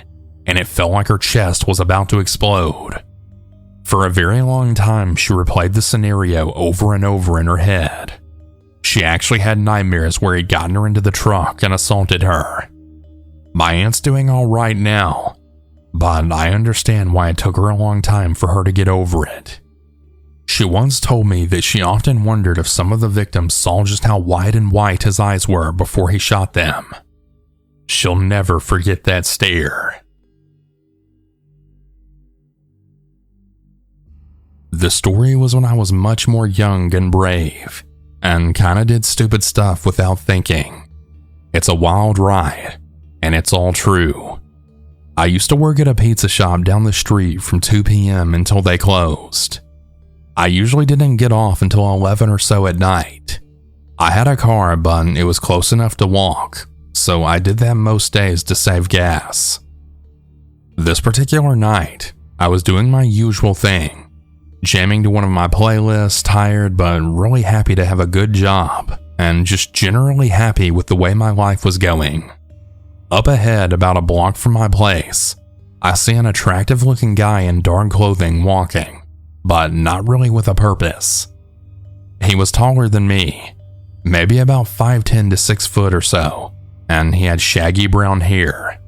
and it felt like her chest was about to explode. For a very long time, she replayed the scenario over and over in her head. She actually had nightmares where he'd gotten her into the truck and assaulted her. My aunt's doing all right now, but I understand why it took her a long time for her to get over it. She once told me that she often wondered if some of the victims saw just how wide and white his eyes were before he shot them. She'll never forget that stare. The story was when I was much more young and brave, and kinda did stupid stuff without thinking. It's a wild ride, and it's all true. I used to work at a pizza shop down the street from 2 p.m. until they closed. I usually didn't get off until 11 or so at night. I had a car, but it was close enough to walk, so I did that most days to save gas. This particular night, I was doing my usual thing, jamming to one of my playlists, tired but really happy to have a good job, and just generally happy with the way my life was going. Up ahead, about a block from my place, I see an attractive-looking guy in dark clothing walking, but not really with a purpose. He was taller than me, maybe about 5'10" to 6 foot or so, and he had shaggy brown hair.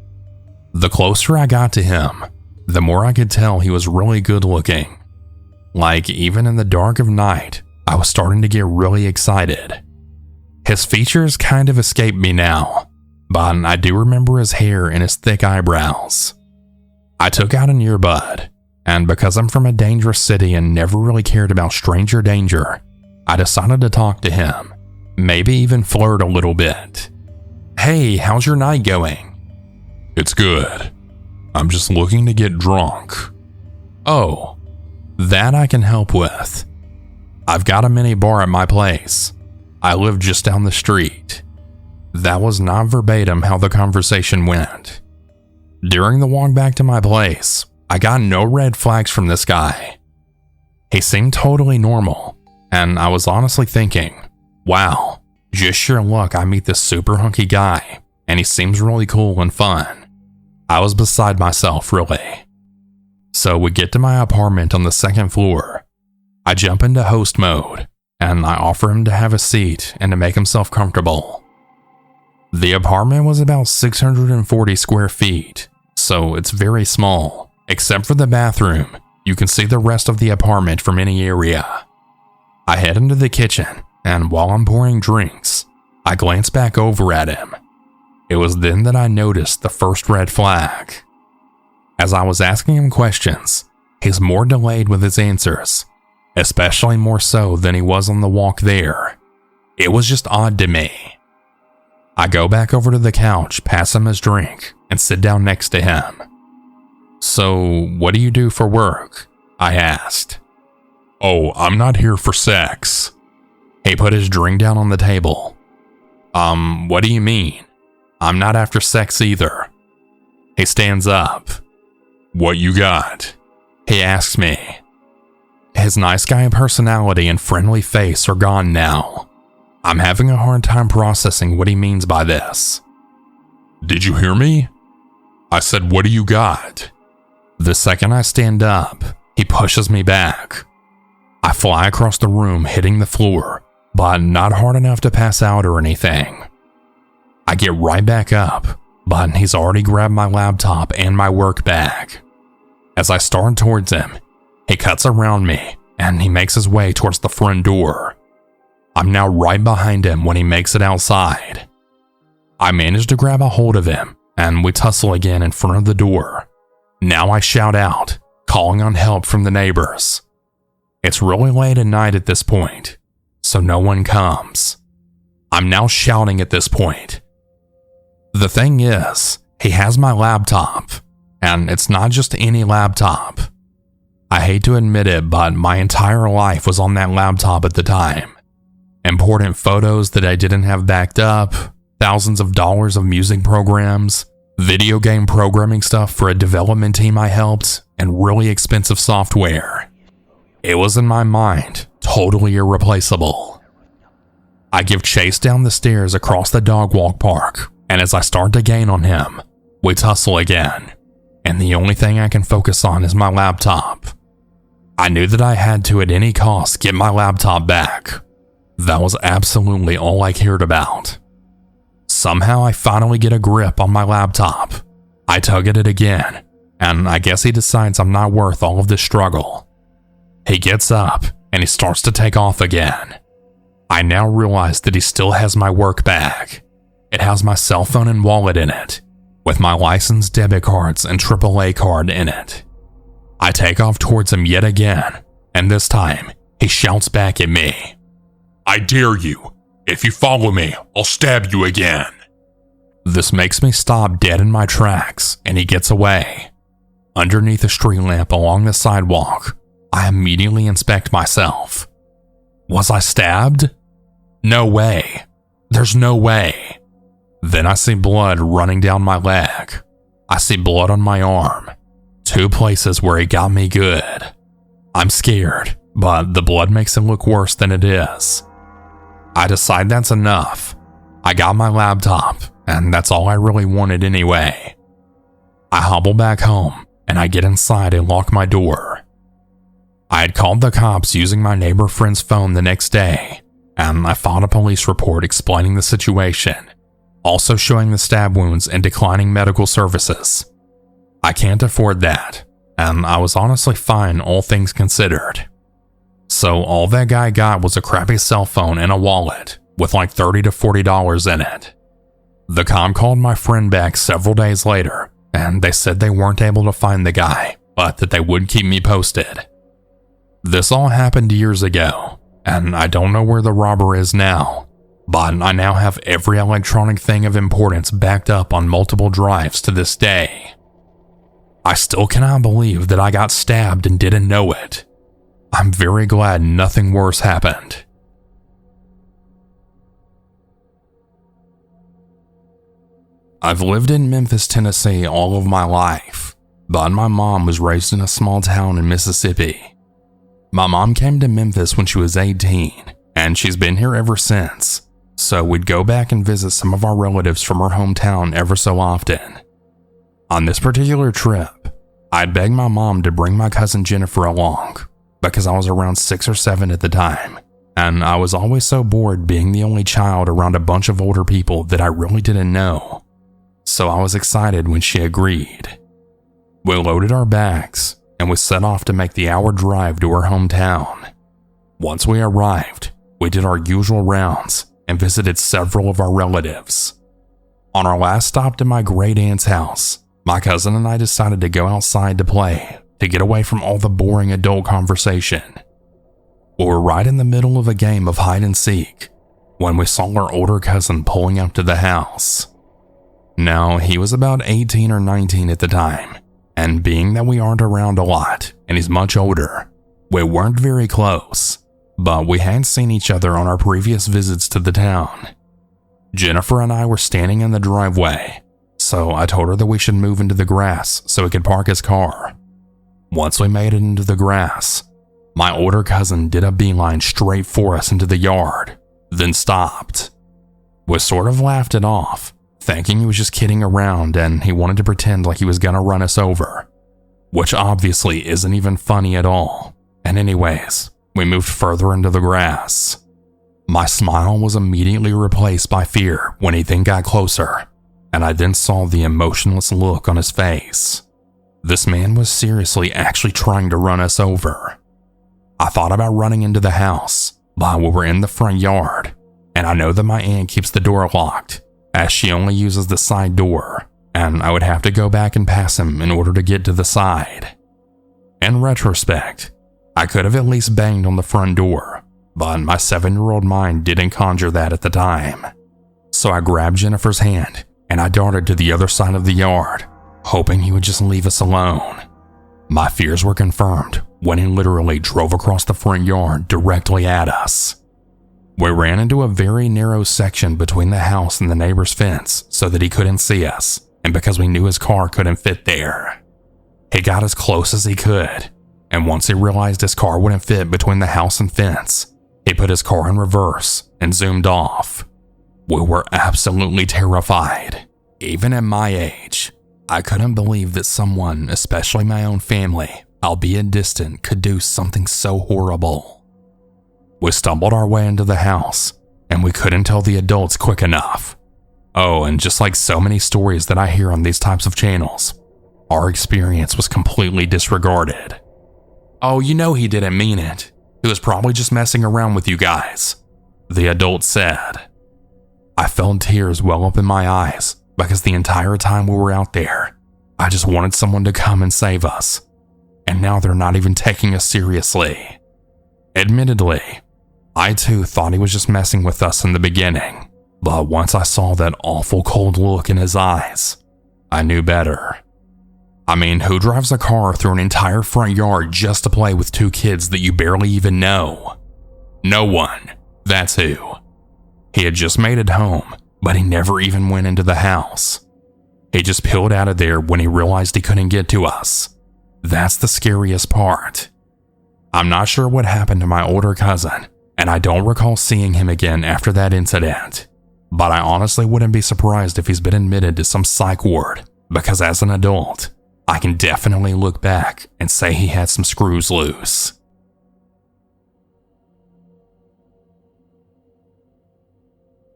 The closer I got to him, the more I could tell he was really good looking. Like, even in the dark of night, I was starting to get really excited. His features kind of escape me now, but I do remember his hair and his thick eyebrows. I took out an earbud, and because I'm from a dangerous city and never really cared about stranger danger, I decided to talk to him, maybe even flirt a little bit. "Hey, how's your night going?" It's good. I'm just looking to get drunk. "Oh, that I can help with. I've got a mini bar at my place. I live just down the street." That was not verbatim how the conversation went. During the walk back to my place, I got no red flags from this guy. He seemed totally normal, and I was honestly thinking, wow, just sheer luck I meet this super hunky guy, and he seems really cool and fun. I was beside myself, really. So we get to my apartment on the 2nd floor. I jump into host mode, and I offer him to have a seat and to make himself comfortable. The apartment was about 640 square feet, so it's very small. Except for the bathroom, you can see the rest of the apartment from any area. I head into the kitchen and while I'm pouring drinks, I glance back over at him. It was then that I noticed the first red flag. As I was asking him questions, he's more delayed with his answers, especially more so than he was on the walk there. It was just odd to me. I go back over to the couch, pass him his drink, and sit down next to him. "So, what do you do for work?" I asked. "Oh, I'm not here for sex." He put his drink down on the table. What do you mean? I'm not after sex either." He stands up. "What you got?" he asks me. His nice guy personality and friendly face are gone now. I'm having a hard time processing what he means by this. "Did you hear me? I said, what do you got?" The second I stand up, he pushes me back. I fly across the room, hitting the floor, but not hard enough to pass out or anything. I get right back up, but he's already grabbed my laptop and my work bag. As I start towards him, he cuts around me and he makes his way towards the front door. I'm now right behind him when he makes it outside. I manage to grab a hold of him and we tussle again in front of the door. Now I shout out, calling on help from the neighbors. It's really late at night at this point, so no one comes. I'm now shouting at this point. The thing is, he has my laptop, and it's not just any laptop. I hate to admit it, but my entire life was on that laptop at the time. Important photos that I didn't have backed up, thousands of dollars of music programs, video game programming stuff for a development team I helped, and really expensive software. It was in my mind, totally irreplaceable. I give chase down the stairs across the dog walk park, and as I start to gain on him, we tussle again, and the only thing I can focus on is my laptop. I knew that I had to at any cost get my laptop back. That was absolutely all I cared about. Somehow I finally get a grip on my laptop. I tug at it again, and I guess he decides I'm not worth all of this struggle. He gets up and he starts to take off again. I now realize that he still has my work bag. It has my cell phone and wallet in it, with my license, debit cards, and AAA card in it. I take off towards him yet again, and this time he shouts back at me. "I dare you. If you follow me, I'll stab you again." This makes me stop dead in my tracks, and he gets away. Underneath a street lamp along the sidewalk, I immediately inspect myself. Was I stabbed? No way. There's no way. Then I see blood running down my leg. I see blood on my arm. 2 places where he got me good. I'm scared, but the blood makes it look worse than it is. I decide that's enough. I got my laptop, and that's all I really wanted anyway. I hobble back home, and I get inside and lock my door. I had called the cops using my neighbor friend's phone the next day, and I filed a police report explaining the situation, also showing the stab wounds and declining medical services. I can't afford that, and I was honestly fine all things considered. So all that guy got was a crappy cell phone and a wallet with like $30 to $40 in it. The cop called my friend back several days later, and they said they weren't able to find the guy, but that they would keep me posted. This all happened years ago, and I don't know where the robber is now, but I now have every electronic thing of importance backed up on multiple drives to this day. I still cannot believe that I got stabbed and didn't know it. I'm very glad nothing worse happened. I've lived in Memphis, Tennessee all of my life, but my mom was raised in a small town in Mississippi. My mom came to Memphis when she was 18, and she's been here ever since, so we'd go back and visit some of our relatives from her hometown ever so often. On this particular trip, I'd begged my mom to bring my cousin Jennifer along, because I was around 6 or 7 at the time, and I was always so bored being the only child around a bunch of older people that I really didn't know. So I was excited when she agreed. We loaded our bags, and we set off to make the hour drive to her hometown. Once we arrived, we did our usual rounds and visited several of our relatives. On our last stop to my great aunt's house, my cousin and I decided to go outside to play to get away from all the boring adult conversation. We were right in the middle of a game of hide and seek when we saw our older cousin pulling up to the house. Now, he was about 18 or 19 at the time, and being that we aren't around a lot and he's much older, we weren't very close, but we hadn't seen each other on our previous visits to the town. Jennifer and I were standing in the driveway, so I told her that we should move into the grass so he could park his car. Once we made it into the grass, my older cousin did a beeline straight for us into the yard, then stopped. We sort of laughed it off, thinking he was just kidding around and he wanted to pretend like he was gonna run us over, which obviously isn't even funny at all. And anyways, we moved further into the grass. My smile was immediately replaced by fear when he then got closer, and I then saw the emotionless look on his face. This man was seriously actually trying to run us over. I thought about running into the house, but we were in the front yard, and I know that my aunt keeps the door locked, as she only uses the side door, and I would have to go back and pass him in order to get to the side. In retrospect, I could have at least banged on the front door, but my 7-year-old mind didn't conjure that at the time. So I grabbed Jennifer's hand and I darted to the other side of the yard, hoping he would just leave us alone. My fears were confirmed when he literally drove across the front yard directly at us. We ran into a very narrow section between the house and the neighbor's fence so that he couldn't see us, and because we knew his car couldn't fit there. He got as close as he could, and once he realized his car wouldn't fit between the house and fence, he put his car in reverse and zoomed off. We were absolutely terrified. Even at my age, I couldn't believe that someone, especially my own family, albeit distant, could do something so horrible. We stumbled our way into the house, and we couldn't tell the adults quick enough. Oh, and just like so many stories that I hear on these types of channels, our experience was completely disregarded. "Oh, you know he didn't mean it. He was probably just messing around with you guys," the adult said. I felt tears well up in my eyes because the entire time we were out there, I just wanted someone to come and save us. And now they're not even taking us seriously. Admittedly, I too thought he was just messing with us in the beginning, but once I saw that awful cold look in his eyes, I knew better. I mean, who drives a car through an entire front yard just to play with 2 kids that you barely even know? No one. That's who. He had just made it home, but he never even went into the house. He just peeled out of there when he realized he couldn't get to us. That's the scariest part. I'm not sure what happened to my older cousin, and I don't recall seeing him again after that incident, but I honestly wouldn't be surprised if he's been admitted to some psych ward, because as an adult, I can definitely look back and say he had some screws loose.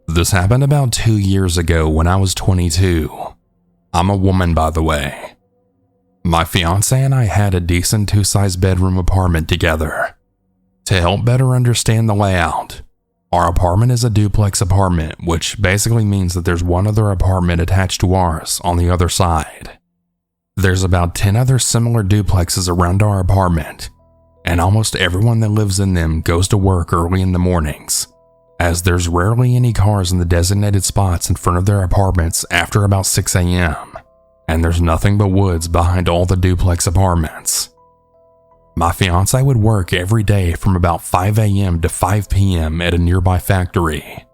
This happened about 2 years ago when I was 22. I'm a woman, by the way. My fiance and I had a decent 2-size bedroom apartment together. To help better understand the layout, our apartment is a duplex apartment, which basically means that there's one other apartment attached to ours on the other side. There's about 10 other similar duplexes around our apartment, and almost everyone that lives in them goes to work early in the mornings, as there's rarely any cars in the designated spots in front of their apartments after about 6 a.m., and there's nothing but woods behind all the duplex apartments. My fiance would work every day from about 5 a.m. to 5 p.m. at a nearby factory.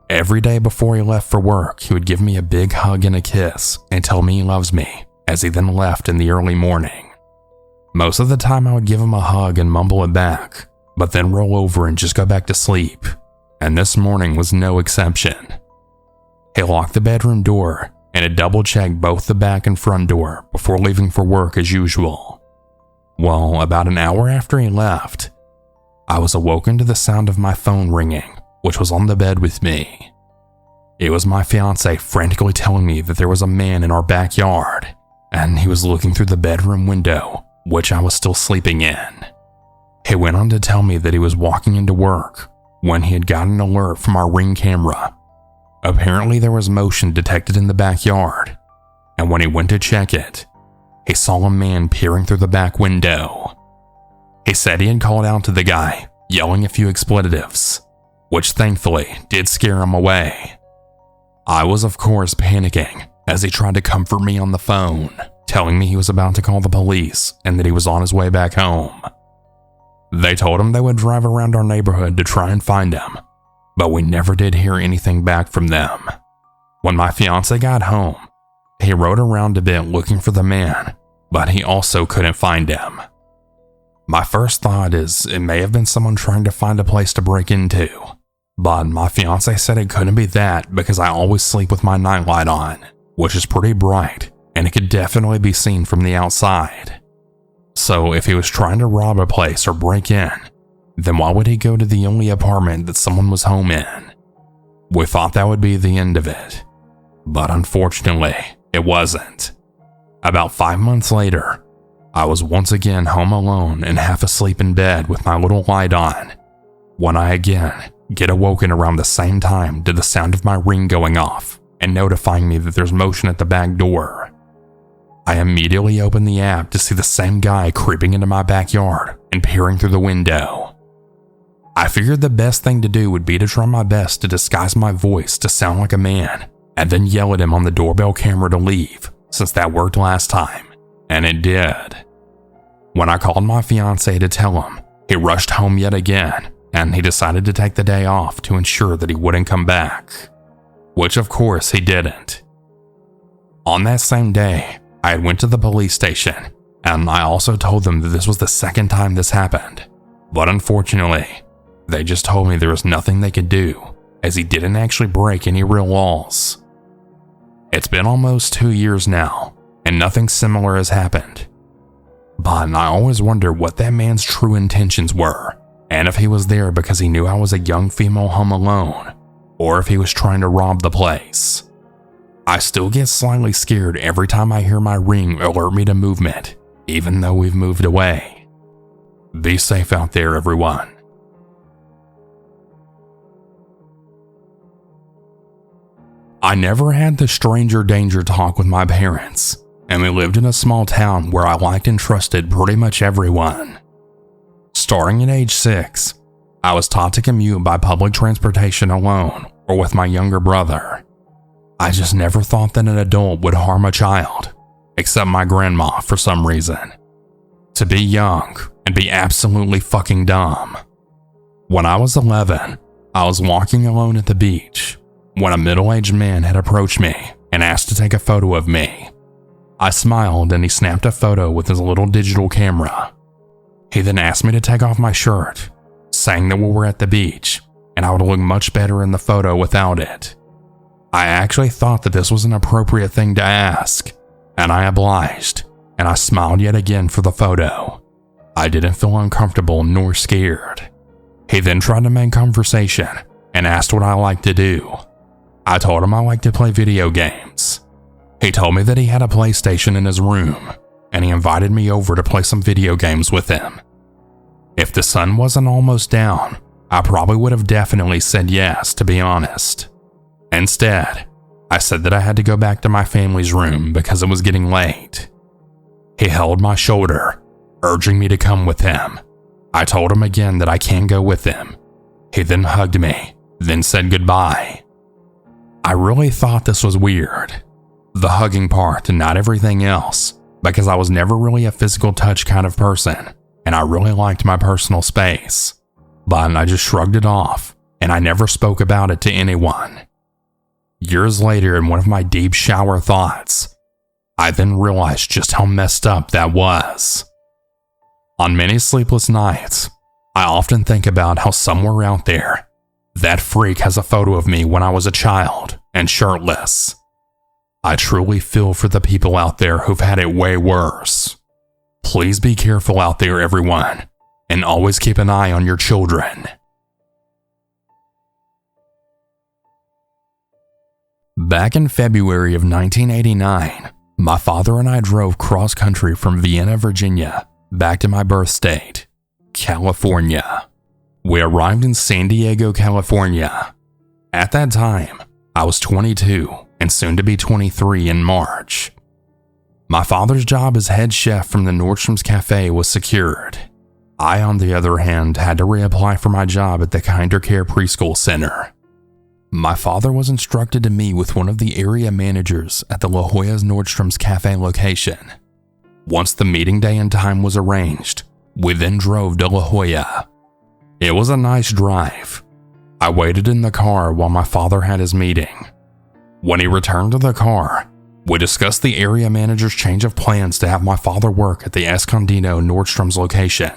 Every day before he left for work, he would give me a big hug and a kiss and tell me he loves me, as he then left in the early morning. Most of the time I would give him a hug and mumble it back, but then roll over and just go back to sleep, and this morning was no exception. He locked the bedroom door and had double-checked both the back and front door before leaving for work as usual. Well, about an hour after he left, I was awoken to the sound of my phone ringing, which was on the bed with me. It was my fiance frantically telling me that there was a man in our backyard, and he was looking through the bedroom window, which I was still sleeping in. He went on to tell me that he was walking into work when he had gotten an alert from our Ring camera. Apparently there was motion detected in the backyard, and when he went to check it, he saw a man peering through the back window. He said he had called out to the guy, yelling a few expletives, which thankfully did scare him away. I was of course panicking as he tried to comfort me on the phone, telling me he was about to call the police and that he was on his way back home. They told him they would drive around our neighborhood to try and find him, but we never did hear anything back from them. When my fiance got home, he rode around a bit looking for the man, but he also couldn't find him. My first thought is it may have been someone trying to find a place to break into, but my fiance said it couldn't be that because I always sleep with my nightlight on, which is pretty bright, and it could definitely be seen from the outside. So if he was trying to rob a place or break in, then why would he go to the only apartment that someone was home in? We thought that would be the end of it, but unfortunately, it wasn't. About 5 months later, I was once again home alone and half asleep in bed with my little light on, when I again get awoken around the same time to the sound of my Ring going off and notifying me that there's motion at the back door. I immediately open the app to see the same guy creeping into my backyard and peering through the window. I figured the best thing to do would be to try my best to disguise my voice to sound like a man and then yell at him on the doorbell camera to leave, since that worked last time, and it did. When I called my fiance to tell him, he rushed home yet again, and he decided to take the day off to ensure that he wouldn't come back, which of course he didn't. On that same day, I had went to the police station, and I also told them that this was the second time this happened, but unfortunately, they just told me there was nothing they could do, as he didn't actually break any real laws. It's been almost 2 years now, and nothing similar has happened. But I always wonder what that man's true intentions were, and if he was there because he knew I was a young female home alone, or if he was trying to rob the place. I still get slightly scared every time I hear my Ring alert me to movement, even though we've moved away. Be safe out there, everyone. I never had the stranger danger talk with my parents, and we lived in a small town where I liked and trusted pretty much everyone. Starting at age 6, I was taught to commute by public transportation alone or with my younger brother. I just never thought that an adult would harm a child, except my grandma for some reason. To be young and be absolutely fucking dumb. When I was 11, I was walking alone at the beach when a middle-aged man had approached me and asked to take a photo of me. I smiled and he snapped a photo with his little digital camera. He then asked me to take off my shirt, saying that we were at the beach and I would look much better in the photo without it. I actually thought that this was an appropriate thing to ask, and I obliged, and I smiled yet again for the photo. I didn't feel uncomfortable nor scared. He then tried to make conversation and asked what I liked to do. I told him I liked to play video games. He told me that he had a PlayStation in his room, and he invited me over to play some video games with him. If the sun wasn't almost down, I probably would have definitely said yes, to be honest. Instead, I said that I had to go back to my family's room because it was getting late. He held my shoulder, urging me to come with him. I told him again that I can't go with him. He then hugged me, then said goodbye. I really thought this was weird, the hugging part and not everything else, because I was never really a physical touch kind of person, and I really liked my personal space. But I just shrugged it off, and I never spoke about it to anyone. Years later, in one of my deep shower thoughts, I then realized just how messed up that was. On many sleepless nights, I often think about how somewhere out there, that freak has a photo of me when I was a child and shirtless. I truly feel for the people out there who've had it way worse. Please be careful out there, everyone, and always keep an eye on your children. Back in February of 1989, my father and I drove cross-country from Vienna, Virginia, back to my birth state, California. We arrived in San Diego, California. At that time, I was 22 and soon to be 23 in March. My father's job as head chef from the Nordstrom's Cafe was secured. I, on the other hand, had to reapply for my job at the Kinder Care Preschool Center. My father was instructed to meet with one of the area managers at the La Jolla's Nordstrom's Cafe location. Once the meeting day and time was arranged, we then drove to La Jolla. It was a nice drive. I waited in the car while my father had his meeting. When he returned to the car, we discussed the area manager's change of plans to have my father work at the Escondido Nordstrom's location.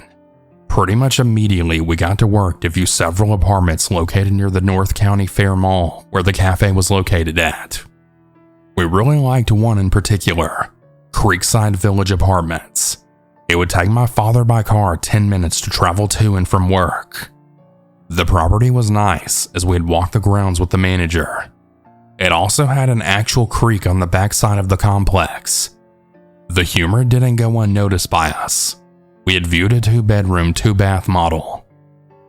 Pretty much immediately, we got to work to view several apartments located near the North County Fair Mall where the cafe was located at. We really liked one in particular, Creekside Village Apartments. It would take my father by car 10 minutes to travel to and from work. The property was nice as we had walked the grounds with the manager. It also had an actual creek on the backside of the complex. The humor didn't go unnoticed by us. We had viewed a 2-bedroom, 2-bath model.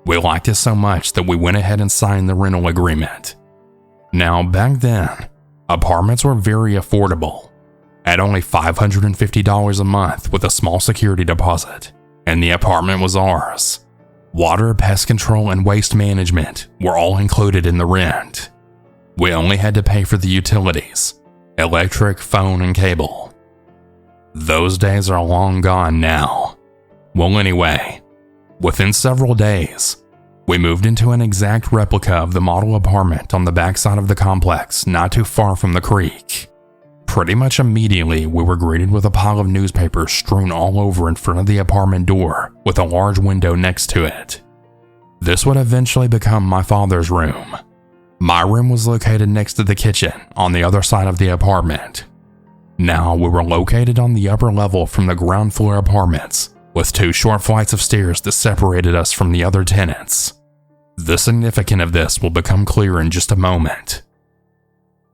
We liked it so much that we went ahead and signed the rental agreement. Now, back then, apartments were very affordable, at only $550 a month with a small security deposit, and the apartment was ours. Water, pest control, and waste management were all included in the rent. We only had to pay for the utilities, electric, phone, and cable. Those days are long gone now. Well, anyway, within several days, we moved into an exact replica of the model apartment on the backside of the complex, not too far from the creek. Pretty much immediately, we were greeted with a pile of newspapers strewn all over in front of the apartment door with a large window next to it. This would eventually become my father's room. My room was located next to the kitchen on the other side of the apartment. Now, we were located on the upper level from the ground floor apartments, with 2 short flights of stairs that separated us from the other tenants. The significance of this will become clear in just a moment.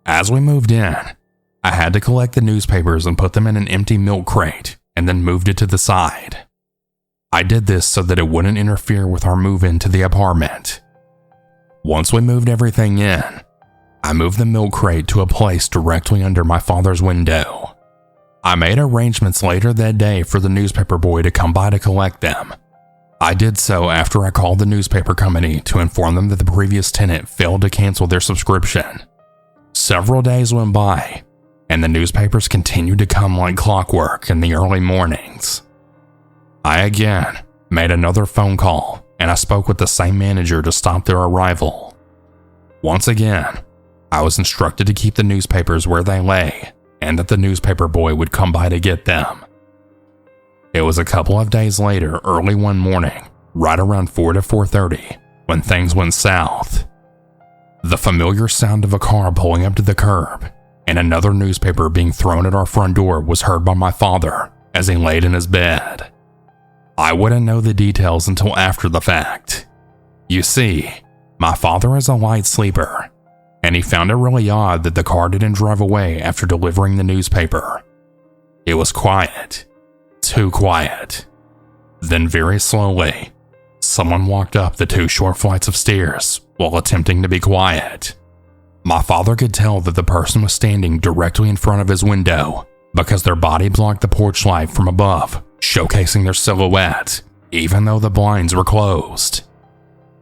As we moved in, I had to collect the newspapers and put them in an empty milk crate and then moved it to the side. I did this so that it wouldn't interfere with our move into the apartment. Once we moved everything in, I moved the milk crate to a place directly under my father's window. I made arrangements later that day for the newspaper boy to come by to collect them. I did so after I called the newspaper company to inform them that the previous tenant failed to cancel their subscription. Several days went by, and the newspapers continued to come like clockwork in the early mornings. I again made another phone call, and I spoke with the same manager to stop their arrival. Once again, I was instructed to keep the newspapers where they lay, and that the newspaper boy would come by to get them. It was a couple of days later, early one morning, right around 4 to 4:30, when things went south. The familiar sound of a car pulling up to the curb and another newspaper being thrown at our front door was heard by my father as he laid in his bed. I wouldn't know the details until after the fact. You see, my father is a light sleeper, and he found it really odd that the car didn't drive away after delivering the newspaper. It was quiet. Too quiet. Then very slowly, someone walked up the 2 short flights of stairs while attempting to be quiet. My father could tell that the person was standing directly in front of his window because their body blocked the porch light from above, showcasing their silhouette, even though the blinds were closed.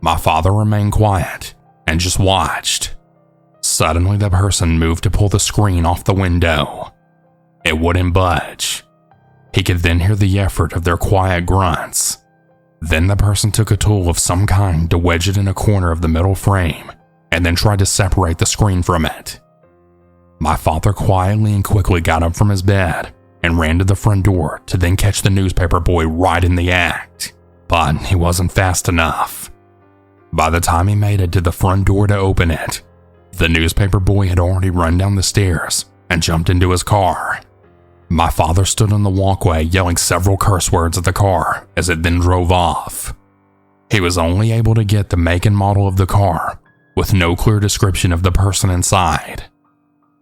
My father remained quiet and just watched. Suddenly, the person moved to pull the screen off the window. It wouldn't budge. He could then hear the effort of their quiet grunts. Then the person took a tool of some kind to wedge it in a corner of the metal frame and then tried to separate the screen from it. My father quietly and quickly got up from his bed and ran to the front door to then catch the newspaper boy right in the act, but he wasn't fast enough. By the time he made it to the front door to open it, the newspaper boy had already run down the stairs and jumped into his car. My father stood on the walkway yelling several curse words at the car as it then drove off. He was only able to get the make and model of the car, with no clear description of the person inside.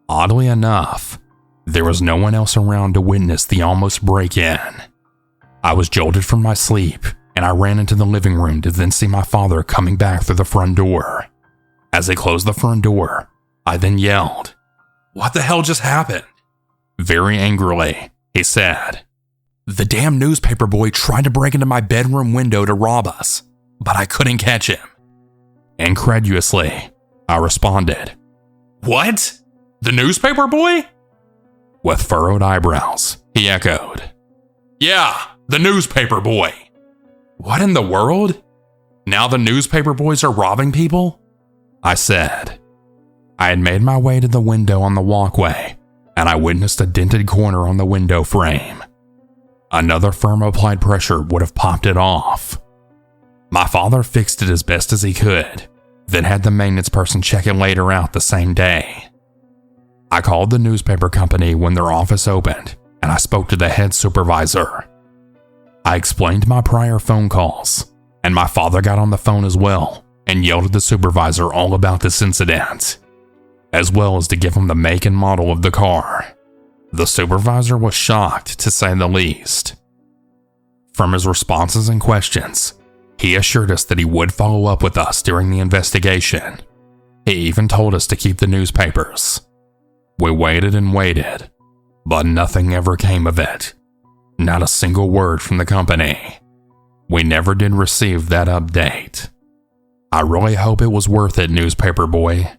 Oddly enough, there was no one else around to witness the almost break-in. I was jolted from my sleep and I ran into the living room to then see my father coming back through the front door. As he closed the front door, I then yelled, "What the hell just happened?" Very angrily, he said, "The damn newspaper boy tried to break into my bedroom window to rob us, but I couldn't catch him." Incredulously, I responded, "What? The newspaper boy?" With furrowed eyebrows, he echoed, "Yeah, the newspaper boy." "What in the world? Now the newspaper boys are robbing people?" I said. I had made my way to the window on the walkway, and I witnessed a dented corner on the window frame. Another firm applied pressure would have popped it off. My father fixed it as best as he could, then had the maintenance person check it later out the same day. I called the newspaper company when their office opened, and I spoke to the head supervisor. I explained my prior phone calls, and my father got on the phone as well and yelled at the supervisor all about this incident, as well as to give him the make and model of the car. The supervisor was shocked, to say the least. From his responses and questions, he assured us that he would follow up with us during the investigation. He even told us to keep the newspapers. We waited and waited, but nothing ever came of it. Not a single word from the company. We never did receive that update. I really hope it was worth it, newspaper boy,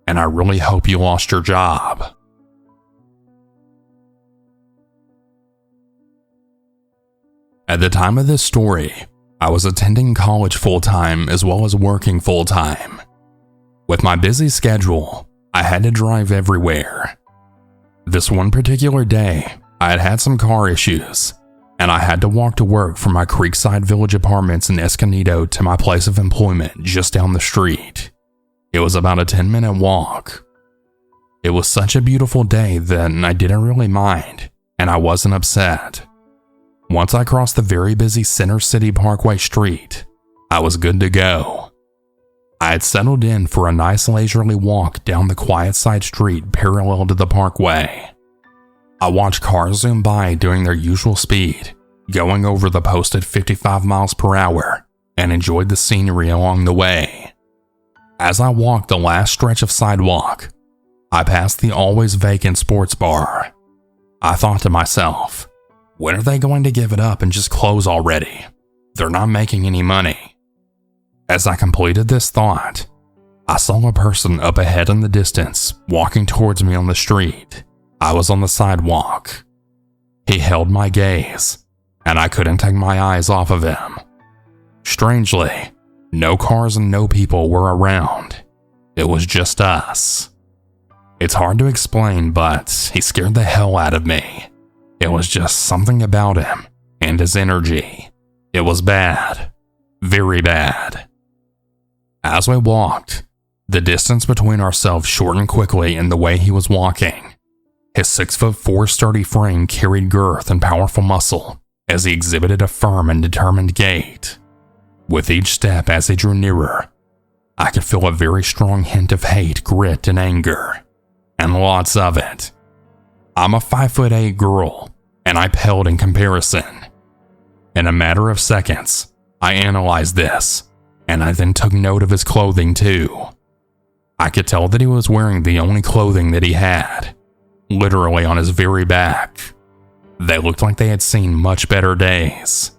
and I really hope you lost your job. At the time of this story, I was attending college full-time as well as working full-time. With my busy schedule, I had to drive everywhere. This one particular day, I had had some car issues, and I had to walk to work from my Creekside Village apartments in Escondido to my place of employment just down the street. It was about a 10-minute walk. It was such a beautiful day that I didn't really mind, and I wasn't upset. Once I crossed the very busy Center City Parkway street, I was good to go. I had settled in for a nice leisurely walk down the quiet side street parallel to the parkway. I watched cars zoom by doing their usual speed, going over the posted 55 miles per hour, and enjoyed the scenery along the way. As I walked the last stretch of sidewalk, I passed the always vacant sports bar. I thought to myself, when are they going to give it up and just close already? They're not making any money. As I completed this thought, I saw a person up ahead in the distance walking towards me on the street. I was on the sidewalk. He held my gaze, and I couldn't take my eyes off of him. Strangely, no cars and no people were around. It was just us. It's hard to explain, but he scared the hell out of me. It was just something about him and his energy. It was bad. Very bad. As we walked, the distance between ourselves shortened quickly in the way he was walking. His 6'4" sturdy frame carried girth and powerful muscle as he exhibited a firm and determined gait. With each step as he drew nearer, I could feel a very strong hint of hate, grit, and anger, and lots of it. I'm a 5'8" girl, and I paled in comparison. In a matter of seconds, I analyzed this, and I then took note of his clothing too. I could tell that he was wearing the only clothing that he had, literally on his very back. They looked like they had seen much better days.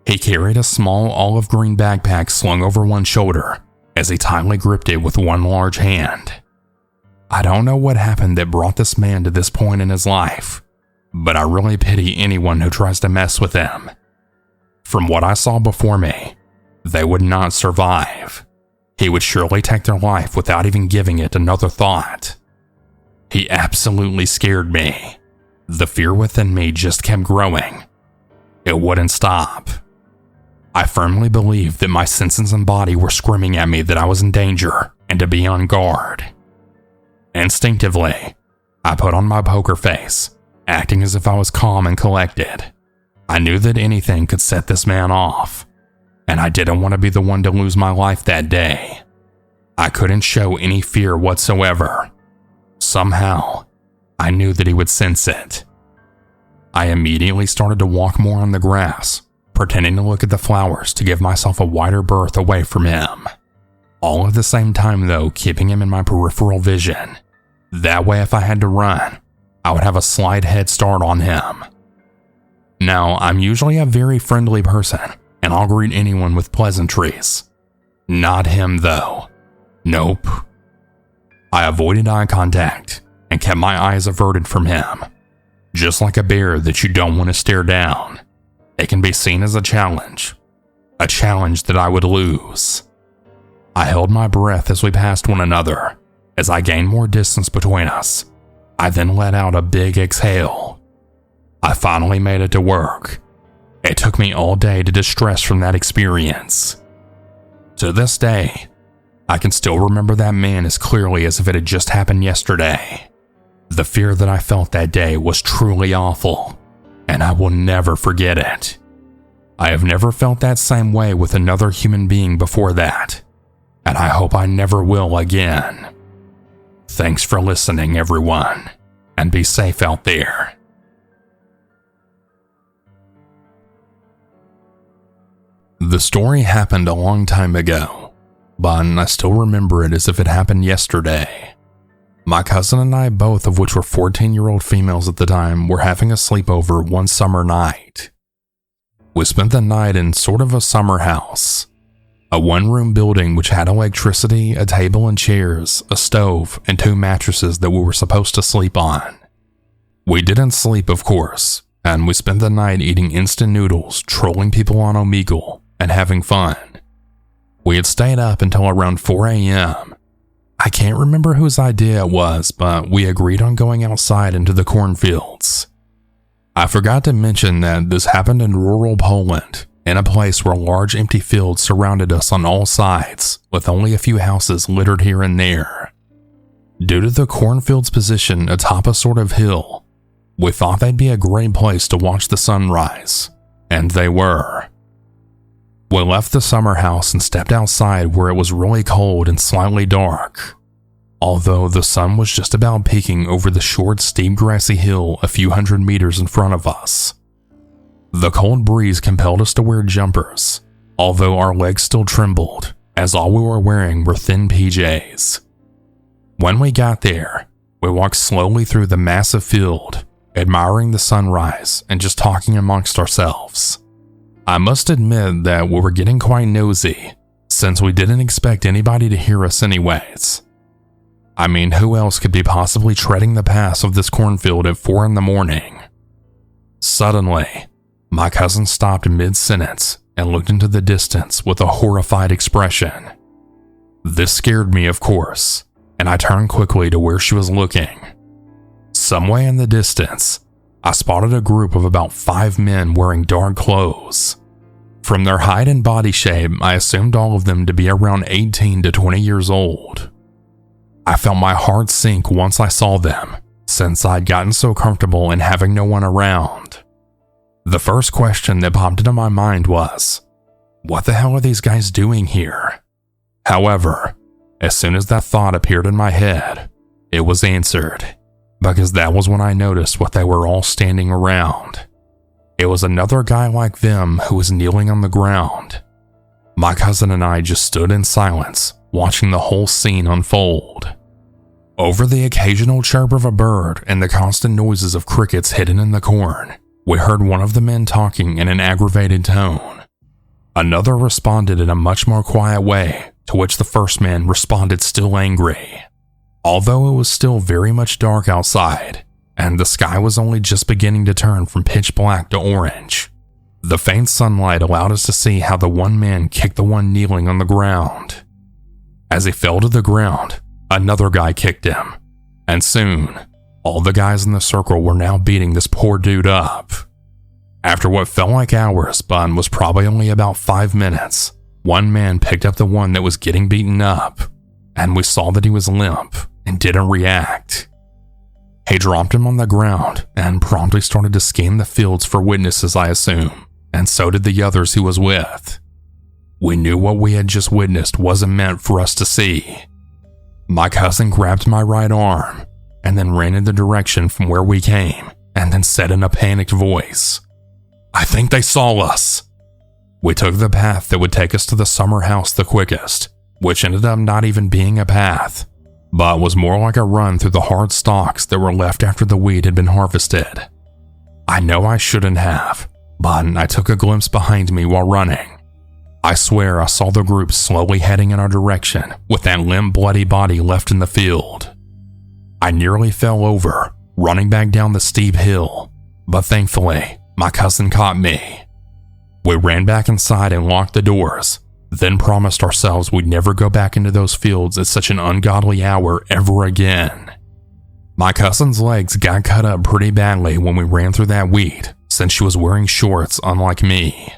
He carried a small olive green backpack slung over one shoulder as he tightly gripped it with one large hand. I don't know what happened that brought this man to this point in his life, but I really pity anyone who tries to mess with him. From what I saw before me, they would not survive. He would surely take their life without even giving it another thought. He absolutely scared me. The fear within me just kept growing. It wouldn't stop. I firmly believed that my senses and body were screaming at me that I was in danger and to be on guard. Instinctively, I put on my poker face, acting as if I was calm and collected. I knew that anything could set this man off, and I didn't want to be the one to lose my life that day. I couldn't show any fear whatsoever. Somehow, I knew that he would sense it. I immediately started to walk more on the grass, pretending to look at the flowers to give myself a wider berth away from him. All at the same time though, keeping him in my peripheral vision. That way if I had to run, I would have a slight head start on him. Now, I'm usually a very friendly person, and I'll greet anyone with pleasantries. Not him though. Nope. I avoided eye contact and kept my eyes averted from him. Just like a bear that you don't want to stare down. It can be seen as a challenge that I would lose. I held my breath as we passed one another. As I gained more distance between us, I then let out a big exhale. I finally made it to work. It took me all day to distress from that experience. To this day, I can still remember that man as clearly as if it had just happened yesterday. The fear that I felt that day was truly awful, and I will never forget it. I have never felt that same way with another human being before that, and I hope I never will again. Thanks for listening, everyone, and be safe out there. The story happened a long time ago, but I still remember it as if it happened yesterday. My cousin and I, both of which were 14-year-old females at the time, were having a sleepover one summer night. We spent the night in sort of a summer house, a one-room building which had electricity, a table and chairs, a stove, and 2 mattresses that we were supposed to sleep on. We didn't sleep, of course, and we spent the night eating instant noodles, trolling people on Omegle, and having fun. We had stayed up until around 4 a.m. I can't remember whose idea it was, but we agreed on going outside into the cornfields. I forgot to mention that this happened in rural Poland, in a place where large empty fields surrounded us on all sides, with only a few houses littered here and there. Due to the cornfield's position atop a sort of hill, we thought they'd be a great place to watch the sunrise, and they were. We left the summer house and stepped outside where it was really cold and slightly dark, although the sun was just about peeking over the short, steep grassy hill a few hundred meters in front of us. The cold breeze compelled us to wear jumpers, although our legs still trembled, as all we were wearing were thin PJs. When we got there, we walked slowly through the massive field, admiring the sunrise and just talking amongst ourselves. I must admit that we were getting quite nosy, since we didn't expect anybody to hear us anyways. I mean, who else could be possibly treading the paths of this cornfield at 4 a.m? Suddenly, my cousin stopped mid-sentence and looked into the distance with a horrified expression. This scared me, of course, and I turned quickly to where she was looking. Somewhere in the distance, I spotted a group of about 5 men wearing dark clothes. From their height and body shape, I assumed all of them to be around 18 to 20 years old. I felt my heart sink once I saw them, since I'd gotten so comfortable in having no one around. The first question that popped into my mind was, what the hell are these guys doing here? However, as soon as that thought appeared in my head, it was answered, because that was when I noticed what they were all standing around. It was another guy like them who was kneeling on the ground. My cousin and I just stood in silence, watching the whole scene unfold. Over the occasional chirp of a bird and the constant noises of crickets hidden in the corn, we heard one of the men talking in an aggravated tone. Another responded in a much more quiet way, to which the first man responded still angry. Although it was still very much dark outside, and the sky was only just beginning to turn from pitch black to orange, the faint sunlight allowed us to see how the one man kicked the one kneeling on the ground. As he fell to the ground, another guy kicked him, and soon, all the guys in the circle were now beating this poor dude up. After what felt like hours but was probably only about 5 minutes, one man picked up the one that was getting beaten up, and we saw that he was limp and didn't react. He dropped him on the ground and promptly started to scan the fields for witnesses, I assume, and so did the others he was with. We knew what we had just witnessed wasn't meant for us to see. My cousin grabbed my right arm and then ran in the direction from where we came and then said in a panicked voice, "I think they saw us. We took the path that would take us to the summer house the quickest, which ended up not even being a path, but was more like a run through the hard stalks that were left after the weed had been harvested. I know I shouldn't have, but I took a glimpse behind me while running. I swear I saw the group slowly heading in our direction with that limp, bloody body left in the field. I nearly fell over, running back down the steep hill, but thankfully, my cousin caught me. We ran back inside and locked the doors, then promised ourselves we'd never go back into those fields at such an ungodly hour ever again. My cousin's legs got cut up pretty badly when we ran through that weed, since she was wearing shorts unlike me.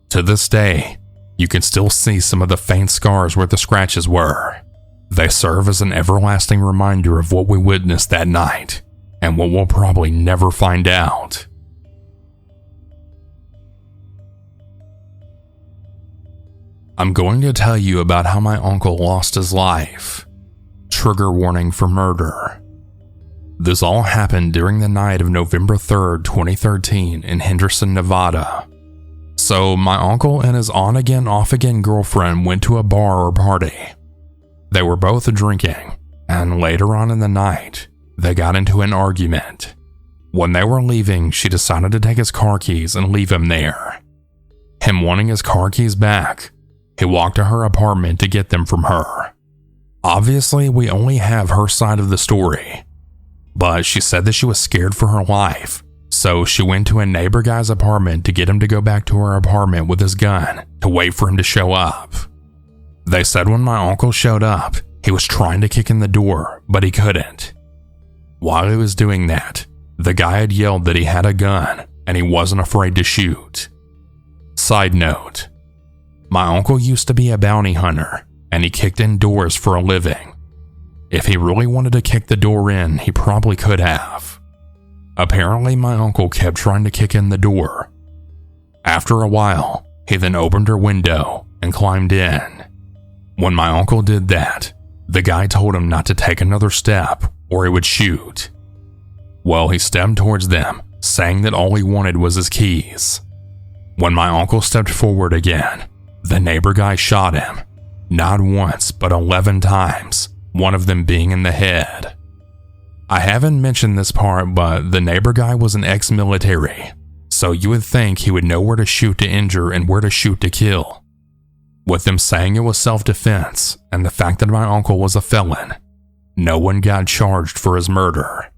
To this day, you can still see some of the faint scars where the scratches were. They serve as an everlasting reminder of what we witnessed that night, and what we'll probably never find out. I'm going to tell you about how my uncle lost his life. Trigger warning for murder. This all happened during the night of November 3rd, 2013 in Henderson, Nevada. So my uncle and his on-again, off-again girlfriend went to a bar or party. They were both drinking, and later on in the night, they got into an argument. When they were leaving, she decided to take his car keys and leave him there. Him wanting his car keys back, he walked to her apartment to get them from her. Obviously, we only have her side of the story, but she said that she was scared for her life, so she went to a neighbor guy's apartment to get him to go back to her apartment with his gun to wait for him to show up. They said when my uncle showed up, he was trying to kick in the door, but he couldn't. While he was doing that, the guy had yelled that he had a gun and he wasn't afraid to shoot. Side note, my uncle used to be a bounty hunter and he kicked in doors for a living. If he really wanted to kick the door in, he probably could have. Apparently, my uncle kept trying to kick in the door. After a while, he then opened her window and climbed in. When my uncle did that, the guy told him not to take another step or he would shoot. Well, he stepped towards them, saying that all he wanted was his keys. When my uncle stepped forward again, the neighbor guy shot him, not once but 11 times, one of them being in the head. I haven't mentioned this part, but the neighbor guy was an ex-military, so you would think he would know where to shoot to injure and where to shoot to kill. With them saying it was self-defense and the fact that my uncle was a felon, no one got charged for his murder.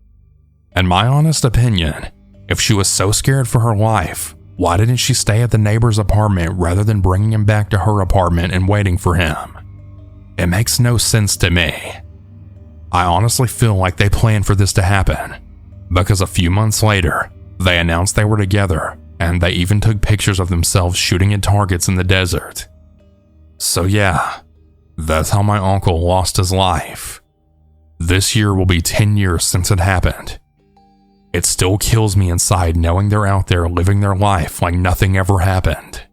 In my honest opinion, if she was so scared for her life, why didn't she stay at the neighbor's apartment rather than bringing him back to her apartment and waiting for him? It makes no sense to me. I honestly feel like they planned for this to happen, because a few months later, they announced they were together and they even took pictures of themselves shooting at targets in the desert. So yeah, that's how my uncle lost his life. This year will be 10 years since it happened. It still kills me inside knowing they're out there living their life like nothing ever happened.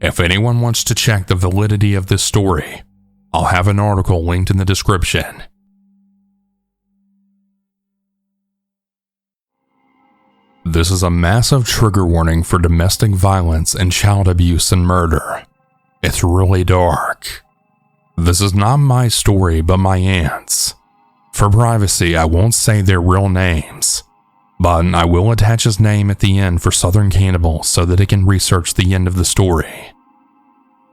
If anyone wants to check the validity of this story, I'll have an article linked in the description. This is a massive trigger warning for domestic violence and child abuse and murder. It's really dark. This is not my story, but my aunt's. For privacy, I won't say their real names, but I will attach his name at the end for Southern Cannibal so that it can research the end of the story.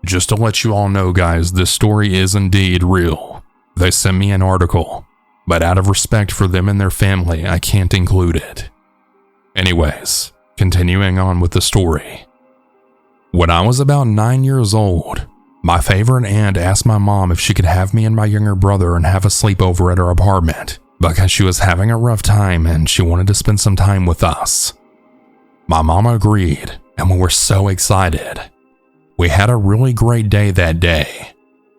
Just to let you all know, guys, this story is indeed real. They sent me an article, but out of respect for them and their family, I can't include it. Anyways, continuing on with the story. When I was about 9 years old, my favorite aunt asked my mom if she could have me and my younger brother and have a sleepover at her apartment because she was having a rough time and she wanted to spend some time with us. My mom agreed, and we were so excited. We had a really great day that day.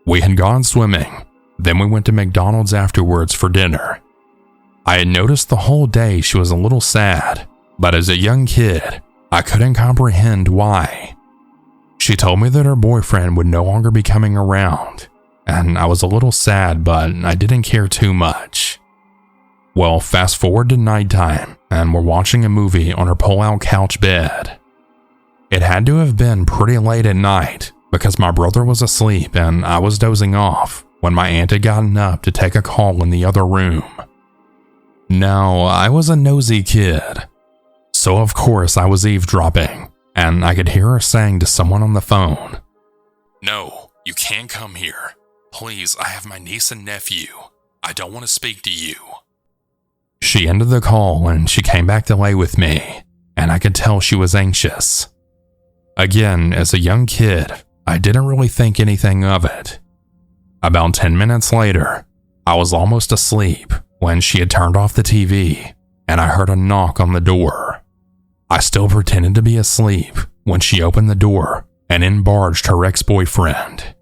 We had gone swimming, then we went to McDonald's afterwards for dinner. I had noticed the whole day she was a little sad, but as a young kid, I couldn't comprehend why. She told me that her boyfriend would no longer be coming around, and I was a little sad, but I didn't care too much. Well, fast forward to nighttime, and we're watching a movie on her pull-out couch bed. It had to have been pretty late at night because my brother was asleep and I was dozing off when my aunt had gotten up to take a call in the other room. Now, I was a nosy kid, so of course I was eavesdropping, and I could hear her saying to someone on the phone, "No, you can't come here. Please, I have my niece and nephew. I don't want to speak to you." She ended the call and she came back to lay with me, and I could tell she was anxious. Again, as a young kid, I didn't really think anything of it. About 10 minutes later, I was almost asleep when she had turned off the TV, and I heard a knock on the door. I still pretended to be asleep when she opened the door, and in barged her ex-boyfriend.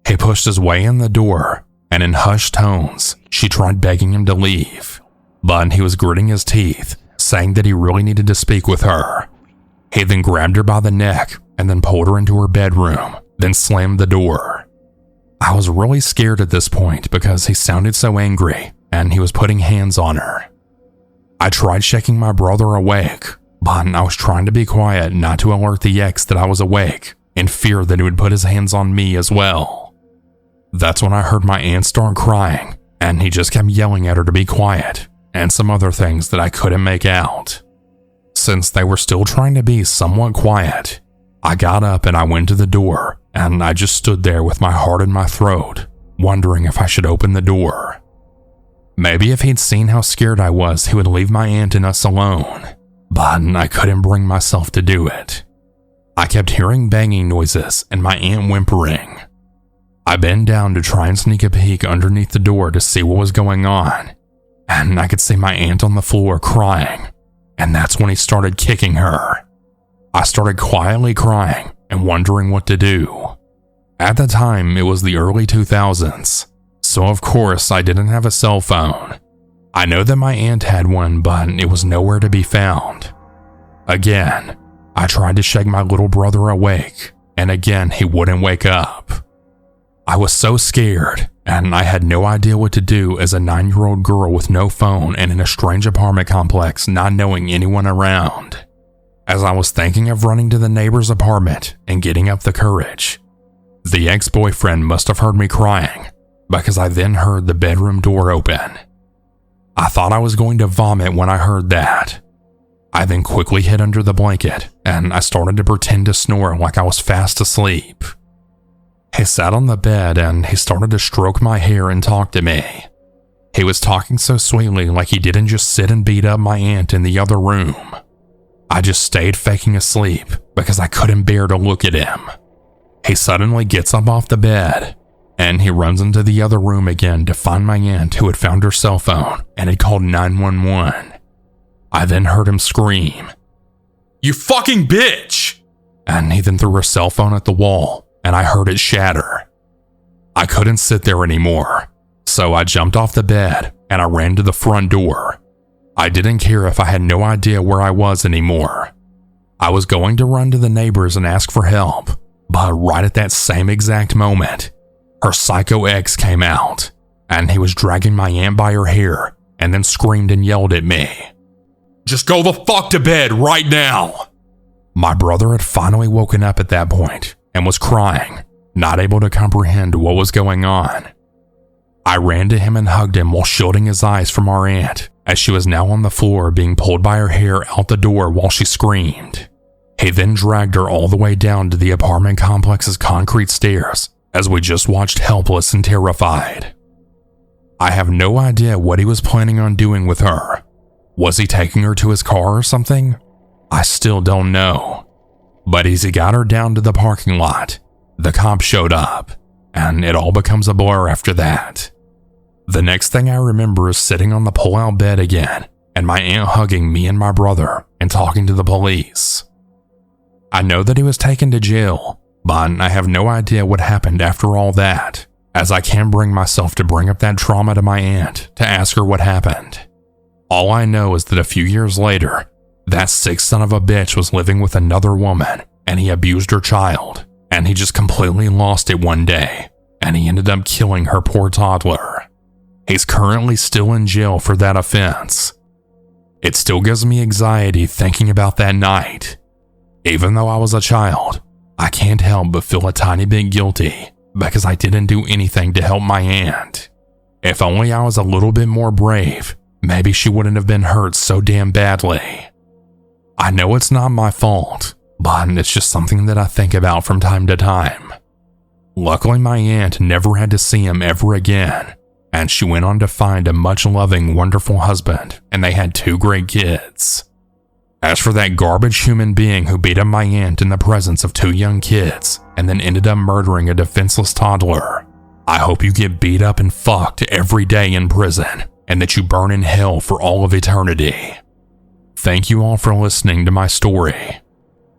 He pushed his way in the door, and in hushed tones, she tried begging him to leave, but he was gritting his teeth, saying that he really needed to speak with her. He then grabbed her by the neck and then pulled her into her bedroom, then slammed the door. I was really scared at this point because he sounded so angry and he was putting hands on her. I tried shaking my brother awake, but I was trying to be quiet not to alert the ex that I was awake, in fear that he would put his hands on me as well. That's when I heard my aunt start crying, and he just kept yelling at her to be quiet, and some other things that I couldn't make out. Since they were still trying to be somewhat quiet, I got up and I went to the door, and I just stood there with my heart in my throat, wondering if I should open the door. Maybe if he'd seen how scared I was, he would leave my aunt and us alone, but I couldn't bring myself to do it. I kept hearing banging noises and my aunt whimpering. I bent down to try and sneak a peek underneath the door to see what was going on, and I could see my aunt on the floor crying, and that's when he started kicking her. I started quietly crying and wondering what to do. At the time, it was the early 2000s, so of course I didn't have a cell phone. I know that my aunt had one, but it was nowhere to be found. Again, I tried to shake my little brother awake, and again he wouldn't wake up. I was so scared, and I had no idea what to do as a 9-year-old girl with no phone and in a strange apartment complex, not knowing anyone around. As I was thinking of running to the neighbor's apartment and getting up the courage, the ex-boyfriend must have heard me crying, because I then heard the bedroom door open. I thought I was going to vomit when I heard that. I then quickly hid under the blanket, and I started to pretend to snore like I was fast asleep. He sat on the bed and he started to stroke my hair and talk to me. He was talking so sweetly, like he didn't just sit and beat up my aunt in the other room. I just stayed faking asleep because I couldn't bear to look at him. He suddenly gets up off the bed and he runs into the other room again to find my aunt, who had found her cell phone and had called 911. I then heard him scream, "You fucking bitch!" And he then threw her cell phone at the wall, and I heard it shatter. I couldn't sit there anymore, so I jumped off the bed and I ran to the front door. I didn't care if I had no idea where I was anymore. I was going to run to the neighbors and ask for help, but right at that same exact moment, her psycho ex came out, and he was dragging my aunt by her hair and then screamed and yelled at me, "Just go the fuck to bed right now!" My brother had finally woken up at that point and was crying, not able to comprehend what was going on. I ran to him and hugged him while shielding his eyes from our aunt, as she was now on the floor being pulled by her hair out the door while she screamed. He then dragged her all the way down to the apartment complex's concrete stairs as we just watched helpless and terrified. I have no idea what he was planning on doing with her. Was he taking her to his car or something? I still don't know. But as he got her down to the parking lot, the cops showed up, and it all becomes a blur after that. The next thing I remember is sitting on the pull-out bed again, and my aunt hugging me and my brother and talking to the police. I know that he was taken to jail, but I have no idea what happened after all that, as I can't bring myself to bring up that trauma to my aunt to ask her what happened. All I know is that a few years later, that sick son of a bitch was living with another woman, and he abused her child, and he just completely lost it one day, and he ended up killing her poor toddler. He's currently still in jail for that offense. It still gives me anxiety thinking about that night. Even though I was a child, I can't help but feel a tiny bit guilty because I didn't do anything to help my aunt. If only I was a little bit more brave, maybe she wouldn't have been hurt so damn badly. I know it's not my fault, but it's just something that I think about from time to time. Luckily, my aunt never had to see him ever again, and she went on to find a much-loving, wonderful husband, and they had 2 great kids. As for that garbage human being who beat up my aunt in the presence of 2 young kids and then ended up murdering a defenseless toddler, I hope you get beat up and fucked every day in prison and that you burn in hell for all of eternity. Thank you all for listening to my story.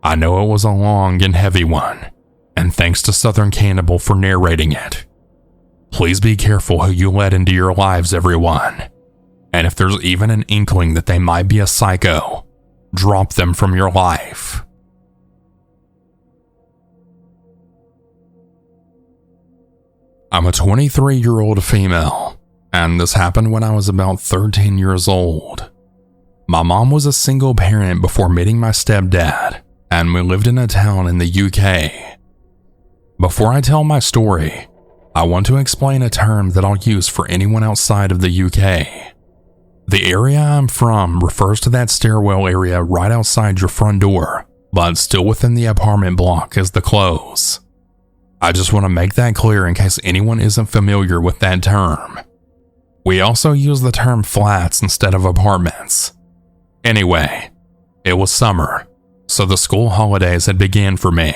I know it was a long and heavy one, and thanks to Southern Cannibal for narrating it. Please be careful who you let into your lives, everyone. And if there's even an inkling that they might be a psycho, drop them from your life. I'm a 23-year-old female, and this happened when I was about 13 years old. My mom was a single parent before meeting my stepdad, and we lived in a town in the UK. Before I tell my story, I want to explain a term that I'll use for anyone outside of the UK. The area I'm from refers to that stairwell area right outside your front door, but still within the apartment block as the close. I just want to make that clear in case anyone isn't familiar with that term. We also use the term flats instead of apartments. Anyway, it was summer, so the school holidays had begun for me.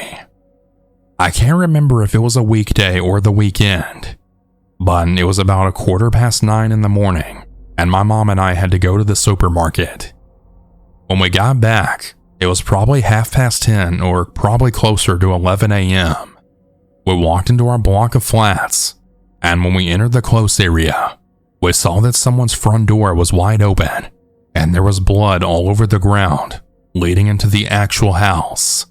I can't remember if it was a weekday or the weekend, but it was about 9:15 in the morning, and my mom and I had to go to the supermarket. When we got back, it was probably 10:30 or probably closer to 11 a.m. We walked into our block of flats, and when we entered the close area, we saw that someone's front door was wide open, and there was blood all over the ground, leading into the actual house.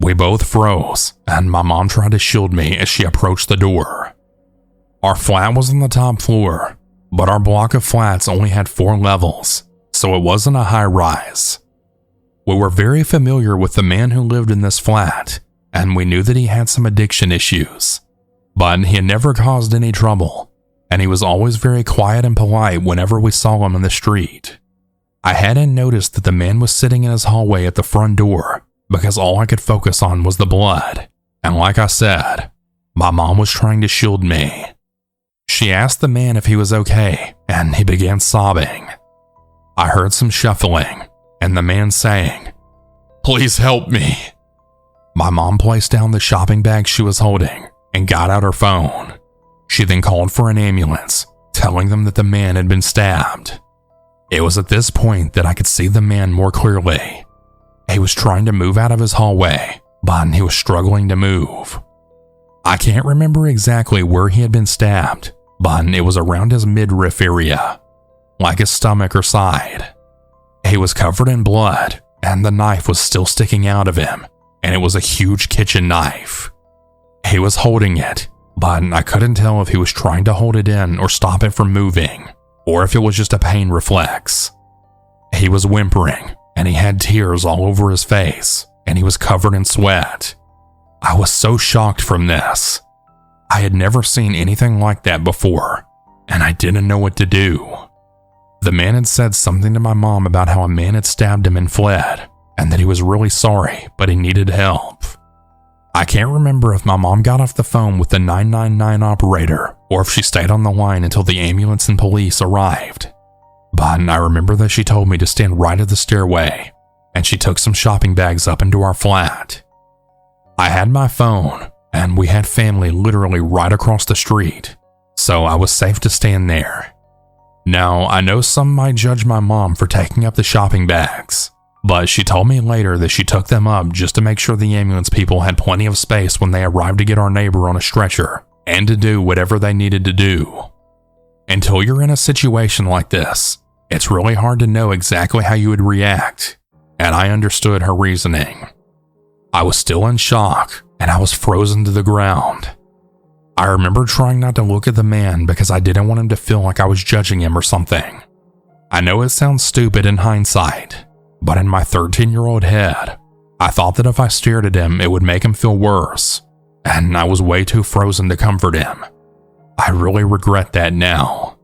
We both froze, and my mom tried to shield me as she approached the door. Our flat was on the top floor, but our block of flats only had 4 levels, so it wasn't a high rise. We were very familiar with the man who lived in this flat, and we knew that he had some addiction issues, but he had never caused any trouble, and he was always very quiet and polite whenever we saw him in the street. I hadn't noticed that the man was sitting in his hallway at the front door because all I could focus on was the blood, and like I said, my mom was trying to shield me. She asked the man if he was okay, and he began sobbing. I heard some shuffling, and the man saying, "Please help me." My mom placed down the shopping bag she was holding and got out her phone. She then called for an ambulance, telling them that the man had been stabbed. It was at this point that I could see the man more clearly. He was trying to move out of his hallway, but he was struggling to move. I can't remember exactly where he had been stabbed, but it was around his midriff area, like his stomach or side. He was covered in blood, and the knife was still sticking out of him, and it was a huge kitchen knife. He was holding it, but I couldn't tell if he was trying to hold it in or stop it from moving, or if it was just a pain reflex. He was whimpering, and he had tears all over his face, and he was covered in sweat. I was so shocked from this. I had never seen anything like that before, and I didn't know what to do. The man had said something to my mom about how a man had stabbed him and fled, and that he was really sorry, but he needed help. I can't remember if my mom got off the phone with the 999 operator or if she stayed on the line until the ambulance and police arrived. But I remember that she told me to stand right at the stairway, and she took some shopping bags up into our flat. I had my phone, and we had family literally right across the street, so I was safe to stand there. Now, I know some might judge my mom for taking up the shopping bags, but she told me later that she took them up just to make sure the ambulance people had plenty of space when they arrived to get our neighbor on a stretcher and to do whatever they needed to do. Until you're in a situation like this, it's really hard to know exactly how you would react, and I understood her reasoning. I was still in shock, and I was frozen to the ground. I remember trying not to look at the man because I didn't want him to feel like I was judging him or something. I know it sounds stupid in hindsight, but in my 13-year-old head, I thought that if I stared at him, it would make him feel worse, and I was way too frozen to comfort him. I really regret that now.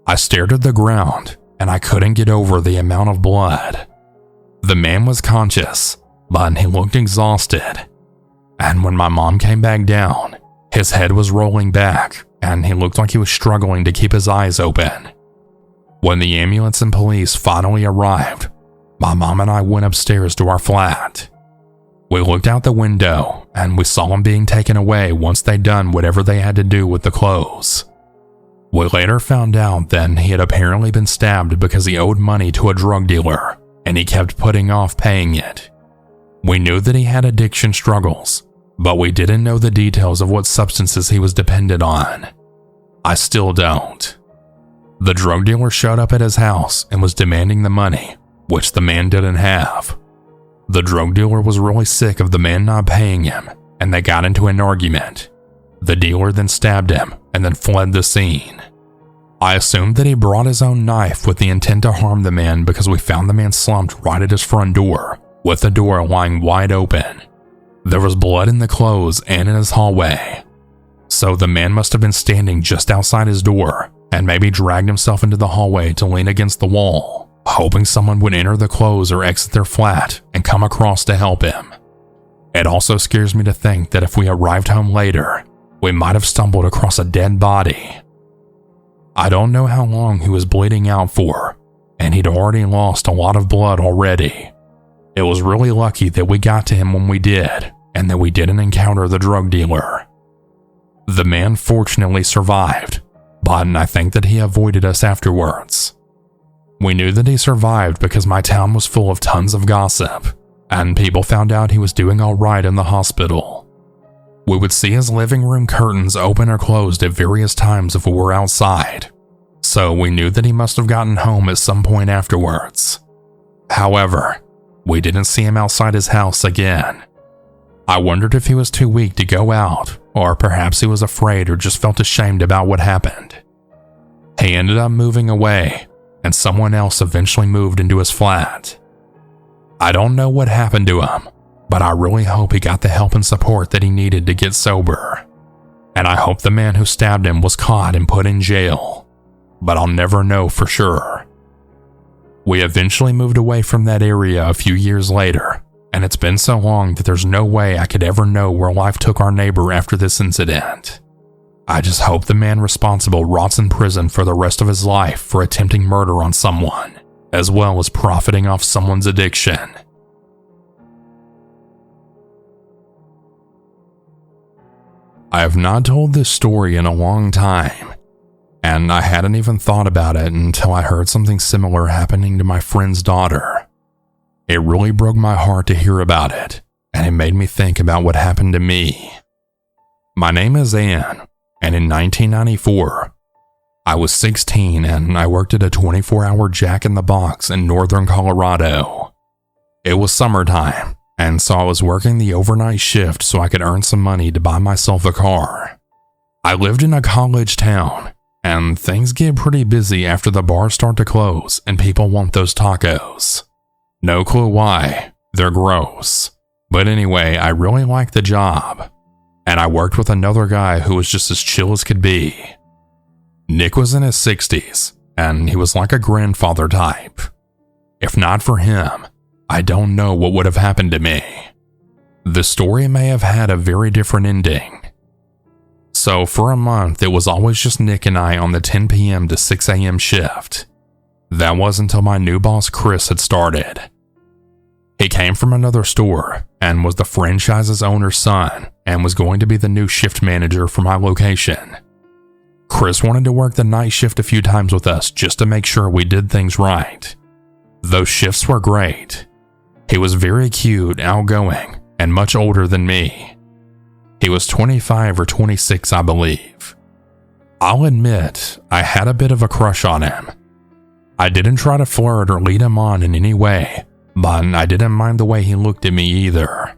I stared at the ground, and I couldn't get over the amount of blood. The man was conscious, but he looked exhausted. And when my mom came back down, his head was rolling back, and he looked like he was struggling to keep his eyes open. When the ambulance and police finally arrived, my mom and I went upstairs to our flat. We looked out the window, and we saw him being taken away once they'd done whatever they had to do with the clothes. We later found out that he had apparently been stabbed because he owed money to a drug dealer, and he kept putting off paying it. We knew that he had addiction struggles, but we didn't know the details of what substances he was dependent on. I still don't. The drug dealer showed up at his house and was demanding the money, which the man didn't have. The drug dealer was really sick of the man not paying him, and they got into an argument. The dealer then stabbed him and then fled the scene. I assumed that he brought his own knife with the intent to harm the man because we found the man slumped right at his front door, with the door lying wide open. There was blood in the clothes and in his hallway. So the man must have been standing just outside his door and maybe dragged himself into the hallway to lean against the wall, hoping someone would enter the clothes or exit their flat and come across to help him. It also scares me to think that if we arrived home later, we might have stumbled across a dead body. I don't know how long he was bleeding out for, and he'd already lost a lot of blood already. It was really lucky that we got to him when we did, and that we didn't encounter the drug dealer. The man fortunately survived, but I think that he avoided us afterwards. We knew that he survived because my town was full of tons of gossip, and people found out he was doing all right in the hospital. We would see his living room curtains open or closed at various times if we were outside, so we knew that he must have gotten home at some point afterwards. However, we didn't see him outside his house again. I wondered if he was too weak to go out, or perhaps he was afraid or just felt ashamed about what happened. He ended up moving away, and someone else eventually moved into his flat. I don't know what happened to him, but I really hope he got the help and support that he needed to get sober. And I hope the man who stabbed him was caught and put in jail, but I'll never know for sure. We eventually moved away from that area a few years later, and it's been so long that there's no way I could ever know where life took our neighbor after this incident. I just hope the man responsible rots in prison for the rest of his life for attempting murder on someone, as well as profiting off someone's addiction. I have not told this story in a long time, and I hadn't even thought about it until I heard something similar happening to my friend's daughter. It really broke my heart to hear about it, and it made me think about what happened to me. My name is Ann, and in 1994, I was 16 and I worked at a 24-hour Jack in the Box in northern Colorado. It was summertime, and so I was working the overnight shift so I could earn some money to buy myself a car. I lived in a college town, and things get pretty busy after the bars start to close and people want those tacos. No clue why, they're gross. But anyway, I really liked the job, and I worked with another guy who was just as chill as could be. Nick was in his 60s, and he was like a grandfather type. If not for him, I don't know what would have happened to me. The story may have had a very different ending. So for a month, it was always just Nick and I on the 10 p.m. to 6 a.m. shift. That was until my new boss Chris had started. He came from another store and was the franchise's owner's son and was going to be the new shift manager for my location. Chris wanted to work the night shift a few times with us just to make sure we did things right. Those shifts were great. He was very cute, outgoing, and much older than me. He was 25 or 26, I believe. I'll admit, I had a bit of a crush on him. I didn't try to flirt or lead him on in any way, but I didn't mind the way he looked at me either.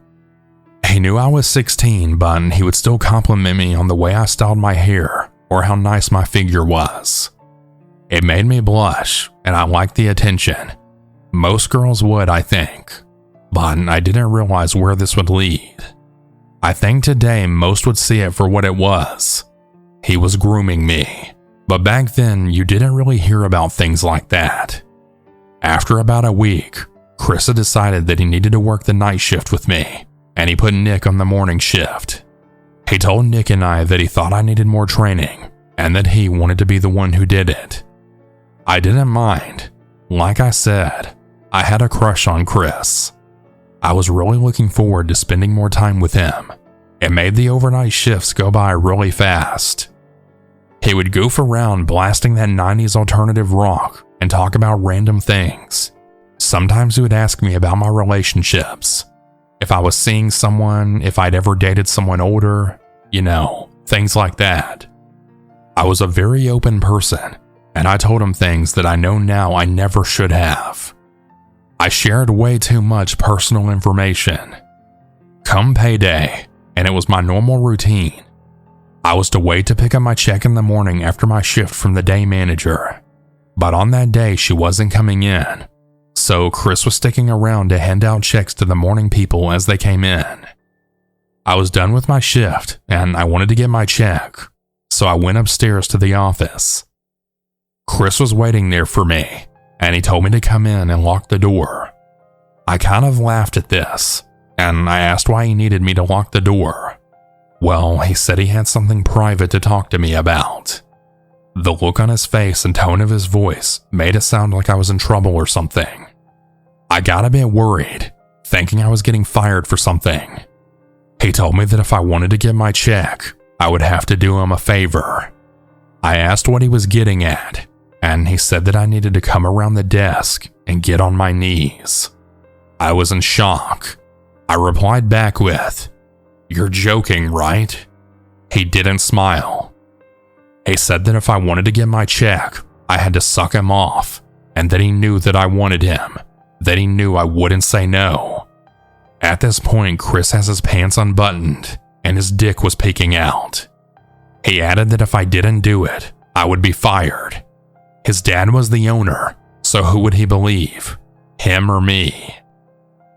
He knew I was 16, but he would still compliment me on the way I styled my hair or how nice my figure was. It made me blush, and I liked the attention. Most girls would, I think. but I didn't realize where this would lead. I think today most would see it for what it was. He was grooming me, but back then you didn't really hear about things like that. After about a week, Chris had decided that he needed to work the night shift with me, and he put Nick on the morning shift. He told Nick and I that he thought I needed more training, and that he wanted to be the one who did it. I didn't mind. Like I said, I had a crush on Chris. I was really looking forward to spending more time with him. It made the overnight shifts go by really fast. He would goof around blasting that 90s alternative rock and talk about random things. Sometimes he would ask me about my relationships, if I was seeing someone, if I'd ever dated someone older, things like that. I was a very open person, and I told him things that I know now I never should have. I shared way too much personal information. Come payday, and it was my normal routine. I was to wait to pick up my check in the morning after my shift from the day manager. But on that day, she wasn't coming in, so Chris was sticking around to hand out checks to the morning people as they came in. I was done with my shift, and I wanted to get my check, so I went upstairs to the office. Chris was waiting there for me, and he told me to come in and lock the door. I kind of laughed at this, and I asked why he needed me to lock the door. Well, he said he had something private to talk to me about. The look on his face and tone of his voice made it sound like I was in trouble or something. I got a bit worried, thinking I was getting fired for something. He told me that if I wanted to get my check, I would have to do him a favor. I asked what he was getting at, and he said that I needed to come around the desk and get on my knees. I was in shock. I replied back with, "You're joking, right?" He didn't smile. He said that if I wanted to get my check, I had to suck him off, and that he knew that I wanted him, that he knew I wouldn't say no. At this point, Chris has his pants unbuttoned, and his dick was peeking out. He added that if I didn't do it, I would be fired. His dad was the owner, so who would he believe, him or me?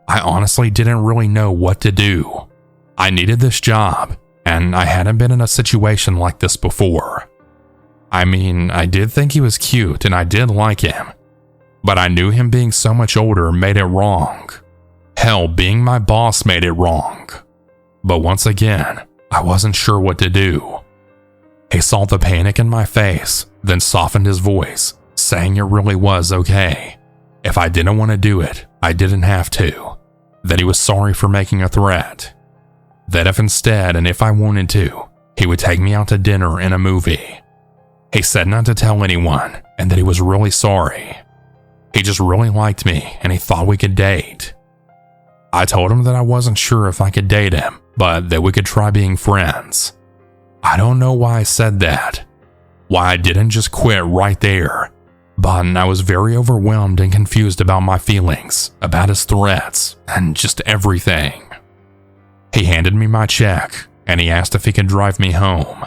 I honestly didn't really know what to do. I needed this job, and I hadn't been in a situation like this before. I mean, I did think he was cute and I did like him, but I knew him being so much older made it wrong. Hell, being my boss made it wrong. But once again, I wasn't sure what to do. He saw the panic in my face, then softened his voice, saying it really was okay. If I didn't want to do it, I didn't have to. That he was sorry for making a threat. That if instead, and if I wanted to, he would take me out to dinner and a movie. He said not to tell anyone, and that he was really sorry. He just really liked me, and he thought we could date. I told him that I wasn't sure if I could date him, but that we could try being friends. I don't know why I said that, why I didn't just quit right there, but I was very overwhelmed and confused about my feelings, about his threats, and just everything. He handed me my check, and he asked if he could drive me home.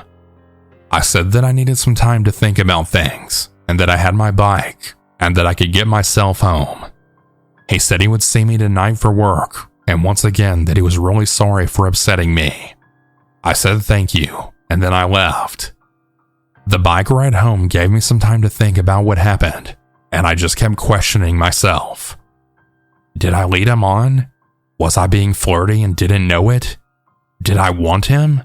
I said that I needed some time to think about things, and that I had my bike, and that I could get myself home. He said he would see me tonight for work, and once again that he was really sorry for upsetting me. I said thank you, and then I left. The bike ride home gave me some time to think about what happened, and I just kept questioning myself. Did I lead him on? Was I being flirty and didn't know it? Did I want him?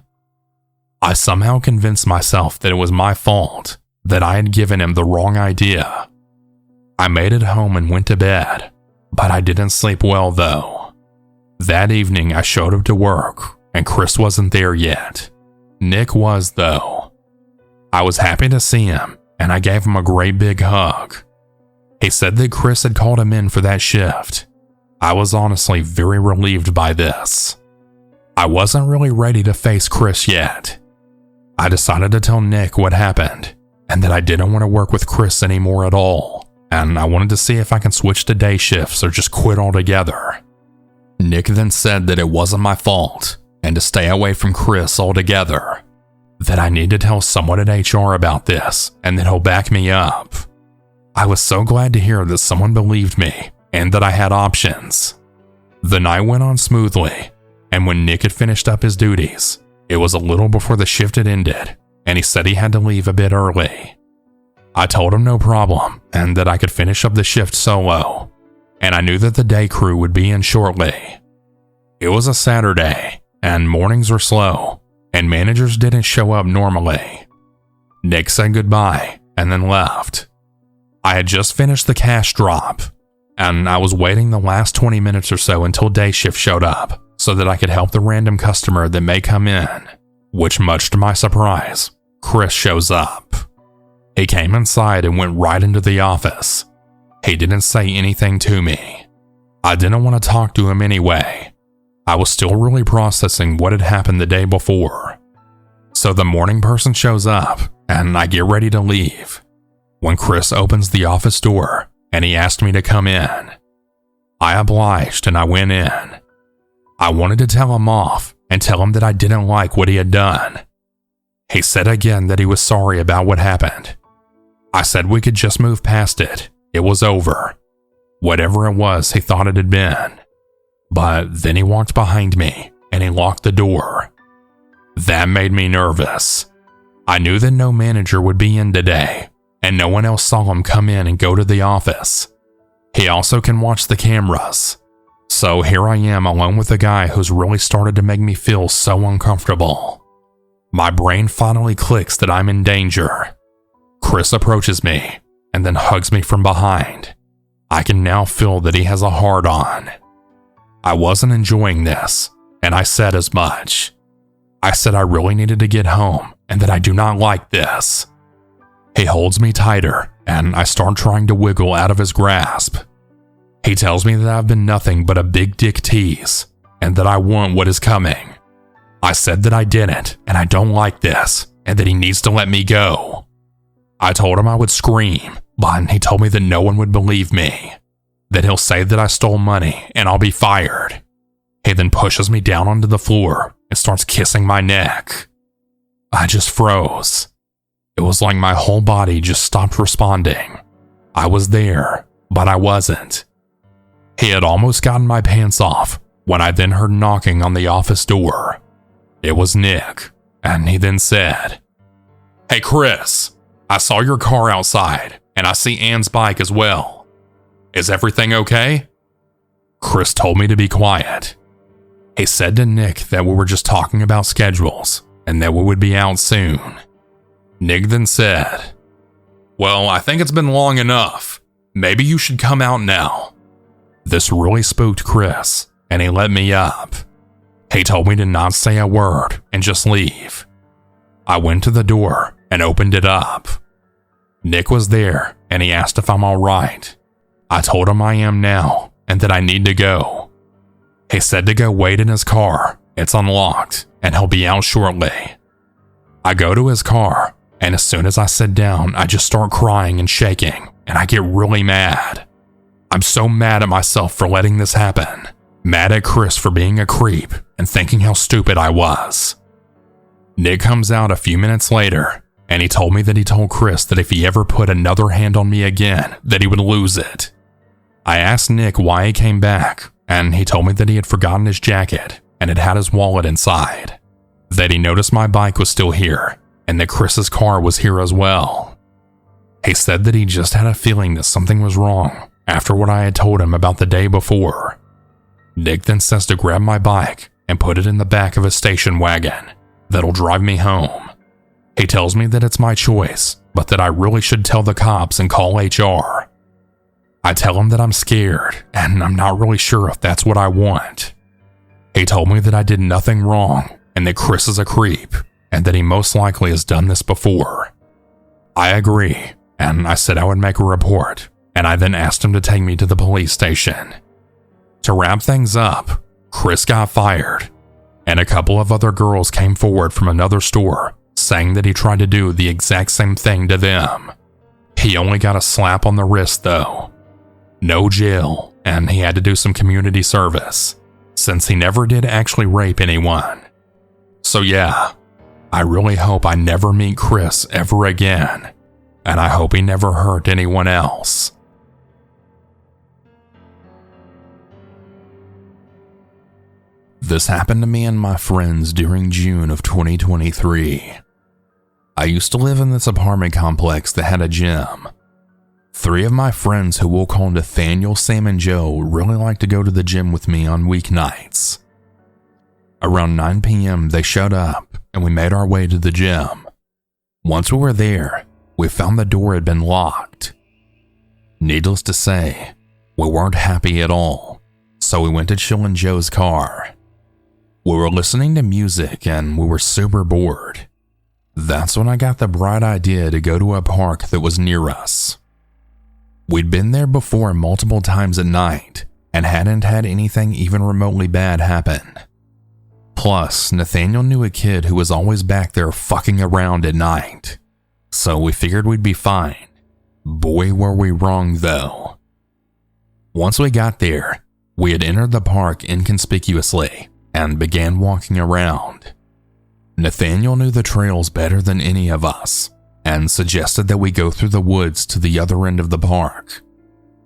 I somehow convinced myself that it was my fault, that I had given him the wrong idea. I made it home and went to bed, but I didn't sleep well though. That evening I showed up to work, and Chris wasn't there yet. Nick was though. I was happy to see him, and I gave him a great big hug. He said that Chris had called him in for that shift. I was honestly very relieved by this. I wasn't really ready to face Chris yet. I decided to tell Nick what happened, and that I didn't want to work with Chris anymore at all, and I wanted to see if I can switch to day shifts or just quit altogether. Nick then said that it wasn't my fault, and to stay away from Chris altogether. That I need to tell someone at HR about this, and that he'll back me up. I was so glad to hear that someone believed me, and that I had options. The night went on smoothly, and when Nick had finished up his duties, it was a little before the shift had ended, and he said he had to leave a bit early. I told him no problem, and that I could finish up the shift solo, and I knew that the day crew would be in shortly. It was a Saturday, and mornings were slow, and managers didn't show up normally. Nick said goodbye, and then left. I had just finished the cash drop, and I was waiting the last 20 minutes or so until day shift showed up so that I could help the random customer that may come in, which much to my surprise, Chris shows up. He came inside and went right into the office. He didn't say anything to me. I didn't want to talk to him anyway. I was still really processing what had happened the day before. So the morning person shows up, and I get ready to leave, when Chris opens the office door and he asked me to come in. I obliged and I went in. I wanted to tell him off and tell him that I didn't like what he had done. He said again that he was sorry about what happened. I said we could just move past it. It was over. Whatever it was he thought it had been. But then he walked behind me and he locked the door. That made me nervous. I knew that no manager would be in today, and no one else saw him come in and go to the office. He also can watch the cameras. So here I am alone with a guy who's really started to make me feel so uncomfortable. My brain finally clicks that I'm in danger. Chris approaches me and then hugs me from behind. I can now feel that he has a hard-on. I wasn't enjoying this, and I said as much. I said I really needed to get home and that I do not like this. He holds me tighter, and I start trying to wiggle out of his grasp. He tells me that I've been nothing but a big dick tease, and that I want what is coming. I said that I didn't, and I don't like this, and that he needs to let me go. I told him I would scream, but he told me that no one would believe me, that he'll say that I stole money and I'll be fired. He then pushes me down onto the floor and starts kissing my neck. I just froze. It was like my whole body just stopped responding. I was there, but I wasn't. He had almost gotten my pants off when I then heard knocking on the office door. It was Nick, and he then said, "Hey Chris, I saw your car outside, and I see Anne's bike as well. Is everything okay?" Chris told me to be quiet. He said to Nick that we were just talking about schedules, and that we would be out soon. Nick then said, "Well, I think it's been long enough. Maybe you should come out now." This really spooked Chris, and he let me up. He told me to not say a word and just leave. I went to the door and opened it up. Nick was there, and he asked if I'm alright. I told him I am now, and that I need to go. He said to go wait in his car. It's unlocked, and he'll be out shortly. I go to his car, and as soon as I sit down, I just start crying and shaking, and I get really mad. I'm so mad at myself for letting this happen. Mad at Chris for being a creep and thinking how stupid I was. Nick comes out a few minutes later, and he told me that he told Chris that if he ever put another hand on me again, that he would lose it. I asked Nick why he came back, and he told me that he had forgotten his jacket and it had his wallet inside. That he noticed my bike was still here, and that Chris's car was here as well. He said that he just had a feeling that something was wrong after what I had told him about the day before. Nick then says to grab my bike and put it in the back of a station wagon that'll drive me home. He tells me that it's my choice, but that I really should tell the cops and call HR. I tell him that I'm scared and I'm not really sure if that's what I want. He told me that I did nothing wrong and that Chris is a creep and that he most likely has done this before. I agree, and I said I would make a report, and I then asked him to take me to the police station. To wrap things up, Chris got fired, and a couple of other girls came forward from another store saying that he tried to do the exact same thing to them. He only got a slap on the wrist though. No jail, and he had to do some community service, since he never did actually rape anyone. So yeah, I really hope I never meet Chris ever again, and I hope he never hurt anyone else. This happened to me and my friends during June of 2023. I used to live in this apartment complex that had a gym. 3 of my friends, who we'll call Nathaniel, Sam, and Joe, really liked to go to the gym with me on weeknights. Around 9 p.m. they showed up and we made our way to the gym. Once we were there, we found the door had been locked. Needless to say, we weren't happy at all, so we went to chill in Joe's car. We were listening to music and we were super bored. That's when I got the bright idea to go to a park that was near us. We'd been there before multiple times at night and hadn't had anything even remotely bad happen. Plus, Nathaniel knew a kid who was always back there fucking around at night, so we figured we'd be fine. Boy, were we wrong though. Once we got there, we had entered the park inconspicuously and began walking around. Nathaniel knew the trails better than any of us and suggested that we go through the woods to the other end of the park.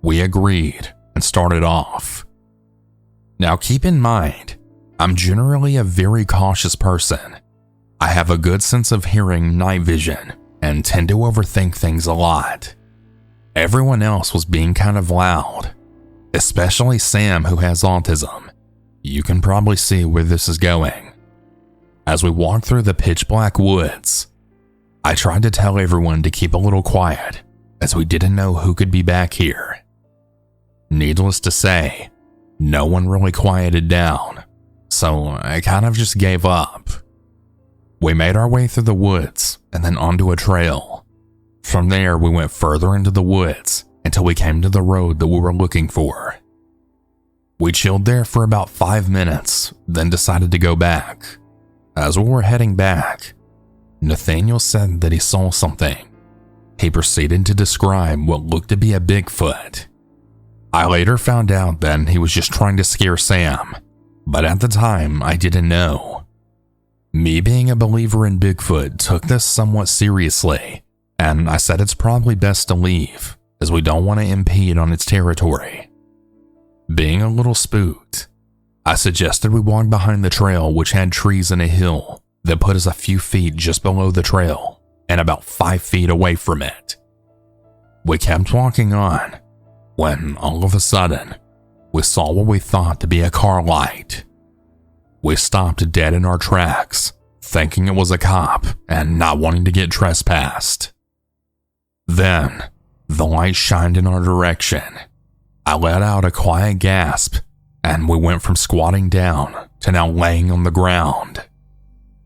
We agreed and started off. Now keep in mind, I'm generally a very cautious person. I have a good sense of hearing, night vision, and tend to overthink things a lot. Everyone else was being kind of loud, especially Sam, who has autism. You can probably see where this is going. As we walked through the pitch black woods, I tried to tell everyone to keep a little quiet, as we didn't know who could be back here. Needless to say, no one really quieted down, so I kind of just gave up. We made our way through the woods and then onto a trail. From there, we went further into the woods until we came to the road that we were looking for. We chilled there for about 5 minutes, then decided to go back. As we were heading back, Nathaniel said that he saw something. He proceeded to describe what looked to be a Bigfoot. I later found out that he was just trying to scare Sam, but at the time I didn't know. Me being a believer in Bigfoot took this somewhat seriously, and I said it's probably best to leave, as we don't want to impede on its territory. Being a little spooked, I suggested we walk behind the trail, which had trees and a hill that put us a few feet just below the trail and about 5 feet away from it. We kept walking on when all of a sudden we saw what we thought to be a car light. We stopped dead in our tracks, thinking it was a cop and not wanting to get trespassed. Then the light shined in our direction. I let out a quiet gasp, and we went from squatting down to now laying on the ground.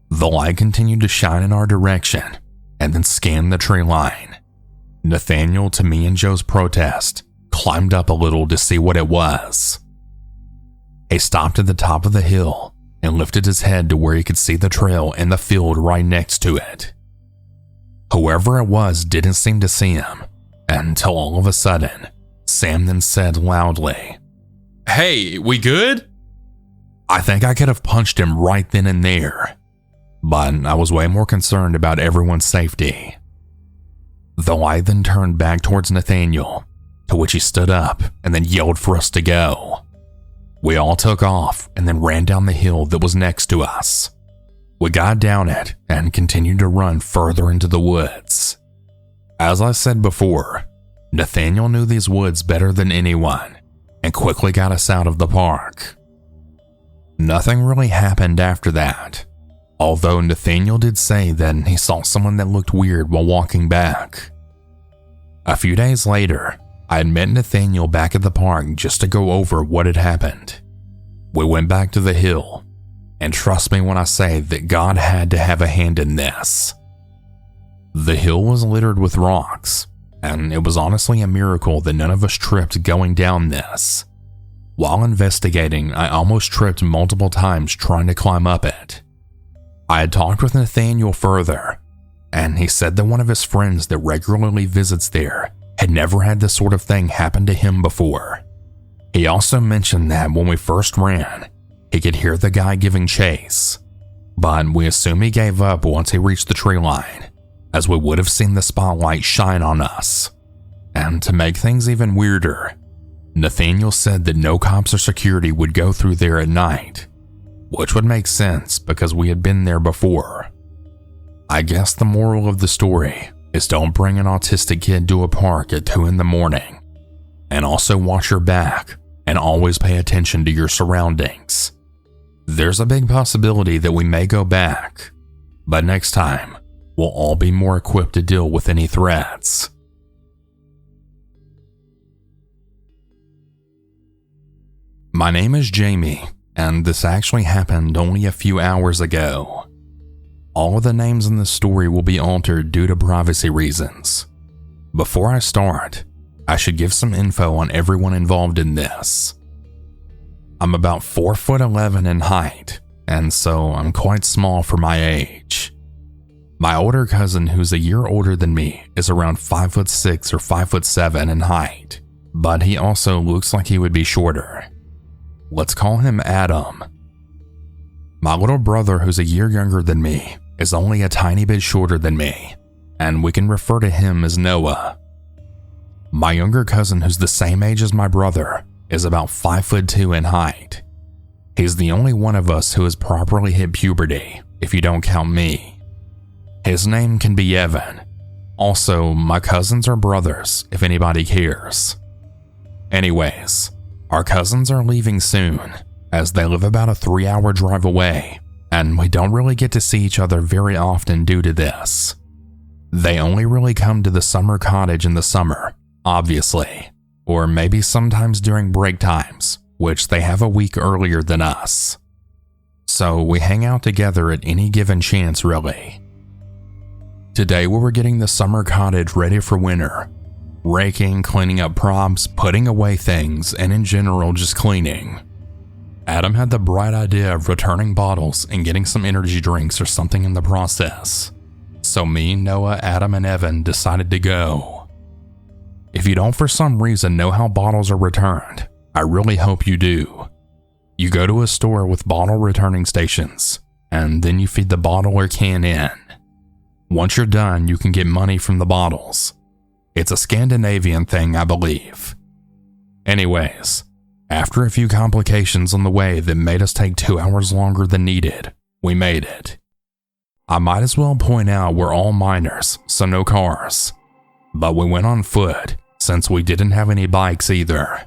The light continued to shine in our direction and then scanned the tree line. Nathaniel, to me and Joe's protest, climbed up a little to see what it was. He stopped at the top of the hill and lifted his head to where he could see the trail and the field right next to it. Whoever it was didn't seem to see him until all of a sudden, Sam then said loudly, "Hey, we good?" I think I could have punched him right then and there, but I was way more concerned about everyone's safety. The light then turned back towards Nathaniel, to which he stood up and then yelled for us to go. We all took off and then ran down the hill that was next to us. We got down it and continued to run further into the woods. As I said before, Nathaniel knew these woods better than anyone and quickly got us out of the park. Nothing really happened after that, although Nathaniel did say that he saw someone that looked weird while walking back. A few days later, I had met Nathaniel back at the park just to go over what had happened. We went back to the hill, and trust me when I say that God had to have a hand in this. The hill was littered with rocks, and it was honestly a miracle that none of us tripped going down this. While investigating, I almost tripped multiple times trying to climb up it. I had talked with Nathaniel further, and he said that one of his friends that regularly visits there had never had this sort of thing happen to him before. He also mentioned that when we first ran, he could hear the guy giving chase, but we assume he gave up once he reached the tree line, as we would have seen the spotlight shine on us. And to make things even weirder, Nathaniel said that no cops or security would go through there at night. which would make sense because we had been there before. I guess the moral of the story is don't bring an autistic kid to a park at 2 in the morning, and also watch your back and always pay attention to your surroundings. There's a big possibility that we may go back, but next time, we'll all be more equipped to deal with any threats. My name is Jamie, and this actually happened only a few hours ago. All of the names in this story will be altered due to privacy reasons. Before I start, I should give some info on everyone involved in this. I'm about 4'11" in height, and so I'm quite small for my age. My older cousin, who's a year older than me, is around 5'6" or 5'7" in height, but he also looks like he would be shorter. Let's call him Adam. My little brother, who's a year younger than me, is only a tiny bit shorter than me, and we can refer to him as Noah. My younger cousin, who's the same age as my brother, is about 5'2" in height. He's the only one of us who has properly hit puberty, if you don't count me. His name can be Evan. Also, my cousins are brothers, if anybody cares. Anyways, our cousins are leaving soon, as they live about a 3-hour drive away, and we don't really get to see each other very often due to this. They only really come to the summer cottage in the summer, obviously, or maybe sometimes during break times, which they have a week earlier than us. So we hang out together at any given chance, really. Today we were getting the summer cottage ready for winter. Raking, cleaning up props, putting away things, and in general just cleaning. Adam had the bright idea of returning bottles and getting some energy drinks or something in the process. So me, Noah, Adam, and Evan decided to go. If you don't for some reason know how bottles are returned, I really hope you do. You go to a store with bottle returning stations, and then you feed the bottle or can in. Once you're done, you can get money from the bottles. It's a Scandinavian thing, I believe. Anyways, after a few complications on the way that made us take 2 hours longer than needed, we made it. I might as well point out we're all minors, so no cars. But we went on foot, since we didn't have any bikes either.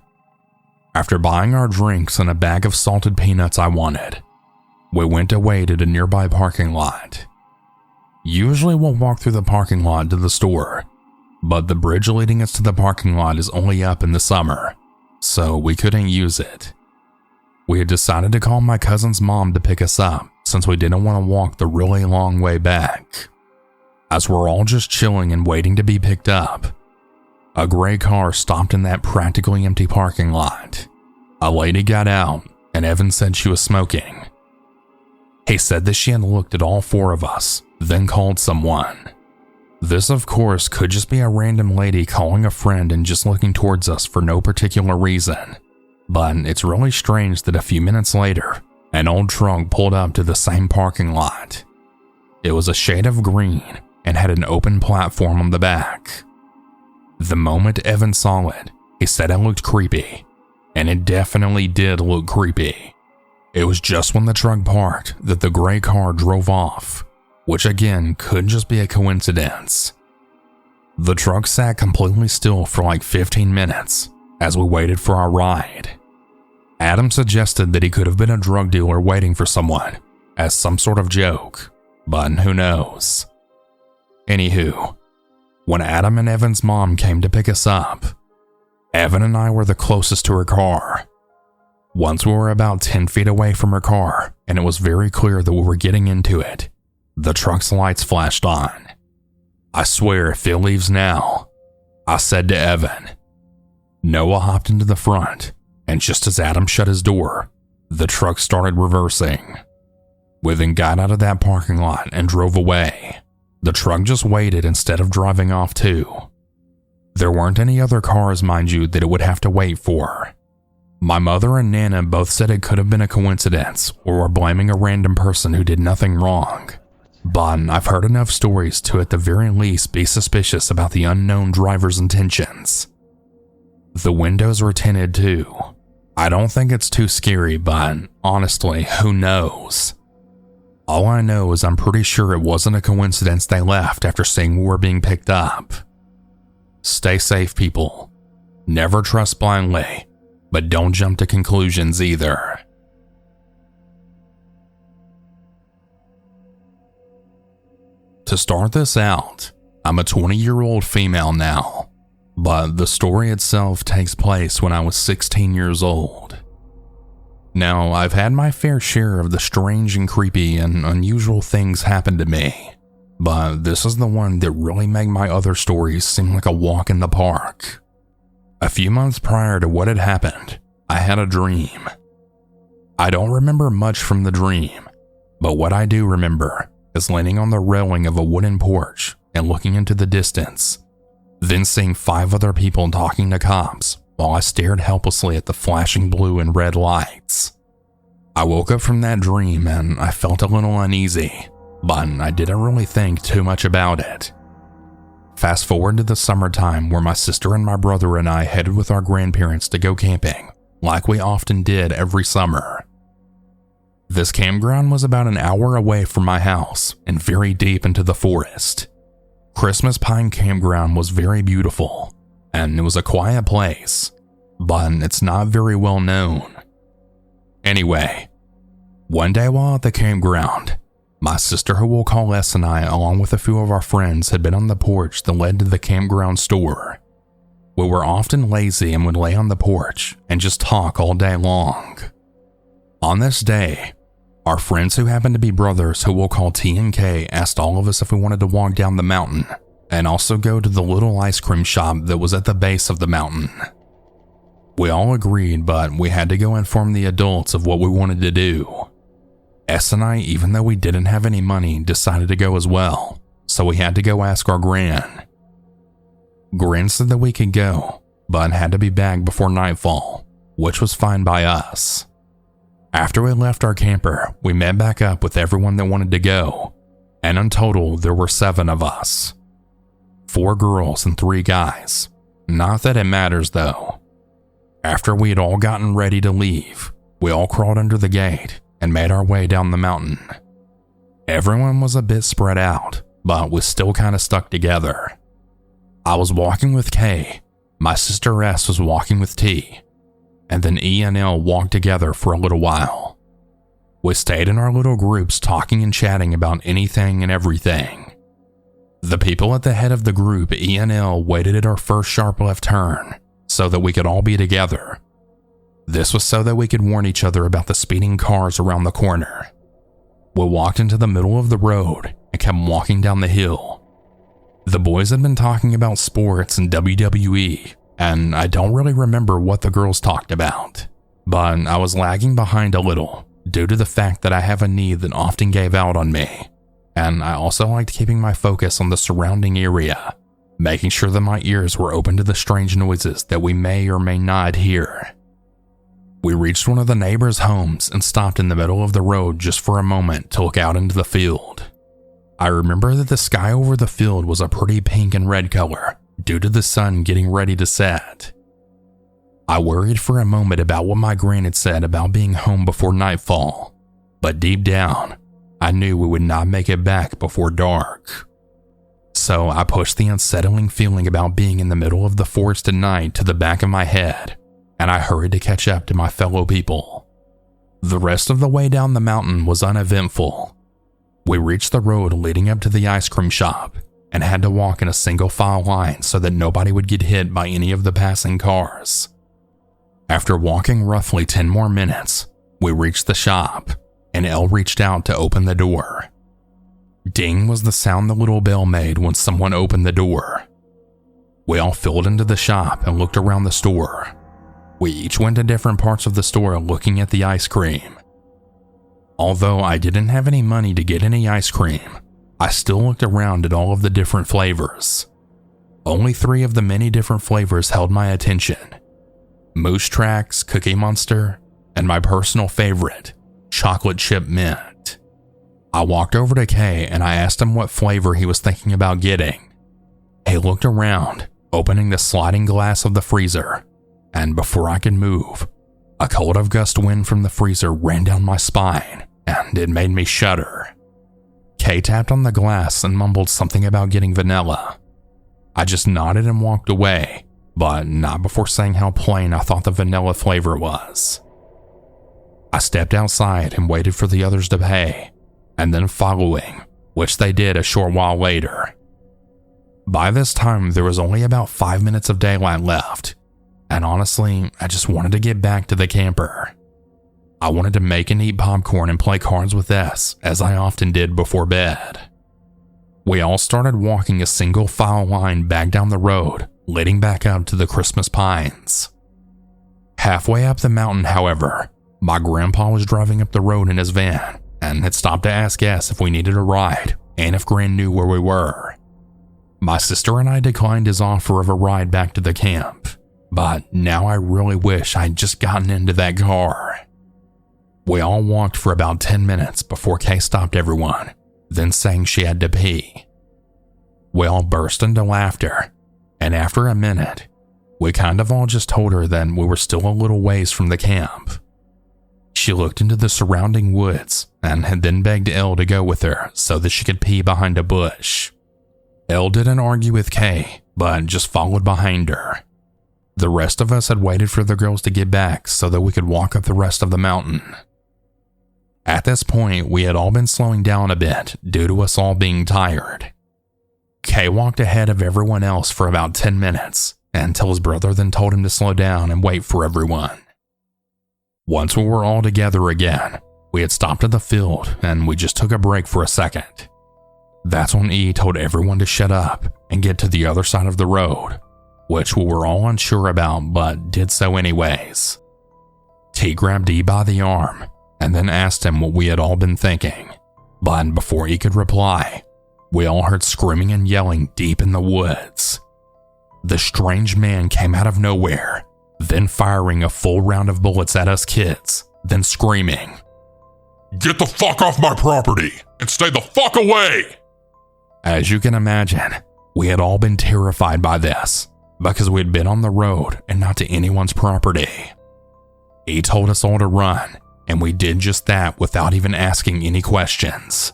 After buying our drinks and a bag of salted peanuts I wanted, we went to wait at a nearby parking lot. Usually we'll walk through the parking lot to the store, but the bridge leading us to the parking lot is only up in the summer, so we couldn't use it. We had decided to call my cousin's mom to pick us up since we didn't want to walk the really long way back. As we're all just chilling and waiting to be picked up, a gray car stopped in that practically empty parking lot. A lady got out, and Evan said she was smoking. He said that she had looked at all 4 of us, then called someone. This, of course, could just be a random lady calling a friend and just looking towards us for no particular reason. But it's really strange that a few minutes later, an old truck pulled up to the same parking lot. It was a shade of green and had an open platform on the back. The moment Evan saw it, he said it looked creepy, and it definitely did look creepy. It was just when the truck parked that the gray car drove off, which again could just be a coincidence. The truck sat completely still for like 15 minutes as we waited for our ride. Adam suggested that he could have been a drug dealer waiting for someone as some sort of joke, but who knows. Anywho, when Adam and Evan's mom came to pick us up, Evan and I were the closest to her car. Once we were about 10 feet away from her car and it was very clear that we were getting into it, the truck's lights flashed on. I swear if it leaves now, I said to Evan. Noah hopped into the front, and just as Adam shut his door, the truck started reversing. We then got out of that parking lot and drove away. The truck just waited instead of driving off too. There weren't any other cars, mind you, that it would have to wait for. My mother and Nana both said it could have been a coincidence or were blaming a random person who did nothing wrong. But I've heard enough stories to at the very least be suspicious about the unknown driver's intentions. The windows were tinted too, I don't think it's too scary, but honestly, who knows? All I know is I'm pretty sure it wasn't a coincidence they left after seeing we were being picked up. Stay safe, people. Never trust blindly, but don't jump to conclusions either. To start this out, I'm a 20-year-old female now, but the story itself takes place when I was 16 years old. Now, I've had my fair share of the strange and creepy and unusual things happen to me, but this is the one that really made my other stories seem like a walk in the park. A few months prior to what had happened, I had a dream. I don't remember much from the dream, but what I do remember is leaning on the railing of a wooden porch and looking into the distance, then seeing 5 other people talking to cops while I stared helplessly at the flashing blue and red lights. I woke up from that dream and I felt a little uneasy, but I didn't really think too much about it. Fast forward to the summertime where my sister and my brother and I headed with our grandparents to go camping, like we often did every summer. This campground was about an hour away from my house and very deep into the forest. Christmas Pine Campground was very beautiful, and it was a quiet place, but it's not very well known. Anyway, one day while at the campground, my sister, who we'll call S, and I, along with a few of our friends, had been on the porch that led to the campground store. We were often lazy and would lay on the porch and just talk all day long. On this day, our friends, who happened to be brothers who we'll call T and K, asked all of us if we wanted to walk down the mountain and also go to the little ice cream shop that was at the base of the mountain. We all agreed, but we had to go inform the adults of what we wanted to do. S and I, even though we didn't have any money, decided to go as well, so we had to go ask our gran. Gran said that we could go, but had to be back before nightfall, which was fine by us. After we left our camper, we met back up with everyone that wanted to go, and in total there were 7 of us. 4 girls and 3 guys. Not that it matters though. After we had all gotten ready to leave, we all crawled under the gate and made our way down the mountain. Everyone was a bit spread out, but was still kind of stuck together. I was walking with K, my sister S was walking with T, and then E and L walked together for a little while. We stayed in our little groups talking and chatting about anything and everything. The people at the head of the group, E and L, waited at our first sharp left turn so that we could all be together. This was so that we could warn each other about the speeding cars around the corner. We walked into the middle of the road and kept walking down the hill. The boys had been talking about sports and WWE, and I don't really remember what the girls talked about, but I was lagging behind a little due to the fact that I have a knee that often gave out on me, and I also liked keeping my focus on the surrounding area, making sure that my ears were open to the strange noises that we may or may not hear. We reached one of the neighbors' homes and stopped in the middle of the road just for a moment to look out into the field. I remember that the sky over the field was a pretty pink and red color due to the sun getting ready to set. I worried for a moment about what my gran had said about being home before nightfall, but deep down, I knew we would not make it back before dark. So I pushed the unsettling feeling about being in the middle of the forest at night to the back of my head, and I hurried to catch up to my fellow people. The rest of the way down the mountain was uneventful. We reached the road leading up to the ice cream shop and had to walk in a single file line so that nobody would get hit by any of the passing cars. After walking roughly 10 more minutes, we reached the shop, and Elle reached out to open the door. Ding was the sound the little bell made when someone opened the door. We all filed into the shop and looked around the store. We each went to different parts of the store looking at the ice cream. Although I didn't have any money to get any ice cream, I still looked around at all of the different flavors. Only 3 of the many different flavors held my attention: Moose Tracks, Cookie Monster, and my personal favorite, Chocolate Chip Mint. I walked over to Kay and I asked him what flavor he was thinking about getting. He looked around, opening the sliding glass of the freezer, and before I could move, A cold of gust wind from the freezer ran down my spine, and it made me shudder. Kay tapped on the glass and mumbled something about getting vanilla. I just nodded and walked away, but not before saying how plain I thought the vanilla flavor was. I stepped outside and waited for the others to pay, and then following, which they did a short while later. By this time, there was only about 5 minutes of daylight left, and honestly, I just wanted to get back to the camper. I wanted to make and eat popcorn and play cards with S, as I often did before bed. We all started walking a single file line back down the road, leading back up to the Christmas pines. Halfway up the mountain, however, my grandpa was driving up the road in his van and had stopped to ask S if we needed a ride and if Gran knew where we were. My sister and I declined his offer of a ride back to the camp, but now I really wish I'd just gotten into that car. We all walked for about 10 minutes before Kay stopped everyone, then saying she had to pee. We all burst into laughter, and after a minute, we kind of all just told her that we were still a little ways from the camp. She looked into the surrounding woods and had then begged Elle to go with her so that she could pee behind a bush. Elle didn't argue with Kay, but just followed behind her. The rest of us had waited for the girls to get back so that we could walk up the rest of the mountain. At this point, we had all been slowing down a bit due to us all being tired. Kay walked ahead of everyone else for about 10 minutes until his brother then told him to slow down and wait for everyone. Once we were all together again, we had stopped at the field and we just took a break for a second. That's when E told everyone to shut up and get to the other side of the road, which we were all unsure about but did so anyways. T grabbed E by the arm and then asked him what we had all been thinking, but before he could reply, we all heard screaming and yelling deep in the woods. The strange man came out of nowhere, then firing a full round of bullets at us kids, then screaming, "Get the fuck off my property and stay the fuck away!" As you can imagine, we had all been terrified by this because we had been on the road and not to anyone's property. He told us all to run, and we did just that without even asking any questions.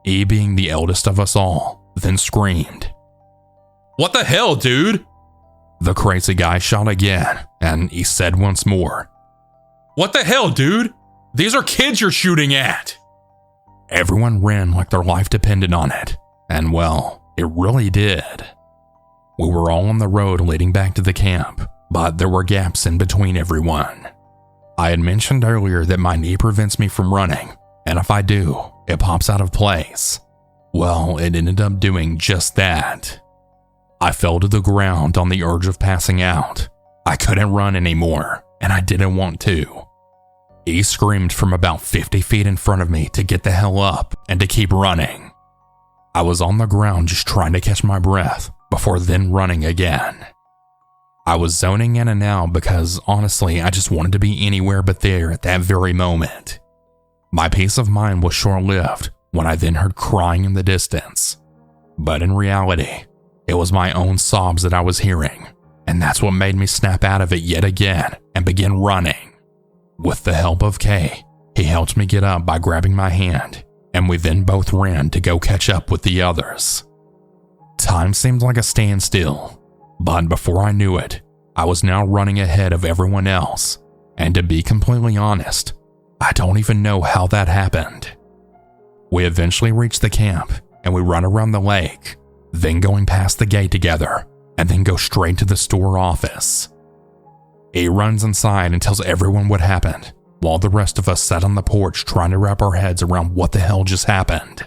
E, being the eldest of us all, then screamed, "What the hell, dude?" The crazy guy shot again, and he said once more, "What the hell, dude? These are kids you're shooting at!" Everyone ran like their life depended on it, and well, it really did. We were all on the road leading back to the camp, but there were gaps in between everyone. I had mentioned earlier that my knee prevents me from running, and if I do, it pops out of place. Well, it ended up doing just that. I fell to the ground on the urge of passing out. I couldn't run anymore, and I didn't want to. He screamed from about 50 feet in front of me to get the hell up and to keep running. I was on the ground just trying to catch my breath before then running again. I was zoning in and out because honestly, I just wanted to be anywhere but there at that very moment. My peace of mind was short-lived when I then heard crying in the distance. But in reality, it was my own sobs that I was hearing, and that's what made me snap out of it yet again and begin running. With the help of Kay, he helped me get up by grabbing my hand, and we then both ran to go catch up with the others. Time seemed like a standstill, but before I knew it, I was now running ahead of everyone else, and to be completely honest, I don't even know how that happened. We eventually reached the camp, and we run around the lake, then going past the gate together, and then go straight to the store office. He runs inside and tells everyone what happened, while the rest of us sat on the porch trying to wrap our heads around what the hell just happened.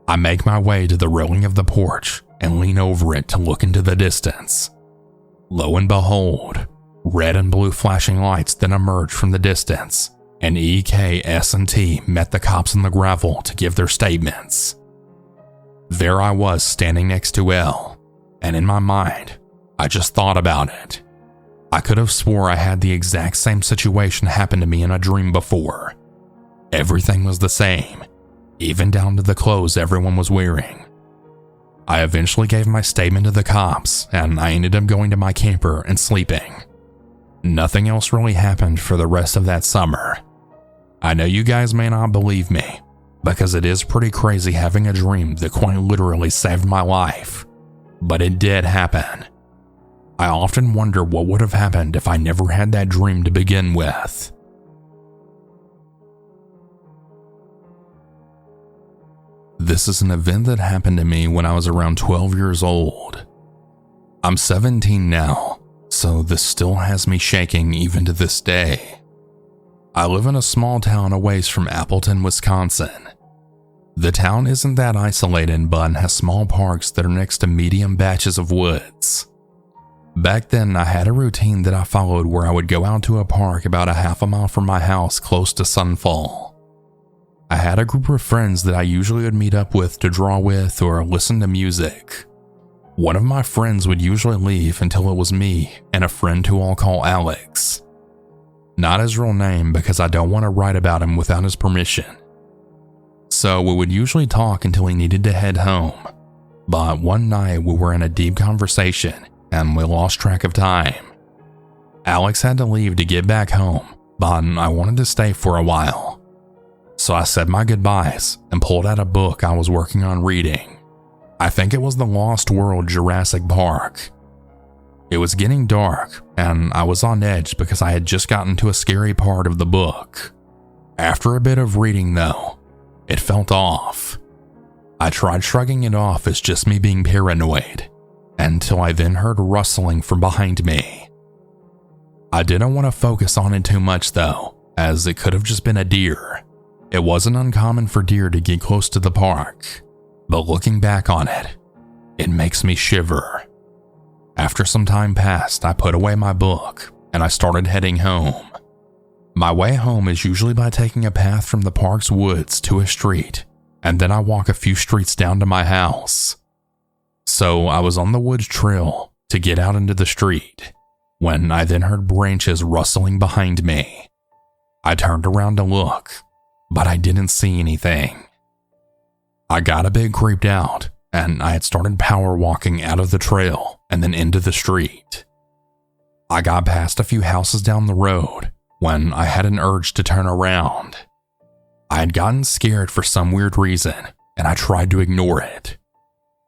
I make my way to the railing of the porch and lean over it to look into the distance. Lo and behold, red and blue flashing lights then emerged from the distance, and E, K, S, and T met the cops in the gravel to give their statements. There I was standing next to L, and in my mind, I just thought about it. I could have swore I had the exact same situation happen to me in a dream before. Everything was the same, even down to the clothes everyone was wearing. I eventually gave my statement to the cops, and I ended up going to my camper and sleeping. Nothing else really happened for the rest of that summer. I know you guys may not believe me, because it is pretty crazy having a dream that quite literally saved my life, but it did happen. I often wonder what would have happened if I never had that dream to begin with. This is an event that happened to me when I was around 12 years old. I'm 17 now, so this still has me shaking even to this day. I live in a small town a ways from Appleton, Wisconsin. The town isn't that isolated, but has small parks that are next to medium batches of woods. Back then, I had a routine that I followed where I would go out to a park about a half a mile from my house close to sunfall. I had a group of friends that I usually would meet up with to draw with or listen to music. One of my friends would usually leave until it was me and a friend who I'll call Alex. Not his real name because I don't want to write about him without his permission. So we would usually talk until he needed to head home. But one night we were in a deep conversation and we lost track of time. Alex had to leave to get back home, but I wanted to stay for a while. So I said my goodbyes and pulled out a book I was working on reading. I think it was The Lost World Jurassic Park. It was getting dark, and I was on edge because I had just gotten to a scary part of the book. After a bit of reading, though, it felt off. I tried shrugging it off as just me being paranoid, until I then heard rustling from behind me. I didn't want to focus on it too much, though, as it could have just been a deer. It wasn't uncommon for deer to get close to the park, but looking back on it, it makes me shiver. After some time passed, I put away my book and I started heading home. My way home is usually by taking a path from the park's woods to a street, and then I walk a few streets down to my house. So I was on the woods trail to get out into the street, when I then heard branches rustling behind me. I turned around to look, but I didn't see anything. I got a bit creeped out, and I had started power walking out of the trail and then into the street. I got past a few houses down the road when I had an urge to turn around. I had gotten scared for some weird reason, and I tried to ignore it.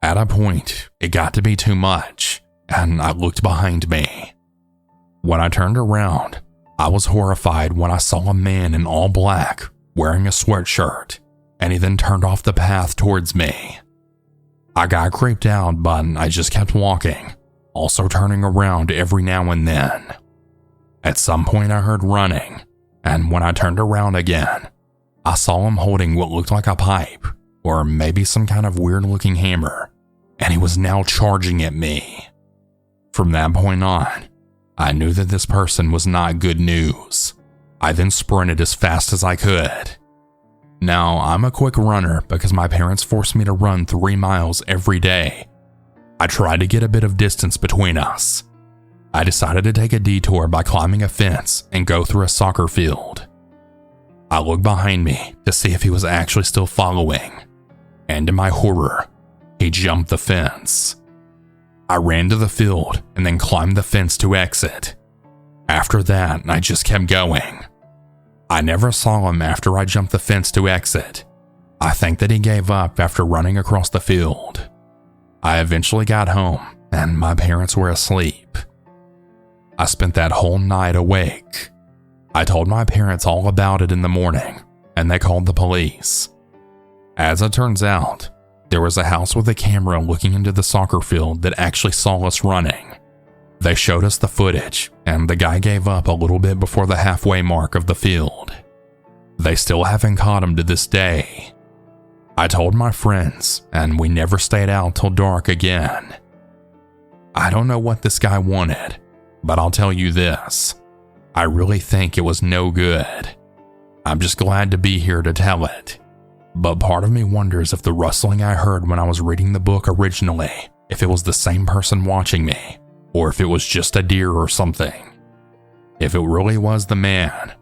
At a point, it got to be too much, and I looked behind me. When I turned around, I was horrified when I saw a man in all black wearing a sweatshirt, and he then turned off the path towards me. I got creeped out, but I just kept walking, also turning around every now and then. At some point I heard running, and when I turned around again, I saw him holding what looked like a pipe, or maybe some kind of weird-looking hammer, and he was now charging at me. From that point on, I knew that this person was not good news. I then sprinted as fast as I could. Now, I'm a quick runner because my parents forced me to run 3 miles every day. I tried to get a bit of distance between us. I decided to take a detour by climbing a fence and go through a soccer field. I looked behind me to see if he was actually still following, and to my horror, he jumped the fence. I ran to the field and then climbed the fence to exit. After that, I just kept going. I never saw him after I jumped the fence to exit. I think that he gave up after running across the field. I eventually got home and my parents were asleep. I spent that whole night awake. I told my parents all about it in the morning and they called the police. As it turns out, there was a house with a camera looking into the soccer field that actually saw us running. They showed us the footage, and the guy gave up a little bit before the halfway mark of the field. They still haven't caught him to this day. I told my friends, and we never stayed out till dark again. I don't know what this guy wanted, but I'll tell you this. I really think it was no good. I'm just glad to be here to tell it. But part of me wonders if the rustling I heard when I was reading the book originally, if it was the same person watching me, or if it was just a deer or something. If it really was the man,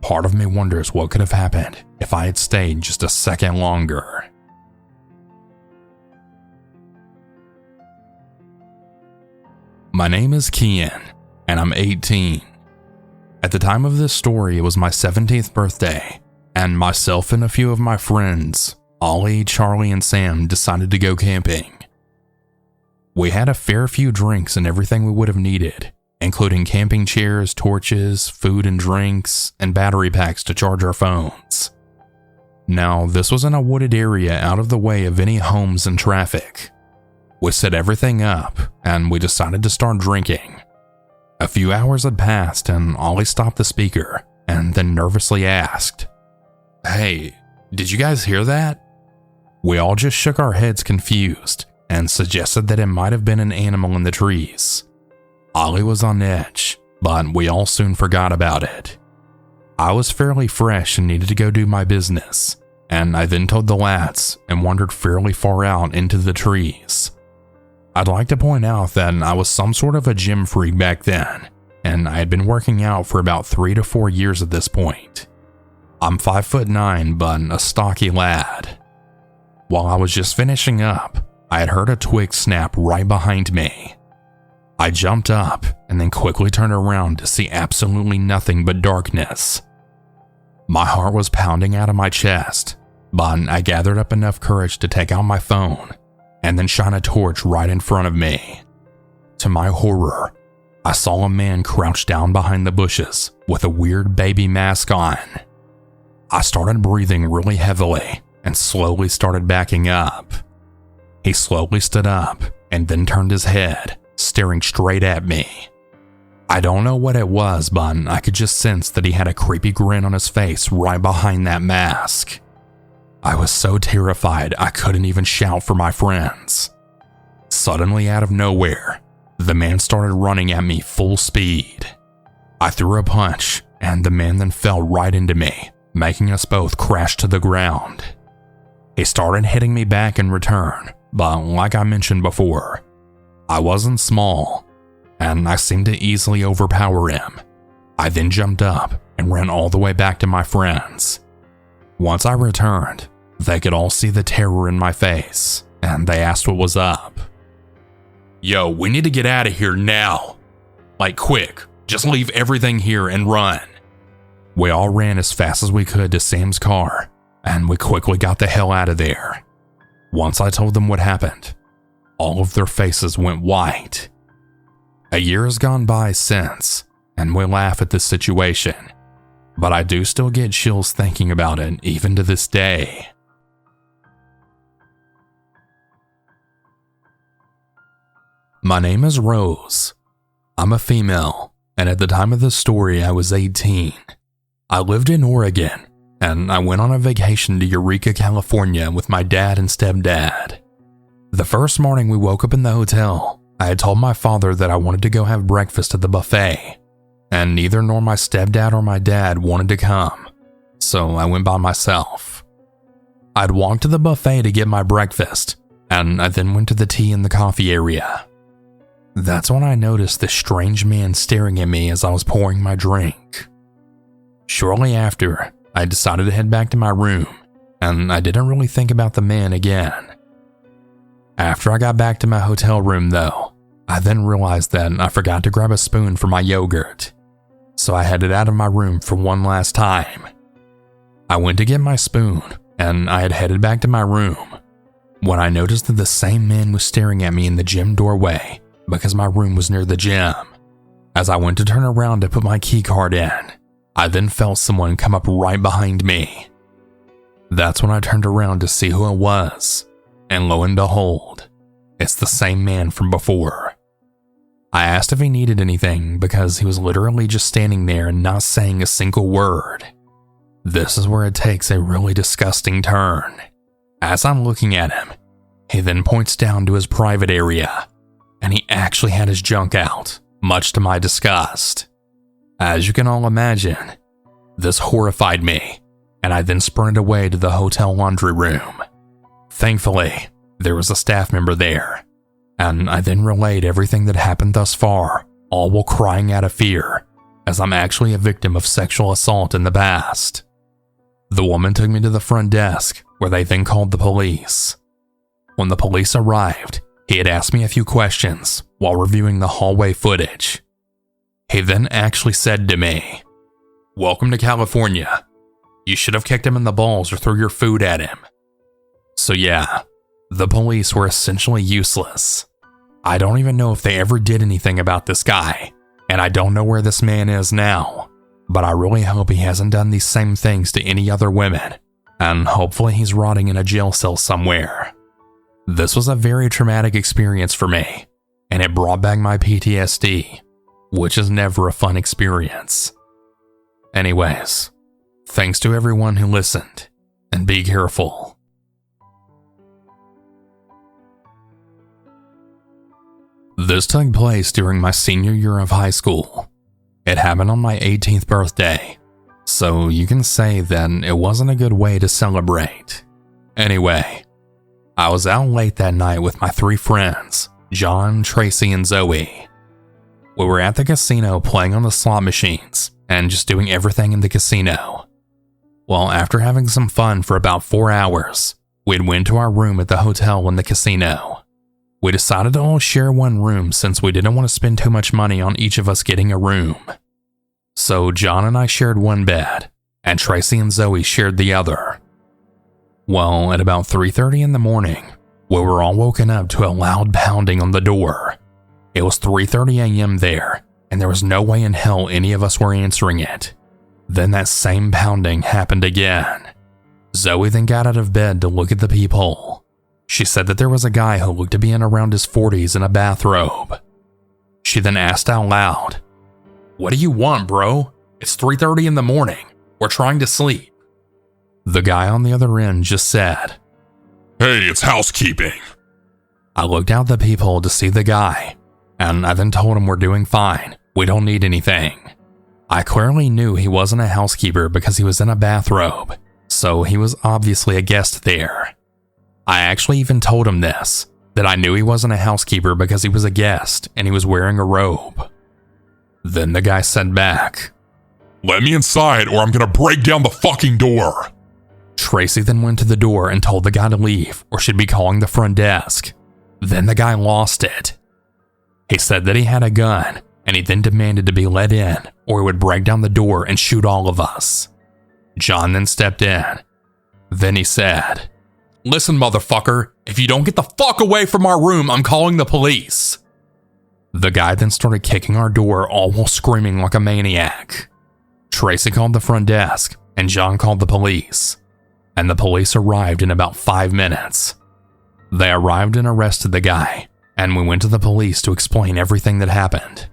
part of me wonders what could have happened if I had stayed just a second longer. My name is Kian, and I'm 18. At the time of this story, it was my 17th birthday, and myself and a few of my friends, Ollie, Charlie, and Sam, decided to go camping. We had a fair few drinks and everything we would have needed, including camping chairs, torches, food and drinks, and battery packs to charge our phones. Now, this was in a wooded area out of the way of any homes and traffic. We set everything up, and we decided to start drinking. A few hours had passed, and Ollie stopped the speaker, and then nervously asked, "Hey, did you guys hear that?" We all just shook our heads confused, and suggested that it might have been an animal in the trees. Ollie was on edge, but we all soon forgot about it. I was fairly fresh and needed to go do my business, and I then told the lads and wandered fairly far out into the trees. I'd like to point out that I was some sort of a gym freak back then, and I had been working out for about 3 to 4 years at this point. I'm 5'9", but a stocky lad. While I was just finishing up, I had heard a twig snap right behind me. I jumped up and then quickly turned around to see absolutely nothing but darkness. My heart was pounding out of my chest, but I gathered up enough courage to take out my phone and then shine a torch right in front of me. To my horror, I saw a man crouched down behind the bushes with a weird baby mask on. I started breathing really heavily and slowly started backing up. He slowly stood up and then turned his head, staring straight at me. I don't know what it was, but I could just sense that he had a creepy grin on his face right behind that mask. I was so terrified I couldn't even shout for my friends. Suddenly, out of nowhere, the man started running at me full speed. I threw a punch, and the man then fell right into me, making us both crash to the ground. He started hitting me back in return, but like I mentioned before, I wasn't small, and I seemed to easily overpower him. I then jumped up and ran all the way back to my friends. Once I returned, they could all see the terror in my face, and they asked what was up. "Yo, we need to get out of here now. Like quick, just leave everything here and run." We all ran as fast as we could to Sam's car, and we quickly got the hell out of there. Once I told them what happened, all of their faces went white. A year has gone by since, and we laugh at this situation, but I do still get chills thinking about it even to this day. My name is Rose. I'm a female, and at the time of this story I was 18. I lived in Oregon, and I went on a vacation to Eureka, California with my dad and stepdad. The first morning we woke up in the hotel, I had told my father that I wanted to go have breakfast at the buffet, and neither nor my stepdad or my dad wanted to come, so I went by myself. I'd walked to the buffet to get my breakfast, and I then went to the tea and the coffee area. That's when I noticed this strange man staring at me as I was pouring my drink. Shortly after, I decided to head back to my room, and I didn't really think about the man again. After I got back to my hotel room though, I then realized that I forgot to grab a spoon for my yogurt, so I headed out of my room for one last time. I went to get my spoon, and I had headed back to my room, when I noticed that the same man was staring at me in the gym doorway because my room was near the gym. As I went to turn around to put my key card in, I then felt someone come up right behind me. That's when I turned around to see who it was, and lo and behold, it's the same man from before. I asked if he needed anything because he was literally just standing there and not saying a single word. This is where it takes a really disgusting turn. As I'm looking at him, he then points down to his private area, and he actually had his junk out, much to my disgust. As you can all imagine, this horrified me, and I then sprinted away to the hotel laundry room. Thankfully, there was a staff member there, and I then relayed everything that happened thus far, all while crying out of fear, as I'm actually a victim of sexual assault in the past. The woman took me to the front desk, where they then called the police. When the police arrived, he had asked me a few questions while reviewing the hallway footage. He then actually said to me, Welcome to California. You should have kicked him in the balls or threw your food at him. So yeah, the police were essentially useless. I don't even know if they ever did anything about this guy, and I don't know where this man is now, but I really hope he hasn't done these same things to any other women, and hopefully he's rotting in a jail cell somewhere. This was a very traumatic experience for me, and it brought back my PTSD, which is never a fun experience. Anyways, thanks to everyone who listened, and be careful. This took place during my senior year of high school. It happened on my 18th birthday, so you can say that it wasn't a good way to celebrate. Anyway, I was out late that night with my 3 friends, John, Tracy, and Zoe. We were at the casino playing on the slot machines and just doing everything in the casino. Well, after having some fun for about 4 hours, we'd went to our room at the hotel in the casino. We decided to all share one room since we didn't want to spend too much money on each of us getting a room. So John and I shared one bed, and Tracy and Zoe shared the other. Well, at about 3:30 in the morning, we were all woken up to a loud pounding on the door. It was 3:30 a.m. there, and there was no way in hell any of us were answering it. Then that same pounding happened again. Zoe then got out of bed to look at the peephole. She said that there was a guy who looked to be in around his 40s in a bathrobe. She then asked out loud, "What do you want, bro? It's 3:30 in the morning. We're trying to sleep." The guy on the other end just said, "Hey, it's housekeeping." I looked out the peephole to see the guy, and I then told him we're doing fine. We don't need anything. I clearly knew he wasn't a housekeeper because he was in a bathrobe, so he was obviously a guest there. I actually even told him this, that I knew he wasn't a housekeeper because he was a guest and he was wearing a robe. Then the guy said back, "Let me inside or I'm gonna break down the fucking door." Tracy then went to the door and told the guy to leave or she'd be calling the front desk. Then the guy lost it. He said that he had a gun and he then demanded to be let in or he would break down the door and shoot all of us. John then stepped in. Then he said, "Listen, motherfucker, if you don't get the fuck away from our room, I'm calling the police." The guy then started kicking our door all while screaming like a maniac. Tracy called the front desk and John called the police. And the police arrived in about 5 minutes. They arrived and arrested the guy, and we went to the police to explain everything that happened.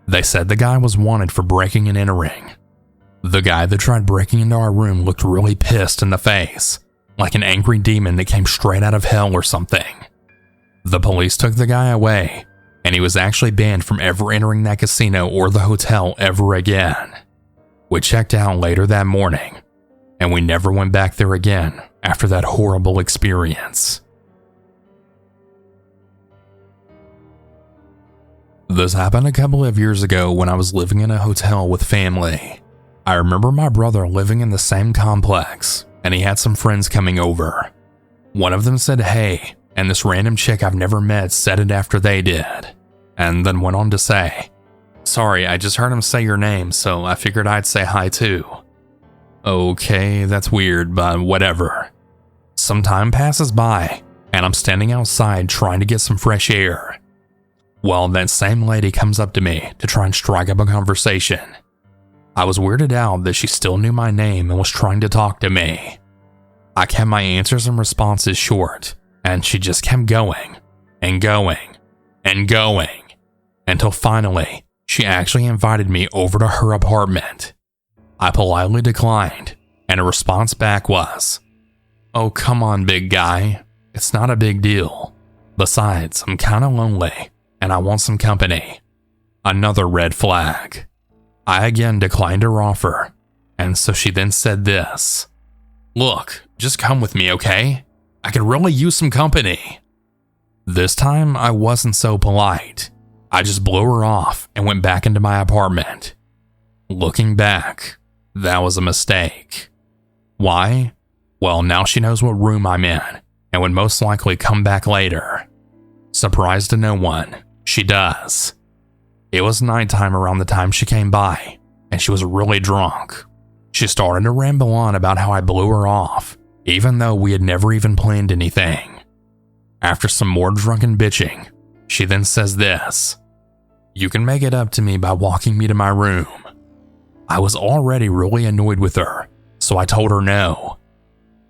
They said the guy was wanted for breaking and entering. The guy that tried breaking into our room looked really pissed in the face, like an angry demon that came straight out of hell or something. The police took the guy away, and he was actually banned from ever entering that casino or the hotel ever again. We checked out later that morning, and we never went back there again after that horrible experience. This happened a couple of years ago when I was living in a hotel with family. I remember my brother living in the same complex, and he had some friends coming over. One of them said, "Hey," and this random chick I've never met said it after they did, and then went on to say, "Sorry, I just heard him say your name, so I figured I'd say hi too." Okay, that's weird, but whatever. Some time passes by, and I'm standing outside trying to get some fresh air. Well, that same lady comes up to me to try and strike up a conversation. I was weirded out that she still knew my name and was trying to talk to me. I kept my answers and responses short, and she just kept going, and going, and going, until finally, she actually invited me over to her apartment. I politely declined, and her response back was, "Oh, come on, big guy. It's not a big deal. Besides, I'm kinda lonely, and I want some company." Another red flag. I again declined her offer, and so she then said this, "Look, just come with me, okay? I could really use some company." This time, I wasn't so polite. I just blew her off and went back into my apartment. Looking back, that was a mistake. Why? Well, now she knows what room I'm in and would most likely come back later. Surprise to no one, she does. It was nighttime around the time she came by, and she was really drunk. She started to ramble on about how I blew her off, even though we had never even planned anything. After some more drunken bitching, she then says this: "You can make it up to me by walking me to my room." I was already really annoyed with her, so I told her no.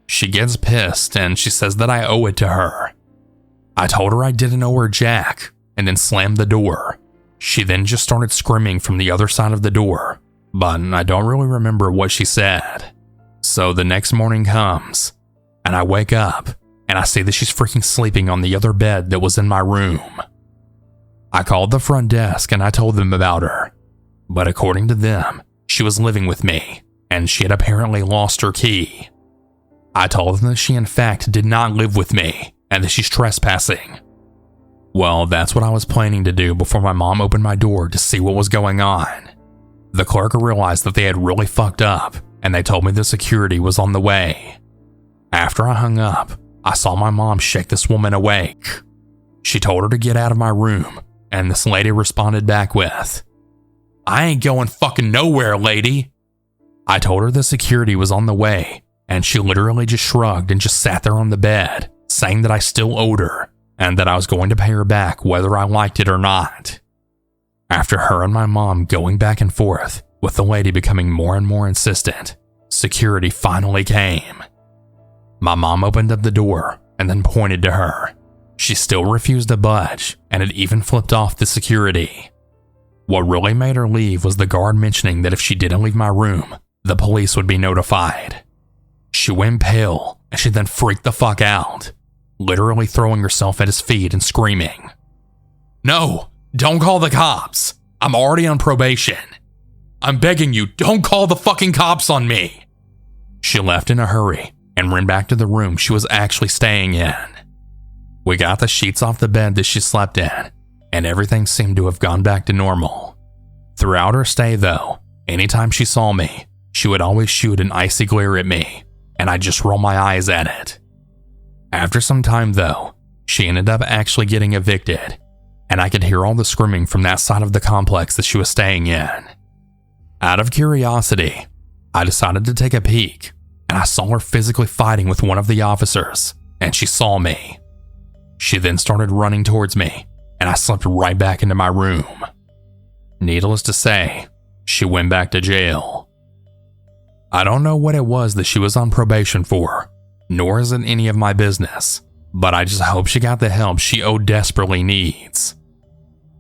She gets pissed and she says that I owe it to her. I told her I didn't owe her jack, and then slammed the door. She then just started screaming from the other side of the door, but I don't really remember what she said. So the next morning comes, and I wake up, and I see that she's freaking sleeping on the other bed that was in my room. I called the front desk and I told them about her, but according to them, she was living with me, and she had apparently lost her key. I told them that she in fact did not live with me, and that she's trespassing. Well, that's what I was planning to do before my mom opened my door to see what was going on. The clerk realized that they had really fucked up, and they told me the security was on the way. After I hung up, I saw my mom shake this woman awake. She told her to get out of my room, and this lady responded back with, "I ain't going fucking nowhere, lady." I told her the security was on the way, and she literally just shrugged and just sat there on the bed, saying that I still owed her, and that I was going to pay her back whether I liked it or not. After her and my mom going back and forth, with the lady becoming more and more insistent, security finally came. My mom opened up the door and then pointed to her. She still refused to budge, and it even flipped off the security. What really made her leave was the guard mentioning that if she didn't leave my room, the police would be notified. She went pale, and she then freaked the fuck out, literally throwing herself at his feet and screaming, "No, don't call the cops. I'm already on probation. I'm begging you, don't call the fucking cops on me." She left in a hurry and ran back to the room she was actually staying in. We got the sheets off the bed that she slept in, and everything seemed to have gone back to normal. Throughout her stay though, anytime she saw me, she would always shoot an icy glare at me, and I'd just roll my eyes at it. After some time though, she ended up actually getting evicted, and I could hear all the screaming from that side of the complex that she was staying in. Out of curiosity, I decided to take a peek, and I saw her physically fighting with one of the officers, and she saw me. She then started running towards me, and I slipped right back into my room. Needless to say, she went back to jail. I don't know what it was that she was on probation for, nor is it any of my business, but I just hope she got the help she desperately needs.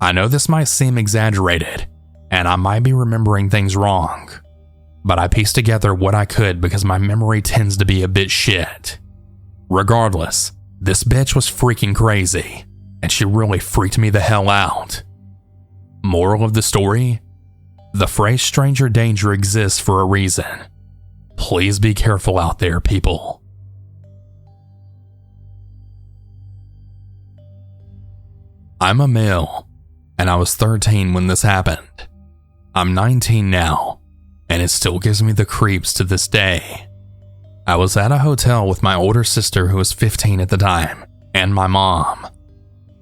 I know this might seem exaggerated, and I might be remembering things wrong, but I pieced together what I could because my memory tends to be a bit shit. Regardless, this bitch was freaking crazy, and she really freaked me the hell out. Moral of the story? The phrase stranger danger exists for a reason. Please be careful out there, people. I'm a male, and I was 13 when this happened. I'm 19 now, and it still gives me the creeps to this day. I was at a hotel with my older sister who was 15 at the time, and my mom.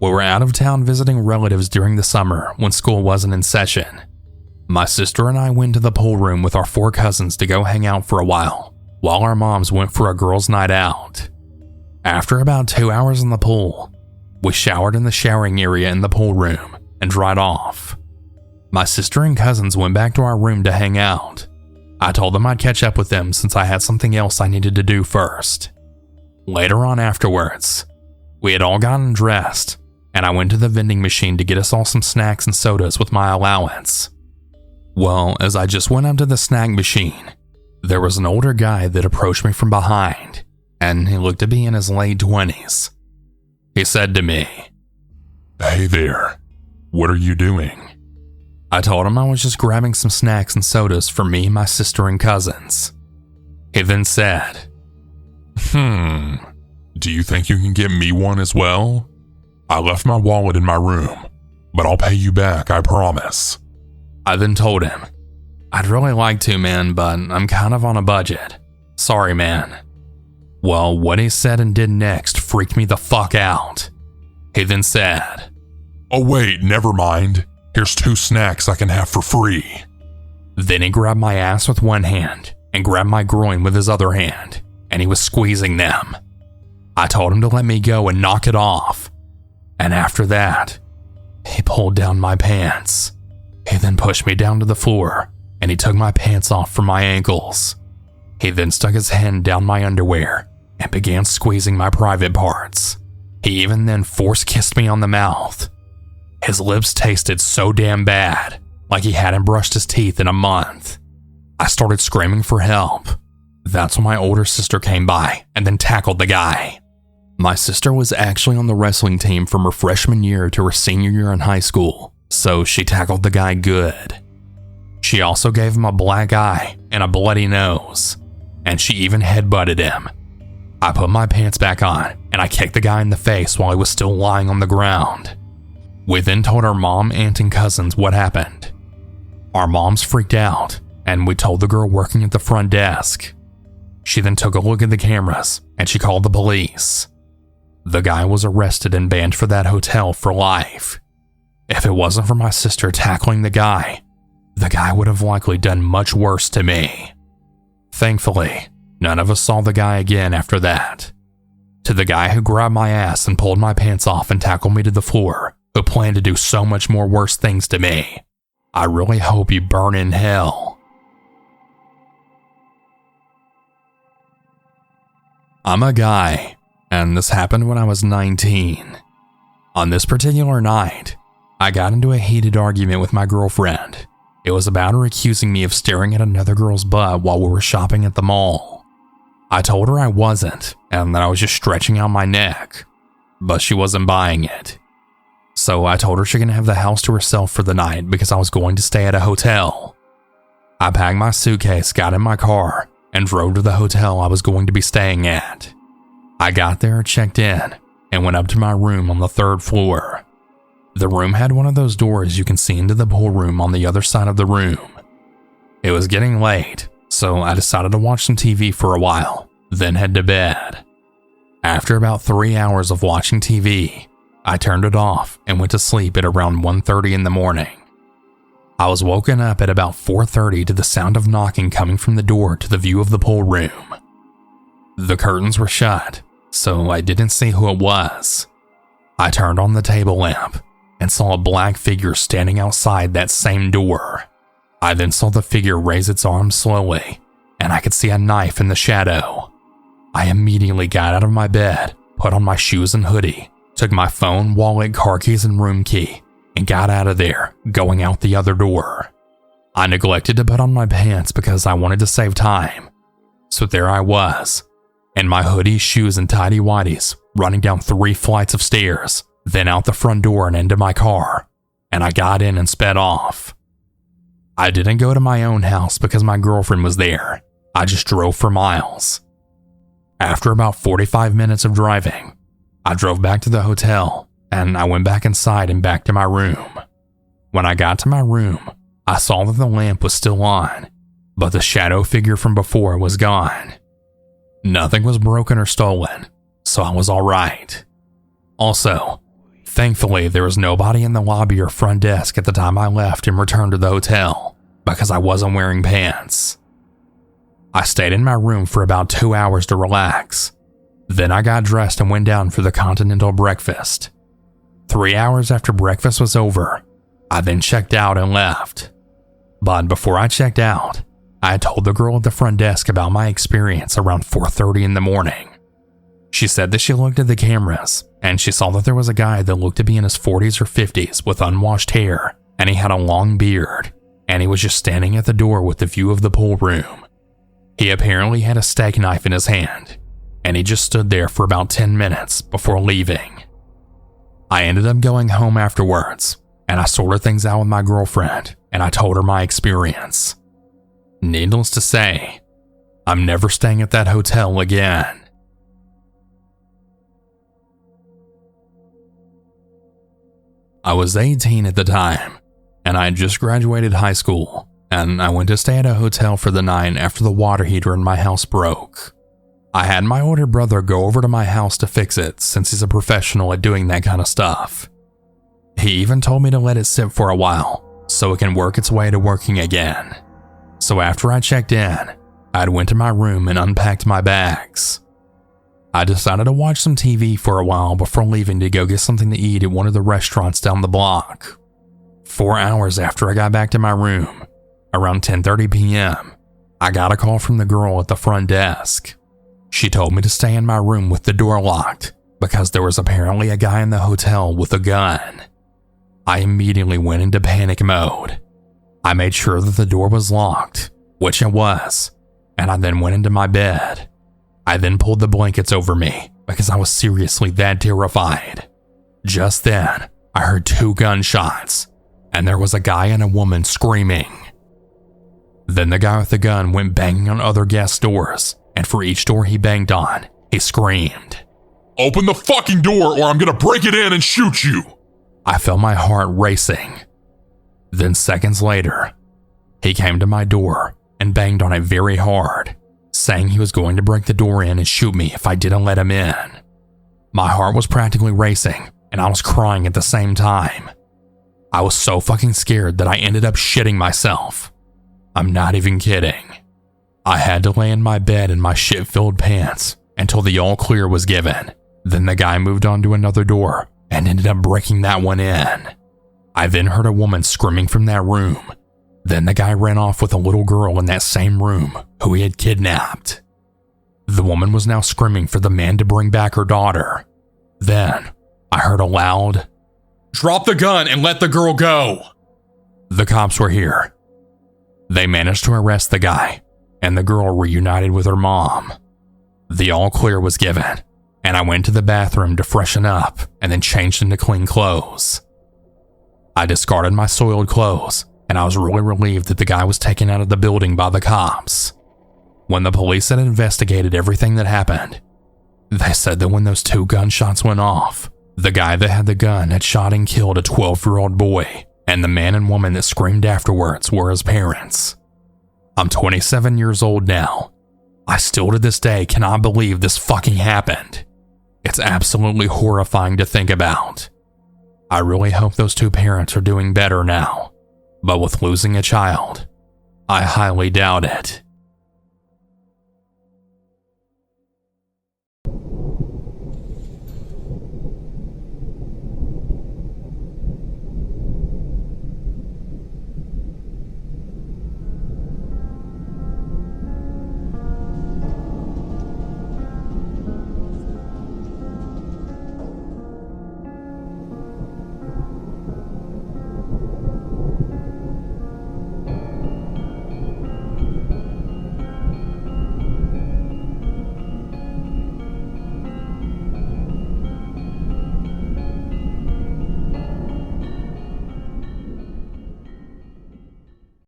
We were out of town visiting relatives during the summer when school wasn't in session. My sister and I went to the pool room with our 4 cousins to go hang out for a while our moms went for a girls' night out. After about 2 hours in the pool, we showered in the showering area in the pool room and dried off. My sister and cousins went back to our room to hang out. I told them I'd catch up with them since I had something else I needed to do first. Later on afterwards, we had all gotten dressed, and I went to the vending machine to get us all some snacks and sodas with my allowance. Well, as I just went up to the snack machine, there was an older guy that approached me from behind, and he looked to be in his late 20s. He said to me, "Hey there, what are you doing?" I told him I was just grabbing some snacks and sodas for me, my sister, and cousins. He then said, Do you think you can get me one as well? I left my wallet in my room, but I'll pay you back, I promise." I then told him, "I'd really like to, man, but I'm kind of on a budget. Sorry, man." Well, what he said and did next freaked me the fuck out. He then said, "Oh wait, never mind. Here's 2 snacks I can have for free." Then he grabbed my ass with one hand and grabbed my groin with his other hand, and he was squeezing them. I told him to let me go and knock it off. And after that, he pulled down my pants. He then pushed me down to the floor, and he took my pants off from my ankles. He then stuck his hand down my underwear and began squeezing my private parts. He even then force kissed me on the mouth. His lips tasted so damn bad, like he hadn't brushed his teeth in a month. I started screaming for help. That's when my older sister came by and then tackled the guy. My sister was actually on the wrestling team from her freshman year to her senior year in high school, so she tackled the guy good. She also gave him a black eye and a bloody nose, and she even headbutted him. I put my pants back on and I kicked the guy in the face while he was still lying on the ground. We then told our mom, aunt, and cousins what happened. Our moms freaked out, and we told the girl working at the front desk. She then took a look at the cameras and she called the police. The guy was arrested and banned for that hotel for life. If it wasn't for my sister tackling the guy would have likely done much worse to me. Thankfully, none of us saw the guy again after that. To the guy who grabbed my ass and pulled my pants off and tackled me to the floor, who planned to do so much more worse things to me, I really hope you burn in hell. I'm a guy, and this happened when I was 19. On this particular night, I got into a heated argument with my girlfriend. It was about her accusing me of staring at another girl's butt while we were shopping at the mall. I told her I wasn't, and that I was just stretching out my neck, but she wasn't buying it. So I told her she could have the house to herself for the night because I was going to stay at a hotel. I packed my suitcase, got in my car, and drove to the hotel I was going to be staying at. I got there, checked in, and went up to my room on the 3rd floor. The room had one of those doors you can see into the pool room on the other side of the room. It was getting late, so I decided to watch some TV for a while, then head to bed. After about 3 hours of watching TV, I turned it off and went to sleep at around 1:30 in the morning. I was woken up at about 4:30 to the sound of knocking coming from the door to the view of the pool room. The curtains were shut, so I didn't see who it was. I turned on the table lamp and saw a black figure standing outside that same door. I then saw the figure raise its arm slowly, and I could see a knife in the shadow. I immediately got out of my bed, put on my shoes and hoodie, took my phone, wallet, car keys, and room key, and got out of there, going out the other door. I neglected to put on my pants because I wanted to save time. So there I was, in my hoodie, shoes, and tidy whities, running down 3 flights of stairs, then out the front door and into my car, and I got in and sped off. I didn't go to my own house because my girlfriend was there. I just drove for miles. After about 45 minutes of driving, I drove back to the hotel, and I went back inside and back to my room. When I got to my room, I saw that the lamp was still on, but the shadow figure from before was gone. Nothing was broken or stolen, so I was alright. Also, thankfully there was nobody in the lobby or front desk at the time I left and returned to the hotel, because I wasn't wearing pants. I stayed in my room for about 2 hours to relax. Then I got dressed and went down for the continental breakfast. 3 hours after breakfast was over, I then checked out and left. But before I checked out, I had told the girl at the front desk about my experience around 4:30 in the morning. She said that she looked at the cameras and she saw that there was a guy that looked to be in his 40s or 50s with unwashed hair, and he had a long beard, and he was just standing at the door with the view of the pool room. He apparently had a steak knife in his hand, and he just stood there for about 10 minutes before leaving. I ended up going home afterwards, and I sorted things out with my girlfriend, and I told her my experience. Needless to say, I'm never staying at that hotel again. I was 18 at the time, and I had just graduated high school, and I went to stay at a hotel for the night after the water heater in my house broke. I had my older brother go over to my house to fix it since he's a professional at doing that kind of stuff. He even told me to let it sit for a while so it can work its way to working again. So after I checked in, I went to my room and unpacked my bags. I decided to watch some TV for a while before leaving to go get something to eat at one of the restaurants down the block. 4 hours after I got back to my room, around 10:30 p.m., I got a call from the girl at the front desk. She told me to stay in my room with the door locked because there was apparently a guy in the hotel with a gun. I immediately went into panic mode. I made sure that the door was locked, which it was, and I then went into my bed. I then pulled the blankets over me because I was seriously that terrified. Just then, I heard 2 gunshots, and there was a guy and a woman screaming. Then the guy with the gun went banging on other guest doors, and for each door he banged on, he screamed, "Open the fucking door or I'm gonna break it in and shoot you!" I felt my heart racing. Then seconds later, he came to my door and banged on it very hard, saying he was going to break the door in and shoot me if I didn't let him in. My heart was practically racing, and I was crying at the same time. I was so fucking scared that I ended up shitting myself. I'm not even kidding. I had to lay in my bed in my shit-filled pants until the all clear was given. Then the guy moved on to another door and ended up breaking that one in. I then heard a woman screaming from that room. Then the guy ran off with a little girl in that same room who he had kidnapped. The woman was now screaming for the man to bring back her daughter. Then I heard a loud, "Drop the gun and let the girl go." The cops were here. They managed to arrest the guy, and the girl reunited with her mom. The all clear was given, and I went to the bathroom to freshen up and then changed into clean clothes. I discarded my soiled clothes, and I was really relieved that the guy was taken out of the building by the cops. When the police had investigated everything that happened, they said that when those 2 gunshots went off, the guy that had the gun had shot and killed a 12-year-old boy, and the man and woman that screamed afterwards were his parents. I'm 27 years old now. I still to this day cannot believe this fucking happened. It's absolutely horrifying to think about. I really hope those 2 parents are doing better now, but with losing a child, I highly doubt it.